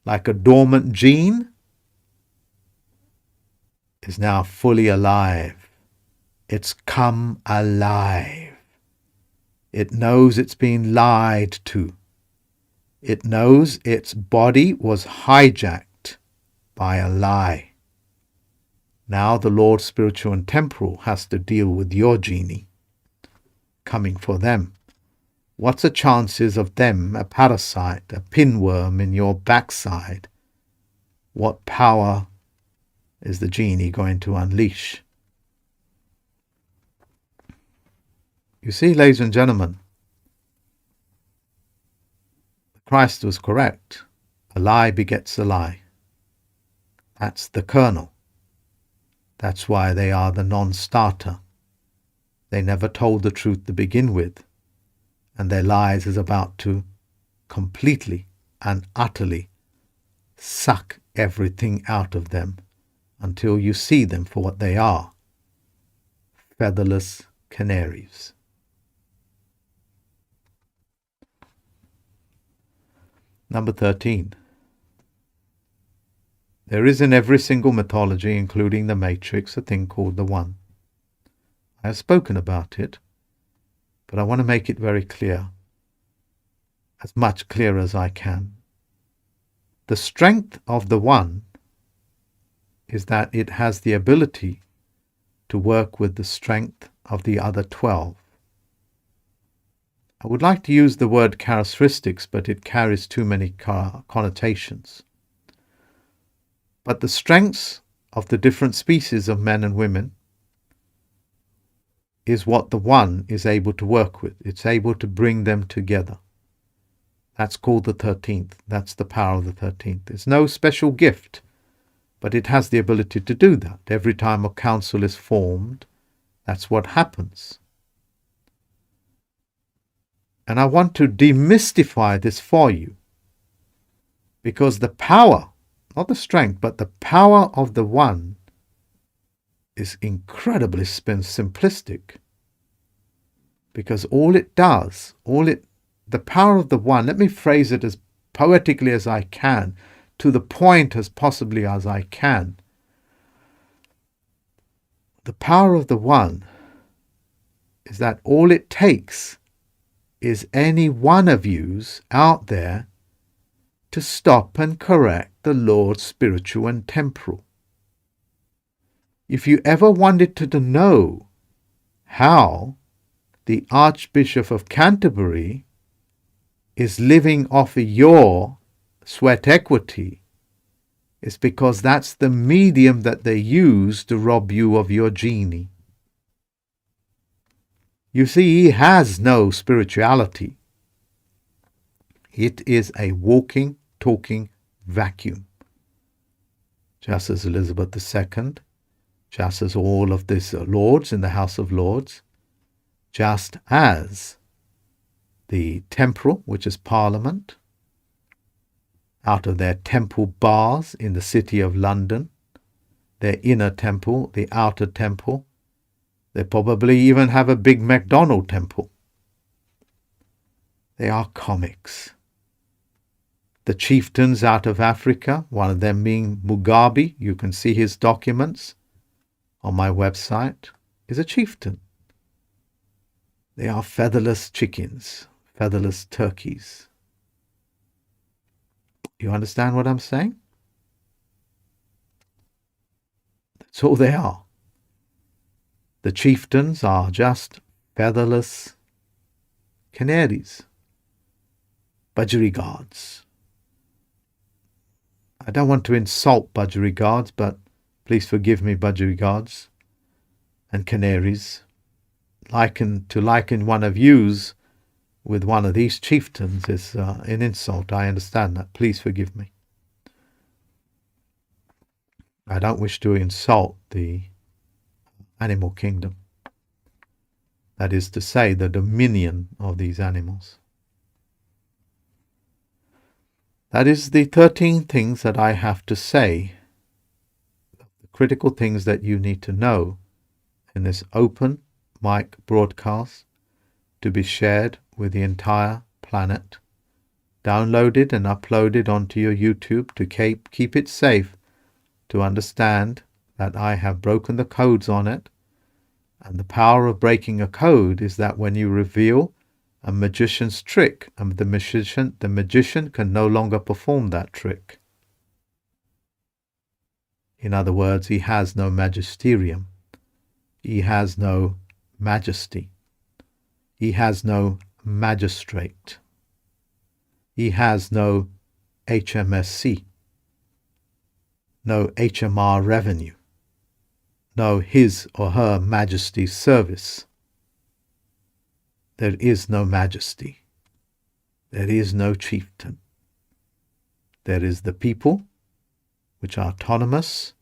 like a dormant gene, is now fully alive. It's come alive. It knows it's been lied to. It knows its body was hijacked by a lie. Now the Lord spiritual and temporal has to deal with your genie coming for them. What's the chances of them, a parasite, a pinworm in your backside? What power is the genie going to unleash? You see, ladies and gentlemen, Christ was correct. A lie begets a lie. That's the kernel. That's why they are the non-starter. They never told the truth to begin with, and their lies is about to completely and utterly suck everything out of them until you see them for what they are, featherless canaries. Number 13. There is in every single mythology, including the Matrix, a thing called the One. I have spoken about it, but I want to make it very clear, as much clearer as I can. The strength of the One is that it has the ability to work with the strength of the other 12. I would like to use the word characteristics, but it carries too many connotations. But the strengths of the different species of men and women is what the One is able to work with. It's able to bring them together. That's called the 13th. That's the power of the 13th. It's no special gift, but it has the ability to do that. Every time a council is formed, that's what happens. And I want to demystify this for you, because the power, not the strength, but the power of the One is incredibly simplistic. Because all it does, the power of the One, let me phrase it as poetically as I can, to the point as possibly as I can. The power of the One is that all it takes is any one of yous out there to stop and correct the Lord spiritual and temporal. If you ever wanted to know how the Archbishop of Canterbury is living off of your sweat equity, it's because that's the medium that they use to rob you of your genie. You see, he has no spirituality. It is a walking, talking vacuum. Just as Elizabeth II, just as all of these lords in the House of Lords, just as the temporal, which is Parliament, out of their temple bars in the city of London, their inner temple, the outer temple, they probably even have a big McDonald temple. They are comics. The chieftains out of Africa, one of them being Mugabe, you can see his documents on my website, is a chieftain. They are featherless chickens, featherless turkeys. You understand what I'm saying? That's all they are. The chieftains are just featherless canaries, budgerigars. I don't want to insult budgerigars, but please forgive me, budgerigars and canaries. To liken one of yous with one of these chieftains is an insult. I understand that. Please forgive me. I don't wish to insult the animal kingdom. That is to say, the dominion of these animals. That is the 13 things that I have to say, the critical things that you need to know in this open mic broadcast to be shared with the entire planet, downloaded and uploaded onto your YouTube to keep it safe, to understand that I have broken the codes on it. And the power of breaking a code is that when you reveal a magician's trick, the magician can no longer perform that trick. In other words, he has no magisterium. He has no majesty. He has no magistrate. He has no HMSC, no HMR revenue, no His or Her Majesty's service. There is no majesty. There is no chieftain. There is the people, which are autonomous,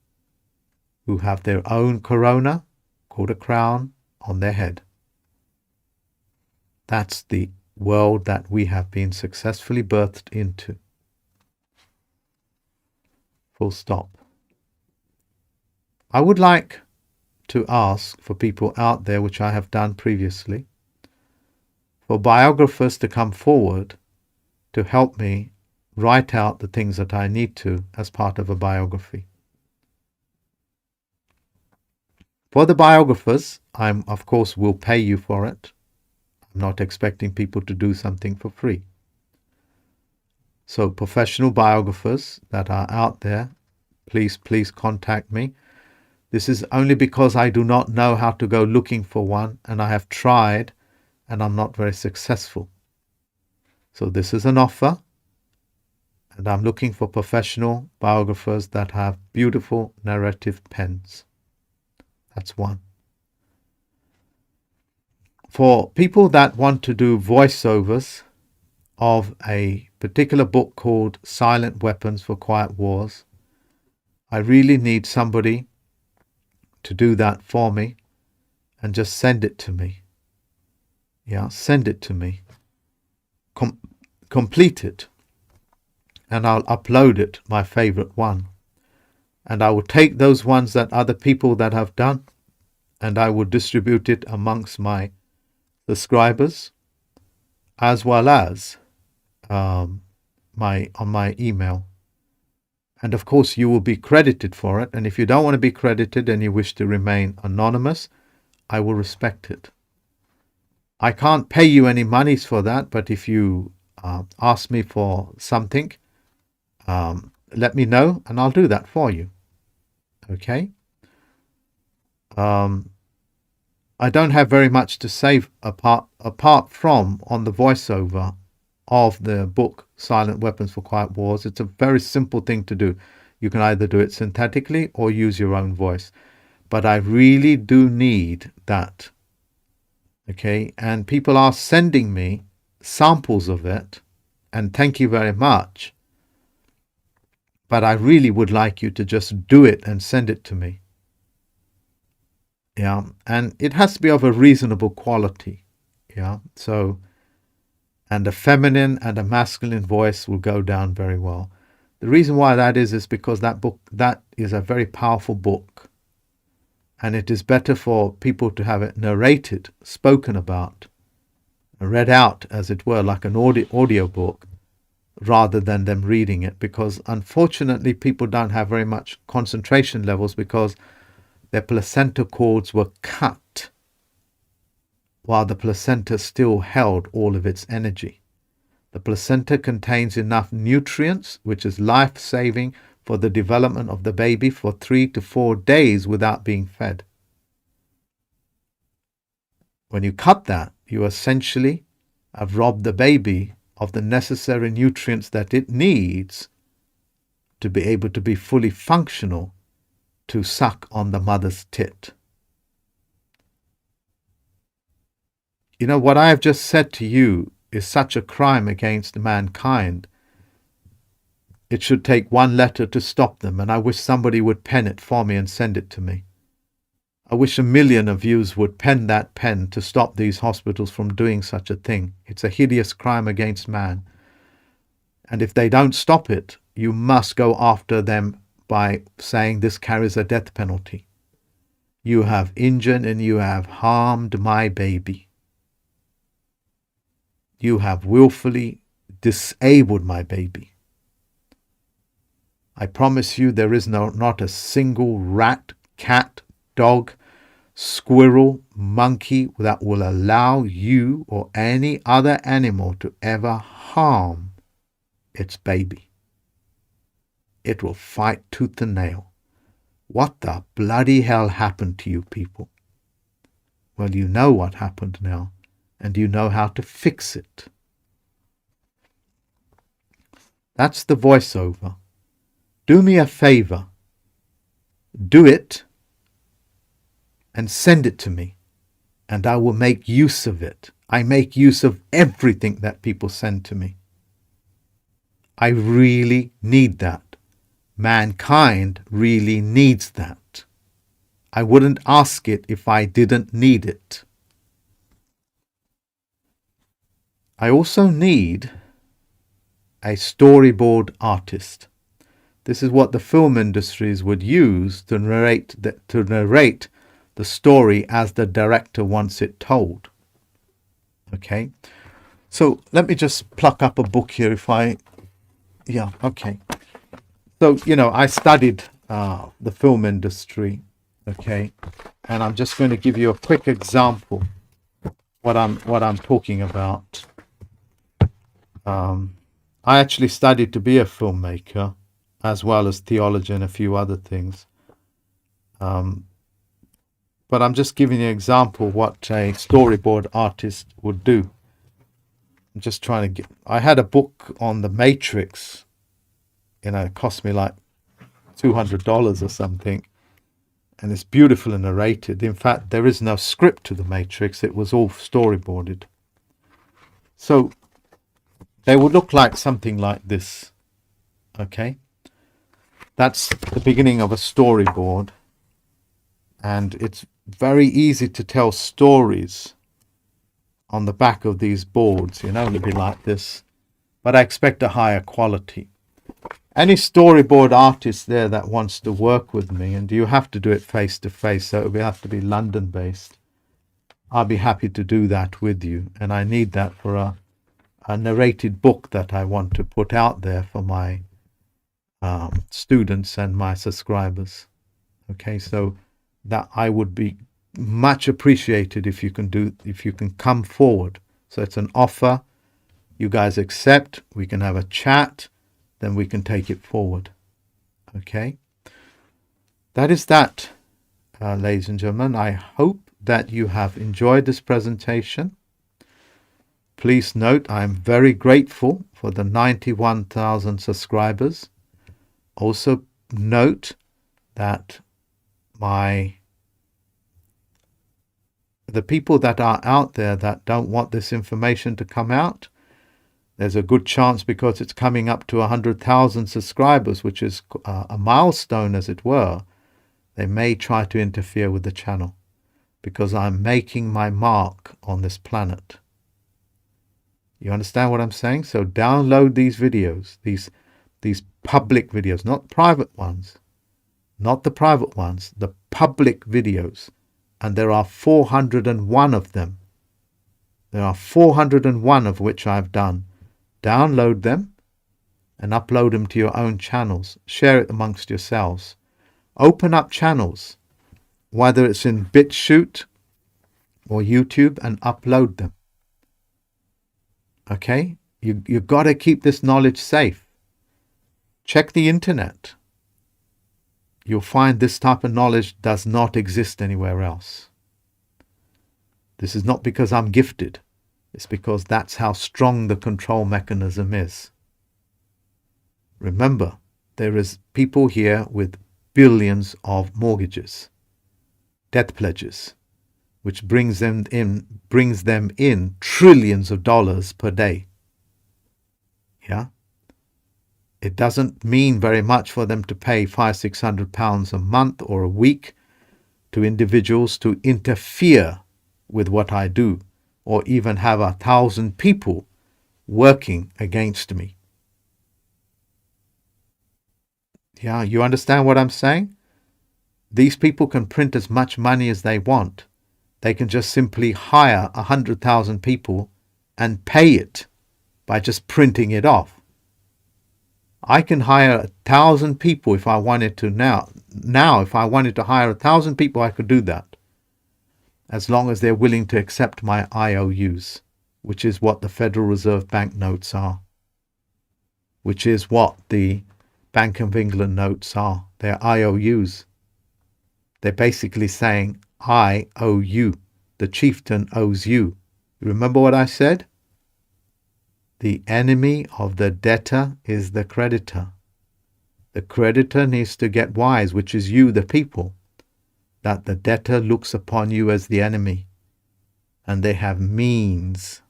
who have their own corona, called a crown, on their head. That's the world that we have been successfully birthed into. Full stop. I would like to ask for people out there, which I have done previously, for biographers to come forward to help me write out the things that I need to as part of a biography. For the biographers, of course will pay you for it. I'm not expecting people to do something for free. So professional biographers that are out there, please contact me. This is only because I do not know how to go looking for one, and I have tried and I'm not very successful. So this is an offer, and I'm looking for professional biographers that have beautiful narrative pens. That's one. For people that want to do voiceovers of a particular book called Silent Weapons for Quiet Wars, I really need somebody to do that for me and just send it to me. Yeah, send it to me. Complete it. And I'll upload it, my favorite one. And I will take those ones that other people that have done, and I will distribute it amongst my subscribers, as well as on my email. And of course you will be credited for it, and if you don't want to be credited and you wish to remain anonymous, I will respect it. I can't pay you any monies for that, but if you ask me for something, let me know and I'll do that for you. Okay? I don't have very much to say apart from on the voiceover of the book Silent Weapons for Quiet Wars. It's a very simple thing to do. You can either do it synthetically or use your own voice. But I really do need that. Okay? And people are sending me samples of it, and thank you very much. But I really would like you to just do it and send it to me. Yeah, and it has to be of a reasonable quality. Yeah, so, and a feminine and a masculine voice will go down very well. The reason why that is because that is a very powerful book, and it is better for people to have it narrated, spoken about, read out, as it were, like an audio book, rather than them reading it, because unfortunately people don't have very much concentration levels because their placenta cords were cut while the placenta still held all of its energy. The placenta contains enough nutrients, which is life-saving for the development of the baby for 3 to 4 days without being fed. When you cut that, you essentially have robbed the baby of the necessary nutrients that it needs to be able to be fully functional to suck on the mother's tit. You know, what I have just said to you is such a crime against mankind. It should take one letter to stop them, and I wish somebody would pen it for me and send it to me. I wish 1 million of you would pen that pen to stop these hospitals from doing such a thing. It's a hideous crime against man. And if they don't stop it, you must go after them by saying this carries a death penalty. You have injured and you have harmed my baby. You have willfully disabled my baby. I promise you there is not a single rat, cat, dog, squirrel, monkey that will allow you or any other animal to ever harm its baby. It will fight tooth and nail. What the bloody hell happened to you people? Well, you know what happened now, and you know how to fix it. That's the voiceover. Do me a favor. Do it and send it to me, and I will make use of it. I make use of everything that people send to me. I really need that. Mankind really needs that. I wouldn't ask it if I didn't need it. I also need a storyboard artist. This is what the film industries would use to narrate the story as the director wants it told. Okay, so let me just pluck up a book here. Okay. So, I studied the film industry, okay, and I'm just going to give you a quick example what I'm talking about. I actually studied to be a filmmaker, as well as theology and a few other things. But I'm just giving you an example what a storyboard artist would do. I'm just trying to I had a book on the Matrix, it cost me like $200 or something. And it's beautifully narrated. In fact, there is no script to the Matrix. It was all storyboarded. So they would look like something like this. Okay. That's the beginning of a storyboard. And it's very easy to tell stories on the back of these boards. It'll be like this. But I expect a higher quality. Any storyboard artist there that wants to work with me, and you have to do it face to face, so it will have to be London based, I'll be happy to do that with you. And I need that for a narrated book that I want to put out there for my students and my subscribers. Okay, so that I would be much appreciated if you can come forward. So it's an offer. You guys accept, we can have a chat, then we can take it forward. Okay, that is that, ladies and gentlemen. I hope that you have enjoyed this presentation. Please note, I am very grateful for the 91,000 subscribers. Also note that the people that are out there that don't want this information to come out, there's a good chance, because it's coming up to 100,000 subscribers, which is a milestone, as it were, they may try to interfere with the channel, because I'm making my mark on this planet. You understand what I'm saying? So download these videos, these public videos, not private ones, not the private ones, the public videos. And there are 401 of them. There are 401 of which I've done. Download them and upload them to your own channels. Share it amongst yourselves. Open up channels, whether it's in BitChute or YouTube, and upload them. Okay? You've got to keep this knowledge safe. Check the internet. You'll find this type of knowledge does not exist anywhere else. This is not because I'm gifted. It's because that's how strong the control mechanism is. Remember, there is people here with billions of mortgages, debt pledges, which brings them in trillions of dollars per day. Yeah? It doesn't mean very much for them to pay £500-600 a month or a week to individuals to interfere with what I do, or even have 1,000 people working against me. Yeah, you understand what I'm saying? These people can print as much money as they want. They can just simply hire 100,000 people and pay it by just printing it off. I can hire 1,000 people if I wanted to now. Now, if I wanted to hire 1,000 people, I could do that, as long as they're willing to accept my IOUs, which is what the Federal Reserve Bank notes are, which is what the Bank of England notes are. They're IOUs. They're basically saying, I owe you. The chieftain owes you. You remember what I said? The enemy of the debtor is the creditor. The creditor needs to get wise, which is you, the people, that the debtor looks upon you as the enemy, and they have means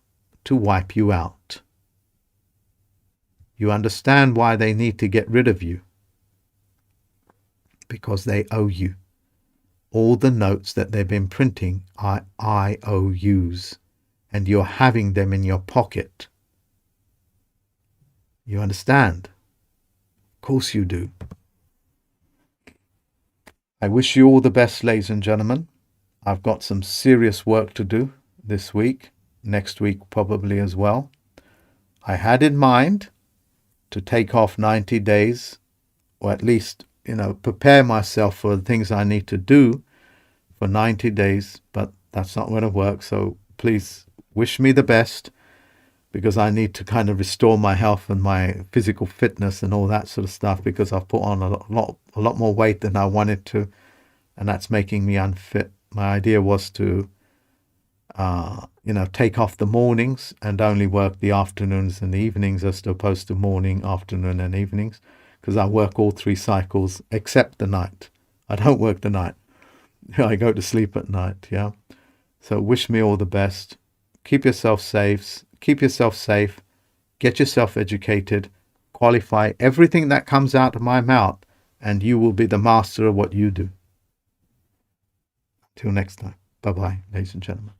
to wipe you out. You understand why they need to get rid of you? Because they owe you. All the notes that they've been printing are IOUs, and you're having them in your pocket. You understand? course you do. I wish you all the best, ladies and gentlemen. I've got some serious work to do this week, next week probably as well. I had in mind to take off 90 days, or at least, prepare myself for the things I need to do for 90 days, but that's not going to work. So please wish me the best, because I need to kind of restore my health and my physical fitness and all that sort of stuff, because I've put on a lot more weight than I wanted to, and that's making me unfit. My idea was to, take off the mornings and only work the afternoons and the evenings as opposed to morning, afternoon, and evenings, because I work all 3 cycles except the night. I don't work the night. I go to sleep at night, yeah? So wish me all the best. Keep yourself safe. Get yourself educated. Qualify everything that comes out of my mouth, and you will be the master of what you do. Till next time. Bye-bye, ladies and gentlemen.